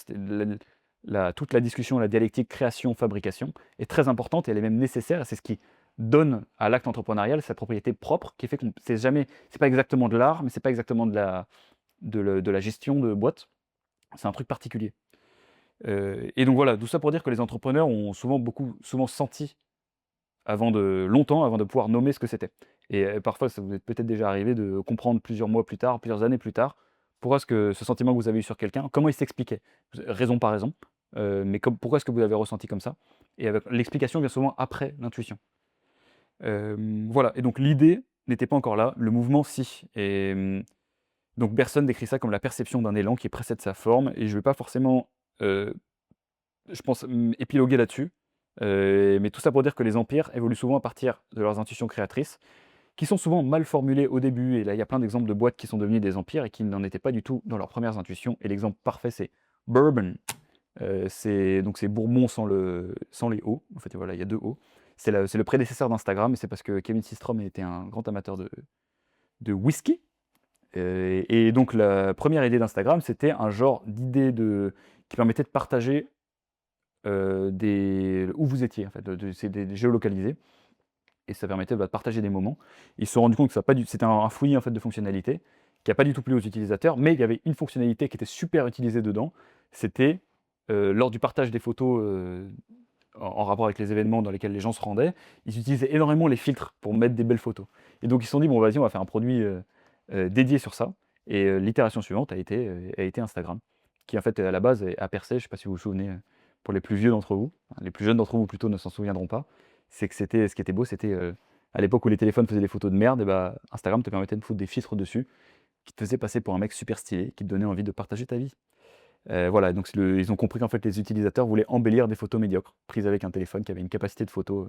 [SPEAKER 1] Toute la discussion, la dialectique création-fabrication est très importante et elle est même nécessaire. Et c'est ce qui donne à l'acte entrepreneurial sa propriété propre, qui fait que c'est pas exactement de l'art, mais c'est pas exactement de la gestion de boîte. C'est un truc particulier. Et donc voilà, tout ça pour dire que les entrepreneurs ont souvent senti longtemps avant de pouvoir nommer ce que c'était. Et parfois, ça vous est peut-être déjà arrivé de comprendre plusieurs mois plus tard, plusieurs années plus tard, pourquoi est-ce que ce sentiment que vous avez eu sur quelqu'un, comment il s'expliquait? Raison par raison, mais pourquoi est-ce que vous l'avez ressenti comme ça? Et avec l'explication vient souvent après l'intuition. Voilà, et donc l'idée n'était pas encore là, le mouvement si et donc Bergson décrit ça comme la perception d'un élan qui précède sa forme et je vais pas forcément, heu, je pense, épiloguer là-dessus, mais tout ça pour dire que les empires évoluent souvent à partir de leurs intuitions créatrices, qui sont souvent mal formulées au début et là, il y a plein d'exemples de boîtes qui sont devenues des empires et qui n'en étaient pas du tout dans leurs premières intuitions et l'exemple parfait, c'est Bourbon. C'est Bourbon sans les O. En fait, voilà, il y a 2 O. C'est le prédécesseur d'Instagram et c'est parce que Kevin Systrom était un grand amateur de whisky. Et donc la première idée d'Instagram, c'était un genre d'idée qui permettait de partager, où vous étiez en fait, c'est des géolocalisé et ça permettait, de partager des moments. Ils se sont rendus compte que ça a pas du c'était un fouillis en fait de fonctionnalités qui a pas du tout plu aux utilisateurs, mais il y avait une fonctionnalité qui était super utilisée dedans, c'était, lors du partage des photos, en rapport avec les événements dans lesquels les gens se rendaient, ils utilisaient énormément les filtres pour mettre des belles photos. Et donc ils se sont dit: «Bon vas-y, on va faire un produit, dédié sur ça» et l'itération suivante a été Instagram, qui en fait, à la base, a percé, je ne sais pas si vous vous souvenez, pour les plus vieux d'entre vous, hein, les plus jeunes d'entre vous plutôt ne s'en souviendront pas. C'est que ce qui était beau, c'était, à l'époque où les téléphones faisaient des photos de merde et bah, Instagram te permettait de foutre des filtres dessus, qui te faisaient passer pour un mec super stylé, qui te donnait envie de partager ta vie. Voilà, donc ils ont compris qu'en fait les utilisateurs voulaient embellir des photos médiocres, prises avec un téléphone qui avait une capacité de photo,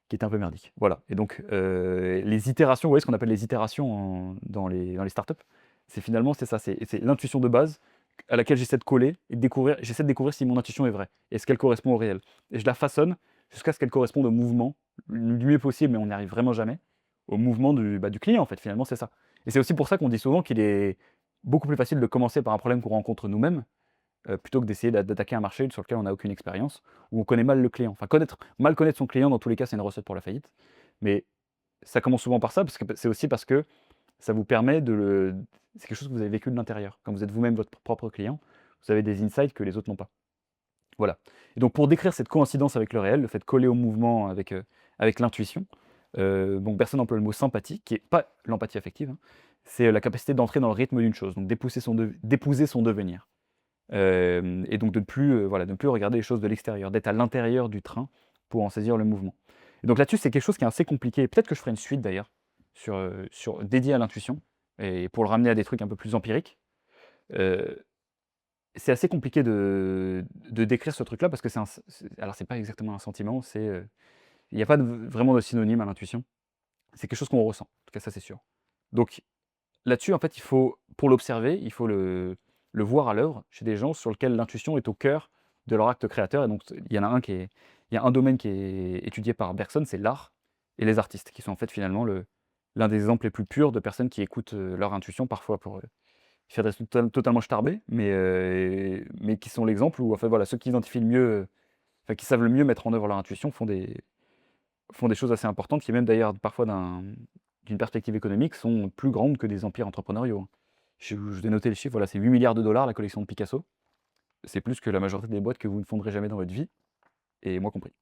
[SPEAKER 1] qui était un peu merdique. Voilà et donc les itérations, vous voyez ce qu'on appelle les itérations dans les startups? C'est ça, c'est l'intuition de base à laquelle j'essaie de coller et de découvrir j'essaie de découvrir si mon intuition est vraie. Est-ce qu'elle correspond au réel? Et je la façonne jusqu'à ce qu'elle corresponde au mouvement, du mieux possible, mais on n'y arrive vraiment jamais, au mouvement du client en fait, finalement c'est ça. Et c'est aussi pour ça qu'on dit souvent qu'il est beaucoup plus facile de commencer par un problème qu'on rencontre nous-mêmes, plutôt que d'essayer d'attaquer un marché sur lequel on n'a aucune expérience, où on connaît mal le client. Enfin mal connaître son client dans tous les cas, c'est une recette pour la faillite. Mais ça commence souvent par ça, parce que c'est aussi parce que ça vous permet c'est quelque chose que vous avez vécu de l'intérieur. Quand vous êtes vous-même votre propre client, vous avez des insights que les autres n'ont pas. Voilà. Et donc pour décrire cette coïncidence avec le réel, le fait de coller au mouvement avec l'intuition, bon, personne n'emploie le mot sympathie, qui est pas l'empathie affective, hein, c'est la capacité d'entrer dans le rythme d'une chose, donc d'épouser son devenir. Et donc de ne plus regarder les choses de l'extérieur, d'être à l'intérieur du train pour en saisir le mouvement. Et donc là-dessus, c'est quelque chose qui est assez compliqué. Peut-être que je ferai une suite d'ailleurs dédiée à l'intuition et pour le ramener à des trucs un peu plus empiriques. Heu, c'est assez compliqué de décrire ce truc-là parce que alors c'est pas exactement un sentiment, il n'y a pas vraiment de synonyme à l'intuition. C'est quelque chose qu'on ressent, en tout cas ça c'est sûr. Donc là-dessus, en fait, pour l'observer, il faut le voir à l'œuvre chez des gens sur lesquels l'intuition est au cœur de leur acte créateur et donc il y a un domaine qui est étudié par Bergson, c'est l'art et les artistes, qui sont en fait finalement l'un des exemples les plus purs de personnes qui écoutent, leur intuition parfois pour, faire des trucs totalement starbés, mais qui sont l'exemple où en fait, voilà, ceux qui identifient le mieux, enfin qui savent le mieux mettre en œuvre leur intuition font des choses assez importantes qui même d'ailleurs parfois d'une perspective économique sont plus grandes que des empires entrepreneuriaux, hein. Je vous ai noté le chiffre, voilà, c'est 8 milliards de dollars la collection de Picasso. C'est plus que la majorité des boîtes que vous ne fonderez jamais dans votre vie et moi compris.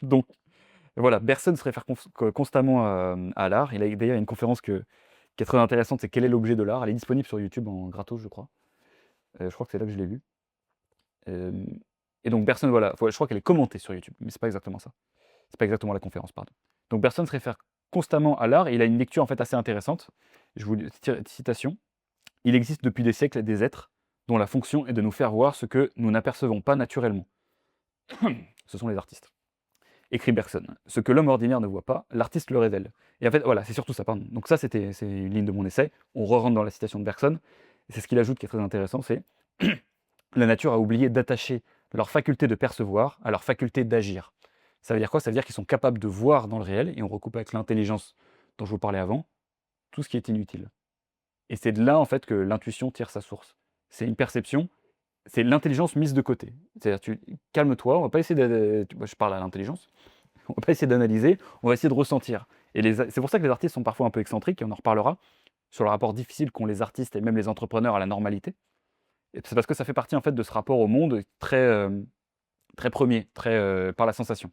[SPEAKER 1] Donc voilà, Bergson se réfère constamment à l'art. D'ailleurs, il y a une conférence qui est très intéressante, c'est «Quel est l'objet de l'art?» Elle est disponible sur YouTube en gratos, je crois. Je crois que c'est là que je l'ai vue. Hem et donc Bergson, voilà, je crois qu'elle est commentée sur YouTube, mais c'est pas exactement ça. C'est pas exactement la conférence, pardon. Donc Bergson se réfère constamment à l'art et il a une lecture en fait assez intéressante. Je vous lis citation: «Il existe depuis des siècles des êtres dont la fonction est de nous faire voir ce que nous n'apercevons pas naturellement. Ce sont les artistes». Écrit Bergson. «Ce que l'homme ordinaire ne voit pas, l'artiste le révèle». Et en fait, voilà, c'est surtout ça, pardon. Donc ça, c'est une ligne de mon essai. On re-rentre dans la citation de Bergson. Et c'est ce qu'il ajoute qui est très intéressant, c'est: «La nature a oublié d'attacher leur faculté de percevoir à leur faculté d'agir». Ça veut dire quoi? Ça veut dire qu'ils sont capables de voir dans le réel, et on recoupe avec l'intelligence dont je vous parlais avant, tout ce qui est inutile. Et c'est de là, en fait, que l'intuition tire sa source. C'est une perception, c'est l'intelligence mise de côté. C'est-à-dire, calme-toi, on va pas essayer moi je parle à l'intelligence, on va pas essayer d'analyser, on va essayer de ressentir. Et c'est pour ça que les artistes sont parfois un peu excentriques, et on en reparlera, sur le rapport difficile qu'ont les artistes et même les entrepreneurs à la normalité. Et c'est parce que ça fait partie, en fait, de ce rapport au monde très, très premier, très, par la sensation.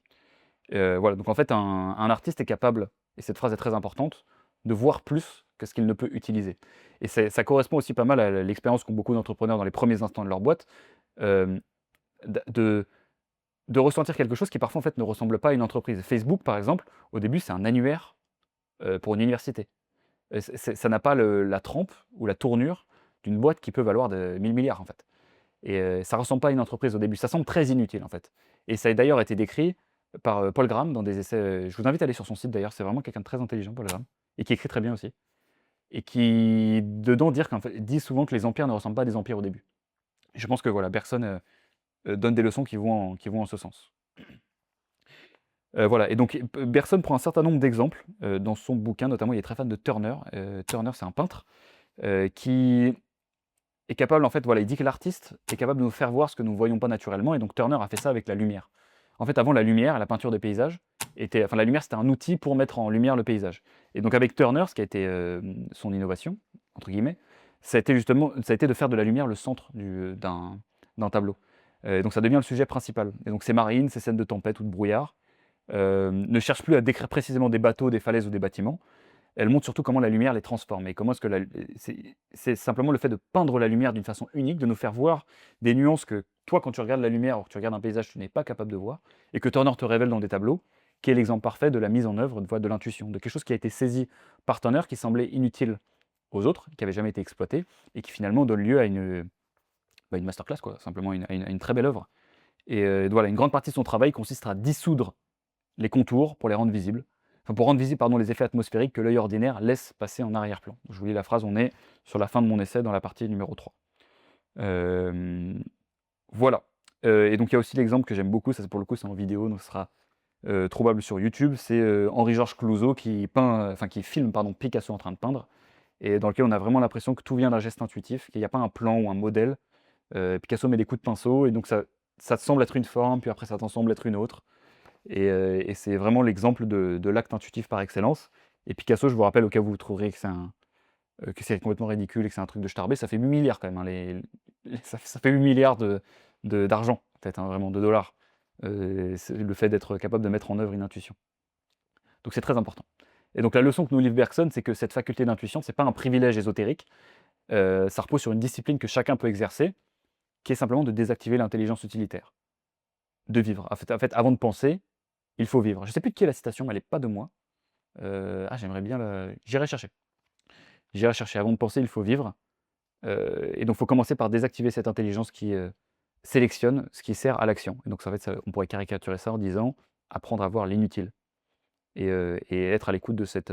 [SPEAKER 1] Voilà, donc en fait, un artiste est capable, et cette phrase est très importante, de voir plus que ce qu'il ne peut utiliser. Et ça correspond aussi pas mal à l'expérience qu'ont beaucoup d'entrepreneurs dans les premiers instants de leur boîte, hem, d de ressentir quelque chose qui parfois, en fait, ne ressemble pas à une entreprise. Facebook, par exemple, au début, c'est un annuaire pour une université. Ça n'a pas la trempe ou la tournure d'une boîte qui peut valoir de 1 000 000 en fait. Et ça ressemble pas à une entreprise au début, ça semble très inutile, en fait. Et ça a d'ailleurs été décrit par, Paul Graham dans des essais, je vous invite à aller sur son site d'ailleurs, c'est vraiment quelqu'un de très intelligent, Paul Graham, et qui écrit très bien aussi. Et qui, dedans, dit souvent que les empires ne ressemblent pas à des empires au début. Et je pense que voilà, Bergson, donne des leçons qui vont en ce sens. Voilà, et donc Bergson prend un certain nombre d'exemples, dans son bouquin, notamment il est très fan de Turner. Turner, c'est un peintre, qui est capable, en fait, voilà, il dit que l'artiste est capable de nous faire voir ce que nous ne voyons pas naturellement, et donc Turner a fait ça avec la lumière. En fait, avant, la lumière, la peinture des paysages, la lumière, c'était un outil pour mettre en lumière le paysage. Et donc avec Turner, ce qui a été son innovation, entre guillemets, ça a été de faire de la lumière le centre d'un tableau. Donc ça devient le sujet principal. Et donc ces marines, ces scènes de tempête ou de brouillard, ne cherchent plus à décrire précisément des bateaux, des falaises ou des bâtiments. Elle montre surtout comment la lumière les transforme et comment est-ce que c'est simplement le fait de peindre la lumière d'une façon unique, de nous faire voir des nuances que toi, quand tu regardes la lumière ou que tu regardes un paysage, tu n'es pas capable de voir, et que Turner te révèle dans des tableaux, qui est l'exemple parfait de la mise en œuvre de l'intuition, de quelque chose qui a été saisi par Turner, qui semblait inutile aux autres, qui n'avait jamais été exploité, et qui finalement donne lieu à une masterclass, quoi, simplement à une très belle œuvre. Et voilà, une grande partie de son travail consiste à dissoudre les contours pour les rendre visibles. Enfin, pour rendre visibles pardon, les effets atmosphériques que l'œil ordinaire laisse passer en arrière-plan. Je vous lis la phrase, on est sur la fin de mon essai dans la partie numéro 3. Voilà. Et donc il y a aussi l'exemple que j'aime beaucoup, ça pour le coup c'est en vidéo, donc ce sera trouvable sur YouTube, c'est Henri-Georges Clouzot qui filme Picasso en train de peindre, et dans lequel on a vraiment l'impression que tout vient d'un geste intuitif, qu'il n'y a pas un plan ou un modèle. Picasso met des coups de pinceau, et donc ça te semble être une forme, puis après ça t'en semble être une autre. Et c'est vraiment l'exemple de l'acte intuitif par excellence. Et Picasso, je vous rappelle, au cas où vous trouverez que c'est complètement ridicule et que c'est un truc de starbé, ça fait 8 milliards quand même, hein, ça fait 8 milliards d'argent, peut-être, hein, vraiment, de dollars. C'est le fait d'être capable de mettre en œuvre une intuition. Donc c'est très important. Et donc la leçon que nous livre Bergson, c'est que cette faculté d'intuition, c'est pas un privilège ésotérique, ça repose sur une discipline que chacun peut exercer, qui est simplement de désactiver l'intelligence utilitaire. De vivre. En fait, avant de penser, il faut vivre. Je sais plus de qui est la citation, mais elle est pas de moi. J'aimerais bien j'irai chercher. J'irai chercher. Avant de penser, il faut vivre. Et donc, il faut commencer par désactiver cette intelligence qui, sélectionne ce qui sert à l'action. Et donc, en fait, on pourrait caricaturer ça en disant: apprendre à voir l'inutile et être à l'écoute de cette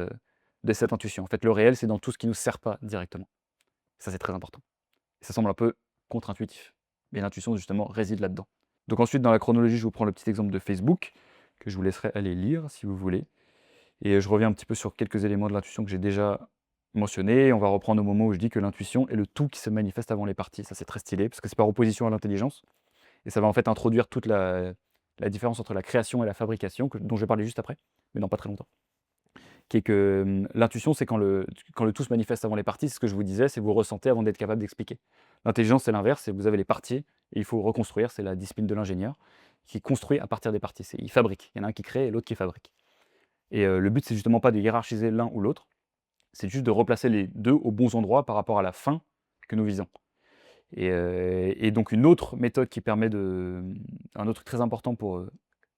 [SPEAKER 1] intuition. En fait, le réel, c'est dans tout ce qui ne nous sert pas directement. Ça, c'est très important. Et ça semble un peu contre-intuitif, mais l'intuition, justement, réside là-dedans. Donc ensuite, dans la chronologie, je vous prends le petit exemple de Facebook, que je vous laisserai aller lire si vous voulez. Et je reviens un petit peu sur quelques éléments de l'intuition que j'ai déjà mentionnés. On va reprendre au moment où je dis que l'intuition est le tout qui se manifeste avant les parties. Ça, c'est très stylé, parce que c'est par opposition à l'intelligence. Et ça va en fait introduire toute la différence entre la création et la fabrication, dont je vais parler juste après, mais dans pas très longtemps. Qui est que l'intuition, c'est quand le tout se manifeste avant les parties, c'est ce que je vous disais, c'est vous ressentez avant d'être capable d'expliquer. L'intelligence, c'est l'inverse, c'est vous avez les parties, et il faut reconstruire, c'est la discipline de l'ingénieur, qui construit à partir des parties. Il fabrique, il y en a un qui crée et l'autre qui fabrique. Et le but, c'est justement pas de hiérarchiser l'un ou l'autre, c'est juste de replacer les deux aux bons endroits par rapport à la fin que nous visons. Et donc une autre méthode qui permet un autre truc très important pour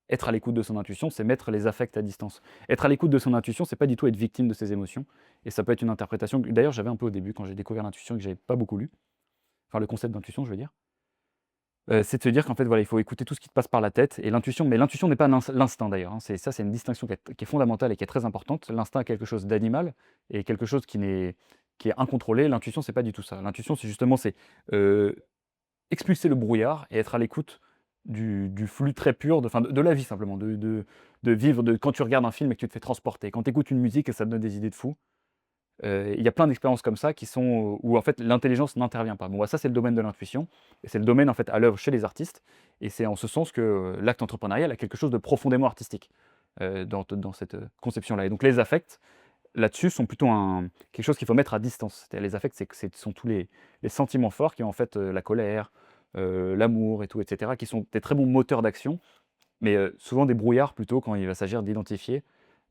[SPEAKER 1] être à l'écoute de son intuition, c'est mettre les affects à distance. Être à l'écoute de son intuition, c'est pas du tout être victime de ses émotions, et ça peut être une interprétation d'ailleurs, j'avais un peu au début quand j'ai découvert l'intuition et que j'avais pas beaucoup lu, enfin le concept d'intuition, je veux dire. C'est de se dire qu'en fait, voilà, il faut écouter tout ce qui te passe par la tête et l'intuition, mais l'intuition n'est pas l'instinct d'ailleurs, hein. C'est une distinction qui est fondamentale et qui est très importante. L'instinct est quelque chose d'animal et quelque chose qui est incontrôlé. L'intuition, c'est pas du tout ça. L'intuition, c'est justement, heu, expulser le brouillard et être à l'écoute du flux très pur de la vie simplement, de vivre, quand tu regardes un film et que tu te fais transporter, quand tu écoutes une musique et ça te donne des idées de fou. Il y a plein d'expériences comme ça qui sont, où en fait l'intelligence n'intervient pas. Bon, bah, ça c'est le domaine de l'intuition et c'est le domaine en fait à l'œuvre chez les artistes, et c'est en ce sens que, l'acte entrepreneurial a quelque chose de profondément artistique, dans cette, conception-là. Et donc les affects, là-dessus, sont plutôt quelque chose qu'il faut mettre à distance. C'est-à-dire les affects, ce sont tous les sentiments forts qui ont en fait, la colère, l'amour et tout et cetera, qui sont des très bons moteurs d'action, mais, souvent des brouillards plutôt quand il va s'agir d'identifier,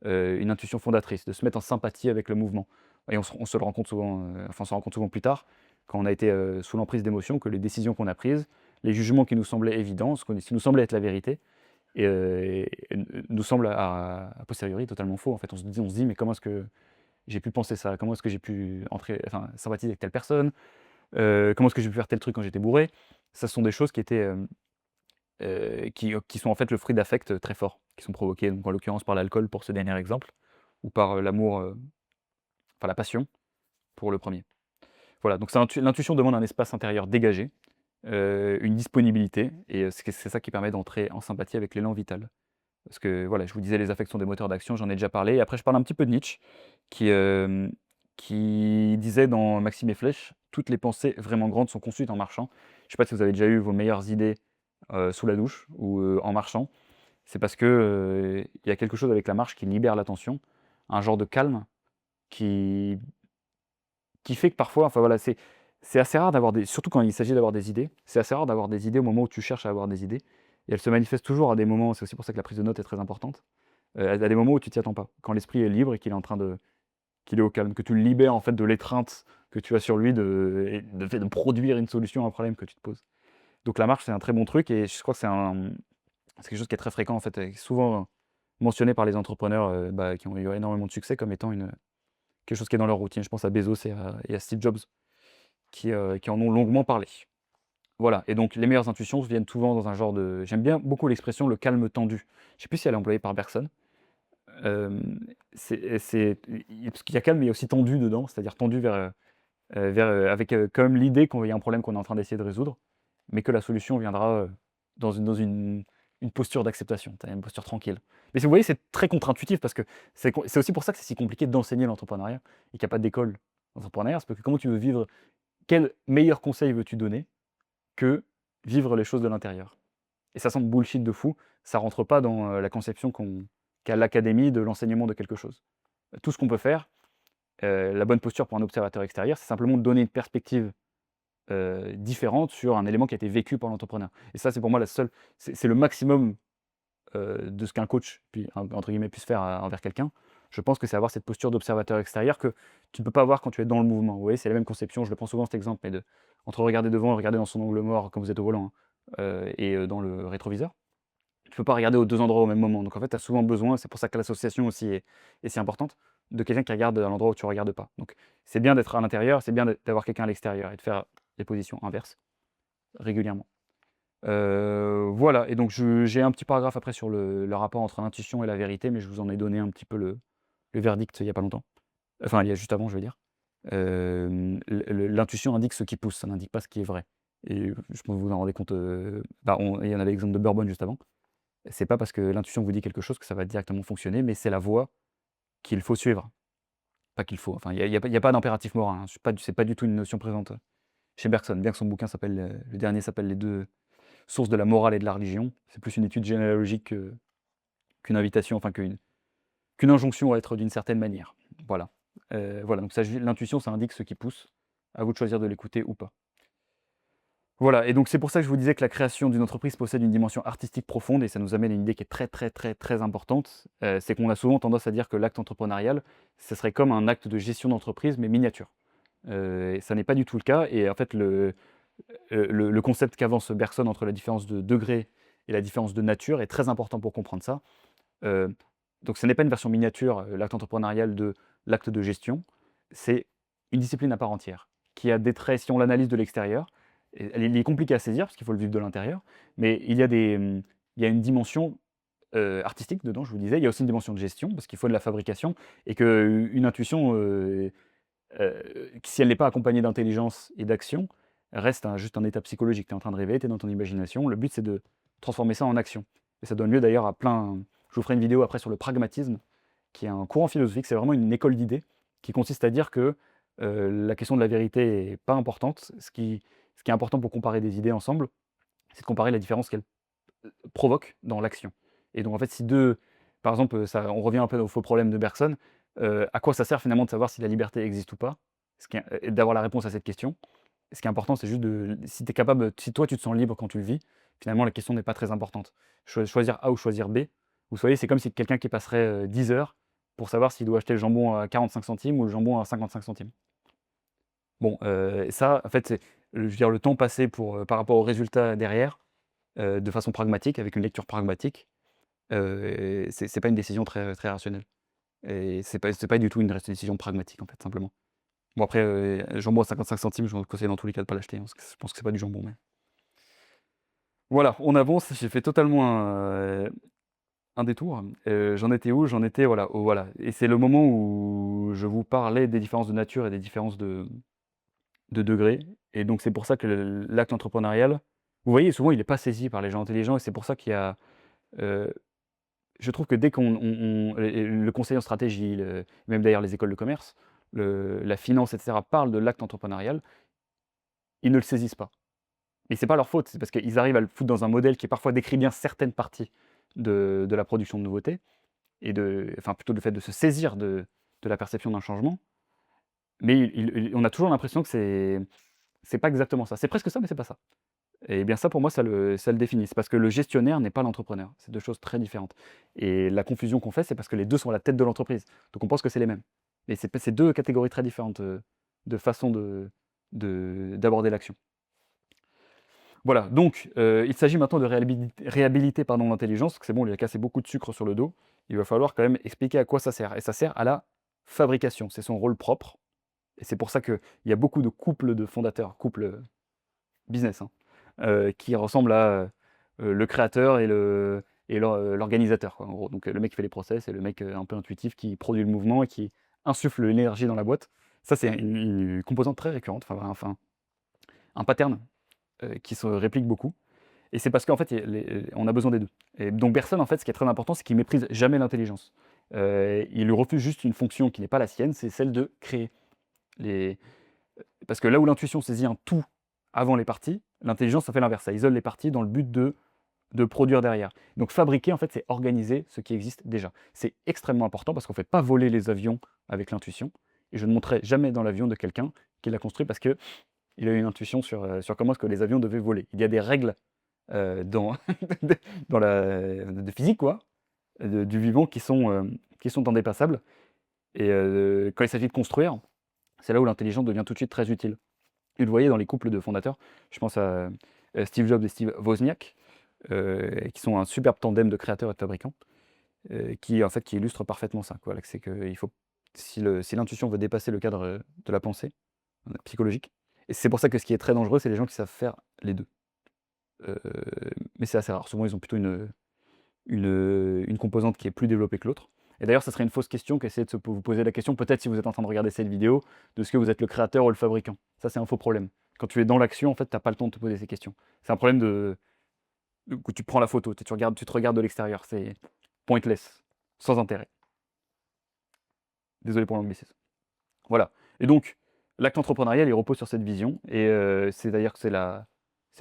[SPEAKER 1] une intuition fondatrice, de se mettre en sympathie avec le mouvement. Et on se le rend compte souvent, on s'en rend compte souvent plus tard, quand on a été, sous l'emprise d'émotions, que les décisions qu'on a prises, les jugements qui nous semblaient évidents, ce qui nous semblait être la vérité, et nous semble à posteriori totalement faux, en fait. On se dit: «Mais comment est-ce que j'ai pu penser ça? Comment est-ce que j'ai pu sympathiser avec telle personne? Comment est-ce que j'ai pu faire tel truc quand j'étais bourré?» Ça, ce sont des choses qui étaient, qui sont en fait le fruit d'affects, très forts, qui sont provoqués donc en l'occurrence par l'alcool pour ce dernier exemple, ou par, l'amour, la passion pour le premier. Voilà, donc l'intuition demande un espace intérieur dégagé, une disponibilité et c'est ça qui permet d'entrer en sympathie avec l'élan vital. Parce que voilà, je vous disais les affects sont des moteurs d'action, j'en ai déjà parlé et après je parle un petit peu de Nietzsche qui, qui disait dans Maxime et Flèche: «Toutes les pensées vraiment grandes sont conçues en marchant». Je sais pas si vous avez déjà eu vos meilleures idées, sous la douche ou, en marchant. C'est parce que, il y a quelque chose avec la marche qui libère l'attention, un genre de calme qui fait que parfois voilà, c'est assez rare d'avoir des surtout quand il s'agit d'avoir des idées, c'est assez rare d'avoir des idées au moment où tu cherches à avoir des idées et elles se manifestent toujours à des moments c'est aussi pour ça que la prise de notes est très importante, à des moments où tu t'y attends pas. Quand l'esprit est libre et qu'il est au calme, que tu le libères en fait de l'étreinte que tu as sur lui de fait de produire une solution à un problème que tu te poses. Donc la marche, c'est un très bon truc et je crois que c'est quelque chose qui est très fréquent en fait et souvent mentionné par les entrepreneurs, qui ont eu énormément de succès comme étant quelque chose qui est dans leur routine. Je pense à Bezos et à Steve Jobs qui en ont longuement parlé. Voilà et donc les meilleures intuitions viennent souvent dans un genre de j'aime bien beaucoup l'expression «le calme tendu». Je sais plus si elle est employée par Bergson. Parce qu'il y a calme, mais il y a aussi tendu dedans, c'est-à-dire tendu avec, comme l'idée qu'il y a un problème qu'on est en train d'essayer de résoudre, mais que la solution viendra, dans une posture d'acceptation, tu une posture tranquille. Mais si vous voyez, c'est très contre-intuitif parce que c'est aussi pour ça que c'est si compliqué d'enseigner l'entrepreneuriat et qu'il y a pas d'école d'entrepreneuriat. C'est parce que comment tu veux vivre quel meilleur conseil veux-tu donner que vivre les choses de l'intérieur? Et ça semble bullshit de fou, ça rentre pas dans, la conception qu'a l'académie de l'enseignement de quelque chose. Tout ce qu'on peut faire, la bonne posture pour un observateur extérieur, c'est simplement de donner une perspective, différente sur un élément qui a été vécu par l'entrepreneur. Et ça, c'est pour moi la seule c'est le maximum, de ce qu'un coach entre guillemets «puisse faire» envers quelqu'un. Je pense que c'est avoir cette posture d'observateur extérieur que tu ne peux pas avoir quand tu es dans le mouvement. Vous voyez, c'est la même conception, je le prends souvent cet exemple, mais entre regarder devant et regarder dans son angle mort quand vous êtes au volant, hein, dans le rétroviseur. Tu peux pas regarder aux 2 endroits au même moment. Donc en fait, tu as souvent besoin, c'est pour ça que l'association aussi est si importante, de quelqu'un qui regarde à l'endroit où tu ne regardes pas. Donc c'est bien d'être à l'intérieur, c'est bien d'avoir quelqu'un à l'extérieur et de faire les positions inverses régulièrement. Voilà et donc j'ai un petit paragraphe après sur le rapport entre l'intuition et la vérité, mais je vous en ai donné un petit peu le verdict il y a pas longtemps. Enfin, il y a juste avant, je veux dire. L'intuition indique ce qui pousse, ça n'indique pas ce qui est vrai et je pense que vous vous en rendez compte, il y en avait l'exemple de Bourbon juste avant. C'est pas parce que l'intuition vous dit quelque chose que ça va directement fonctionner, mais c'est la voie qu'il faut suivre. Pas qu'il faut, enfin, il y a pas d'impératif moral, hein. C'est pas du tout une notion présente, chez Bergson, bien que son bouquin s'appelle, le dernier s'appelle «Les 2 sources de la morale et de la religion». C'est plus une étude généalogique qu'une invitation, enfin qu'une injonction à être d'une certaine manière. Voilà. Voilà, donc ça l'intuition, ça indique ce qui pousse. À vous de choisir de l'écouter ou pas. Voilà et donc c'est pour ça que je vous disais que la création d'une entreprise possède une dimension artistique profonde et ça nous amène à une idée qui est très, très, très, très importante. C'est qu'on a souvent tendance à dire que l'acte entrepreneurial, ce serait comme un acte de gestion d'entreprise mais miniature. Et ça n'est pas du tout le cas et en fait le concept qu'avance Bergson entre la différence de degré et la différence de nature est très important pour comprendre ça. Heu, donc ce n'est pas une version miniature, l'acte entrepreneurial de l'acte de gestion, c'est une discipline à part entière, qui a des traits, si on l'analyse de l'extérieur, et elle est compliquée à saisir parce qu'il faut le vivre de l'intérieur, mais il y a une dimension, artistique dedans, je vous disais. Il y a aussi une dimension de gestion parce qu'il faut de la fabrication et qu'une intuition, si elle n'est pas accompagnée d'intelligence et d'action, reste juste un état psychologique. Tu es en train de rêver, tu es dans ton imagination. Le but, c'est de transformer ça en action. Et ça donne lieu d'ailleurs à plein. Je vous ferai une vidéo après sur le pragmatisme, qui est un courant philosophique. C'est vraiment une école d'idées qui consiste à dire que la question de la vérité n'est pas importante. Ce qui est important pour comparer des idées ensemble, c'est de comparer la différence qu'elles provoquent dans l'action. Et donc en fait, si deux, par exemple, on revient un peu au faux problème de Bergson, à quoi ça sert finalement de savoir si la liberté existe ou pas? Et d'avoir la réponse à cette question. Ce qui est important, c'est juste si tu es capable, si toi tu te sens libre quand tu le vis, finalement la question n'est pas très importante. Choisir A ou choisir B, vous voyez, c'est comme si quelqu'un qui passerait 10 heures pour savoir s'il doit acheter le jambon à 45 centimes ou le jambon à 55 centimes. Bon, ça, en fait, je veux dire, le temps passé par rapport au résultat derrière, de façon pragmatique, avec une lecture pragmatique, C'est pas une décision très, très rationnelle et c'est pas du tout une décision pragmatique, en fait, simplement. Bon après, jambon à 55 centimes, je vous conseille dans tous les cas de pas l'acheter, hein, parce que je pense que c'est pas du jambon, mais voilà, on avance, j'ai fait totalement un détour. J'en étais où? J'en étais voilà et c'est le moment où je vous parlais des différences de nature et des différences de degrés et donc c'est pour ça que l'acte entrepreneurial, vous voyez, souvent il est pas saisi par les gens intelligents et c'est pour ça qu'il y a, heu, je trouve que dès qu'on le conseil en stratégie, même d'ailleurs les écoles de commerce, la finance et cetera parlent de l'acte entrepreneurial, ils ne le saisissent pas. Et c'est pas leur faute, c'est parce qu'ils arrivent à le foutre dans un modèle qui parfois décrit bien certaines parties de la production de nouveautés et enfin plutôt le fait de se saisir de la perception d'un changement, mais on a toujours l'impression que c'est pas exactement ça. C'est presque ça, mais c'est pas ça. Et bien ça pour moi ça le définit. C'est parce que le gestionnaire n'est pas l'entrepreneur. C'est 2 choses très différentes. Et la confusion qu'on fait, c'est parce que les 2 sont à la tête de l'entreprise. Donc on pense que c'est les mêmes. Mais c'est 2 catégories très différentes, de façon d'aborder l'action. Voilà, donc il s'agit maintenant de réhabiliter pardon, l'intelligence, parce que c'est bon, il a cassé beaucoup de sucre sur le dos. Il va falloir quand même expliquer à quoi ça sert et ça sert à la fabrication, c'est son rôle propre et c'est pour ça qu'il y a beaucoup de couples de fondateurs, couples, business, hein, qui ressemblent à, le créateur et l'organisateur, quoi, en gros. Donc le mec qui fait les process et le mec, un peu intuitif qui produit le mouvement et qui insuffle l'énergie dans la boîte. Ça, c'est une composante très récurrente, enfin un pattern, qui se réplique beaucoup. Et c'est parce qu'en fait, on a besoin des 2. Et donc Bergson, en fait, ce qui est très important, c'est qu'il méprise jamais l'intelligence. Il lui refuse juste une fonction qui n'est pas la sienne, c'est celle de créer. Les Parce que là où l'intuition saisit un tout avant les parties, l'intelligence, ça fait l'inverse, ça isole les parties dans le but de produire derrière. Donc fabriquer, en fait, c'est organiser ce qui existe déjà. C'est extrêmement important parce qu'on ne fait pas voler les avions avec l'intuition et je ne monterai jamais dans l'avion de quelqu'un qui l'a construit parce qu'il a eu une intuition sur comment est-ce que les avions devaient voler. Il y a des règles dans dans la de physique quoi, du vivant qui sont indépassables et quand il s'agit de construire, c'est là où l'intelligence devient tout de suite très utile. Et vous le voyez dans les couples de fondateurs, je pense à, Steve Jobs et Steve Wozniak, qui sont un superbe tandem de créateurs et de fabricants, qui en fait, qui illustre parfaitement ça quoi. C'est qu'il faut si l'intuition veut dépasser le cadre, de la pensée, psychologique et c'est pour ça que ce qui est très dangereux, c'est les gens qui savent faire les 2. Heu, mais c'est assez rare. Souvent, ils ont plutôt une composante qui est plus développée que l'autre. Et d'ailleurs, ça serait une fausse question qu'essayer de vous poser la question, peut-être si vous êtes en train de regarder cette vidéo, de ce que vous êtes le créateur ou le fabricant. Ça, c'est un faux problème. Quand tu es dans l'action, en fait, tu as pas le temps de te poser ces questions. C'est un problème que tu prends la photo, tu te regardes de l'extérieur, c'est pointless, sans intérêt. Désolé pour l'anglicisme. Voilà. Et donc, l'acte entrepreneurial, il repose sur cette vision et c'est-à-dire que c'est la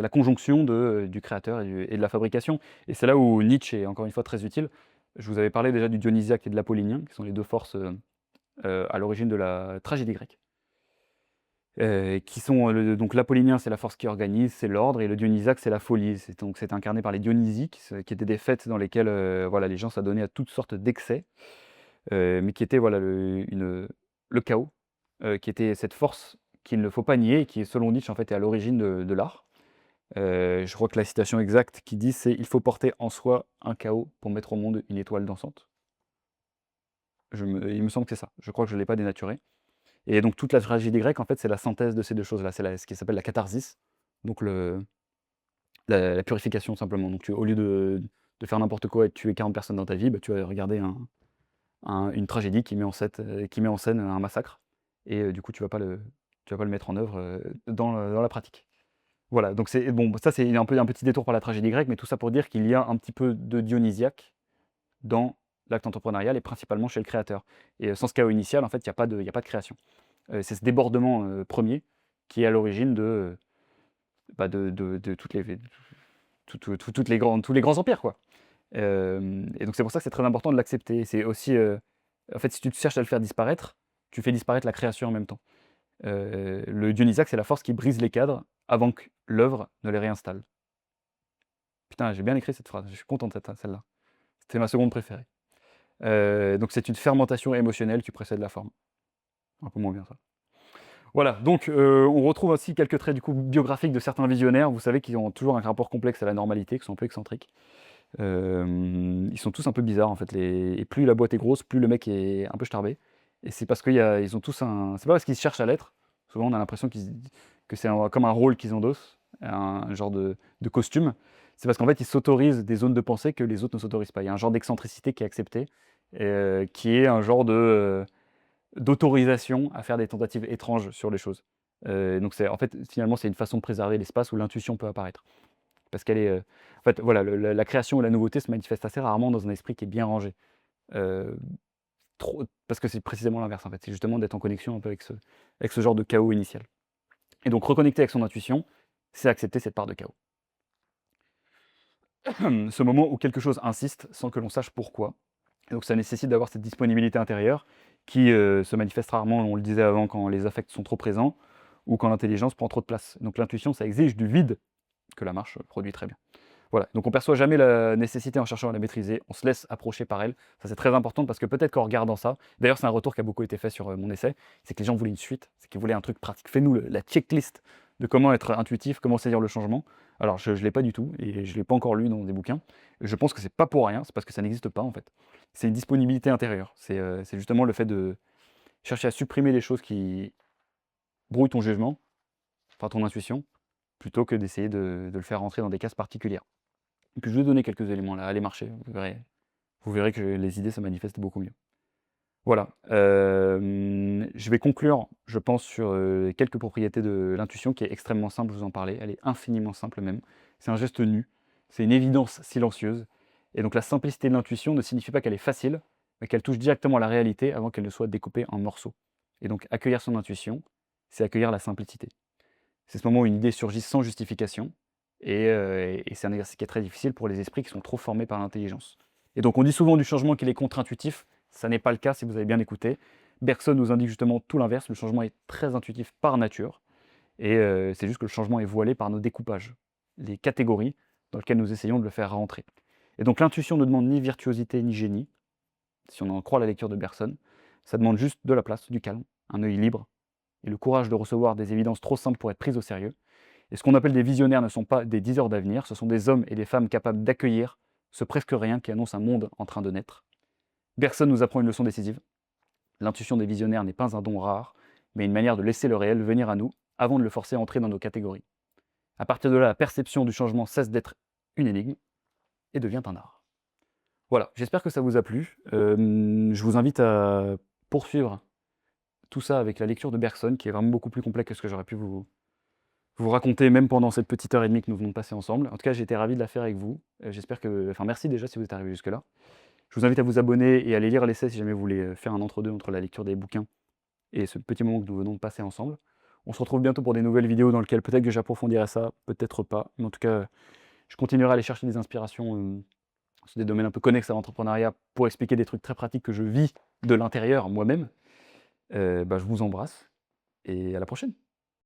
[SPEAKER 1] conjonction du créateur et de la fabrication et c'est là où Nietzsche est encore une fois très utile. Je vous avais parlé déjà du dionysiaque et de l'apollinien, qui sont les 2 forces, à l'origine de la tragédie grecque. Qui sont, donc l'apollinien, c'est la force qui organise, c'est l'ordre et le dionysiaque, c'est la folie. C'est incarné par les dionysiques, qui étaient des fêtes dans lesquelles, voilà, les gens s'adonnaient à toutes sortes d'excès, mais qui étaient voilà le chaos, qui était cette force qu'il ne faut pas nier et qui, selon Nietzsche, en fait, est à l'origine de l'art. Je crois que la citation exacte qui dit c'est: «Il faut porter en soi un chaos pour mettre au monde une étoile dansante». Il me semble que c'est ça. Je crois que je ne l'ai pas dénaturé et donc toute la tragédie grecque, en fait, c'est la synthèse de ces 2 choses-là. C'est ce qui s'appelle la catharsis, donc la purification simplement. Donc au lieu de faire n'importe quoi et de tuer 40 personnes dans ta vie, bah, tu vas regarder une tragédie qui met en scène un massacre et du coup tu vas pas le mettre en œuvre, dans la pratique. Voilà, donc c'est bon, ça c'est un petit détour par la tragédie grecque, mais tout ça pour dire qu'il y a un petit peu de dionysiaque dans l'acte entrepreneurial et principalement chez le créateur. Et sans ce chaos initial, en fait, il y a pas de création. C'est ce débordement, 1er qui est à l'origine de toutes les grandes tous les grands empires, quoi. Et donc c'est pour ça que c'est très important de l'accepter. C'est aussi, en fait, si tu cherches à le faire disparaître, tu fais disparaître la création en même temps. Le dionysiaque, c'est la force qui brise les cadres avant que l'œuvre ne les réinstalle. Putain, j'ai bien écrit cette phrase, je suis content de celle-là. C'était ma seconde préférée. Donc c'est une fermentation émotionnelle qui précède la forme. Un peu moins bien ça. Voilà, donc on retrouve aussi quelques traits du coup biographiques de certains visionnaires, vous savez, qui ont toujours un rapport complexe à la normalité, qui sont un peu excentriques. Ils sont tous un peu bizarres en fait et plus la boîte est grosse, plus le mec est un peu starbé et c'est parce ils ont tous un c'est pas parce qu'ils cherchent à l'être. Souvent on a l'impression que c'est comme un rôle qu'ils endossent, un genre de costume. C'est parce qu'en fait ils s'autorisent des zones de pensée que les autres ne s'autorisent pas. Il y a un genre d'excentricité qui est accepté, qui est un genre d'autorisation à faire des tentatives étranges sur les choses. Donc c'est en fait, finalement, c'est une façon de préserver l'espace où l'intuition peut apparaître. Parce qu'elle est, en fait, voilà, la création et la nouveauté se manifestent assez rarement dans un esprit qui est bien rangé. Heu, trop parce que c'est précisément l'inverse, en fait. C'est justement d'être en connexion un peu avec ce genre de chaos initial. Et donc reconnecter avec son intuition, c'est accepter cette part de chaos. Ce moment où quelque chose insiste sans que l'on sache pourquoi. Et donc ça nécessite d'avoir cette disponibilité intérieure qui, se manifeste rarement, on le disait avant, quand les affects sont trop présents ou quand l'intelligence prend trop de place. Donc l'intuition, ça exige du vide que la marche produit très bien. Voilà, donc on perçoit jamais la nécessité en cherchant à la maîtriser, on se laisse approcher par elle. Ça, c'est très important parce que peut-être qu'en regardant ça, d'ailleurs, c'est un retour qui a beaucoup été fait sur, mon essai, c'est que les gens voulaient une suite, c'est qu'ils voulaient un truc pratique. Fais-nous la checklist de comment être intuitif, comment saisir le changement. Alors je l'ai pas du tout et je l'ai pas encore lu dans des bouquins. Je pense que c'est pas pour rien, c'est parce que ça n'existe pas, en fait. C'est une disponibilité intérieure. C'est justement le fait de chercher à supprimer les choses qui brouillent ton jugement, enfin ton intuition, plutôt que d'essayer de le faire rentrer dans des cases particulières. Et puis je vais donner quelques éléments là, allez marcher, vous verrez que les idées se manifestent beaucoup mieux. Voilà, je vais conclure, je pense, sur, quelques propriétés de l'intuition qui est extrêmement simple, je vous en parlais, elle est infiniment simple même. C'est un geste nu, c'est une évidence silencieuse et donc la simplicité de l'intuition ne signifie pas qu'elle est facile, mais qu'elle touche directement à la réalité avant qu'elle ne soit découpée en morceaux. Et donc accueillir son intuition, c'est accueillir la simplicité. C'est ce moment où une idée surgit sans justification et c'est un exercice qui est très difficile pour les esprits qui sont trop formés par l'intelligence. Et donc on dit souvent du changement qu'il est contre-intuitif, ça n'est pas le cas si vous avez bien écouté. Bergson nous indique justement tout l'inverse, le changement est très intuitif par nature et c'est juste que le changement est voilé par nos découpages, les catégories dans lesquelles nous essayons de le faire rentrer. Et donc l'intuition ne demande ni virtuosité ni génie, si on en croit la lecture de Bergson, ça demande juste de la place, du calme, un œil libre et le courage de recevoir des évidences trop simples pour être prises au sérieux. Et ce qu'on appelle des visionnaires ne sont pas des diseurs d'avenir, ce sont des hommes et des femmes capables d'accueillir ce presque rien qui annonce un monde en train de naître. Bergson nous apprend une leçon décisive. L'intuition des visionnaires n'est pas un don rare, mais une manière de laisser le réel venir à nous avant de le forcer à entrer dans nos catégories. À partir de là, la perception du changement cesse d'être une énigme et devient un art. Voilà, j'espère que ça vous a plu. Je vous invite à poursuivre tout ça avec la lecture de Bergson, qui est vraiment beaucoup plus complet que ce que j'aurais pu vous raconter, même pendant cette petite heure et demie que nous venons de passer ensemble. En tout cas, j'ai été ravi de la faire avec vous. J'espère que enfin merci déjà si vous êtes arrivé jusque-là. Je vous invite à vous abonner et à aller lire l'essai si jamais vous voulez, faire un entre-deux entre la lecture des bouquins et ce petit moment que nous venons de passer ensemble. On se retrouve bientôt pour des nouvelles vidéos dans lesquelles peut-être que j'approfondirai ça, peut-être pas. Mais en tout cas, je continuerai à aller chercher des inspirations, sur des domaines un peu connexes à l'entrepreneuriat pour expliquer des trucs très pratiques que je vis de l'intérieur moi-même. Je vous embrasse et à la prochaine.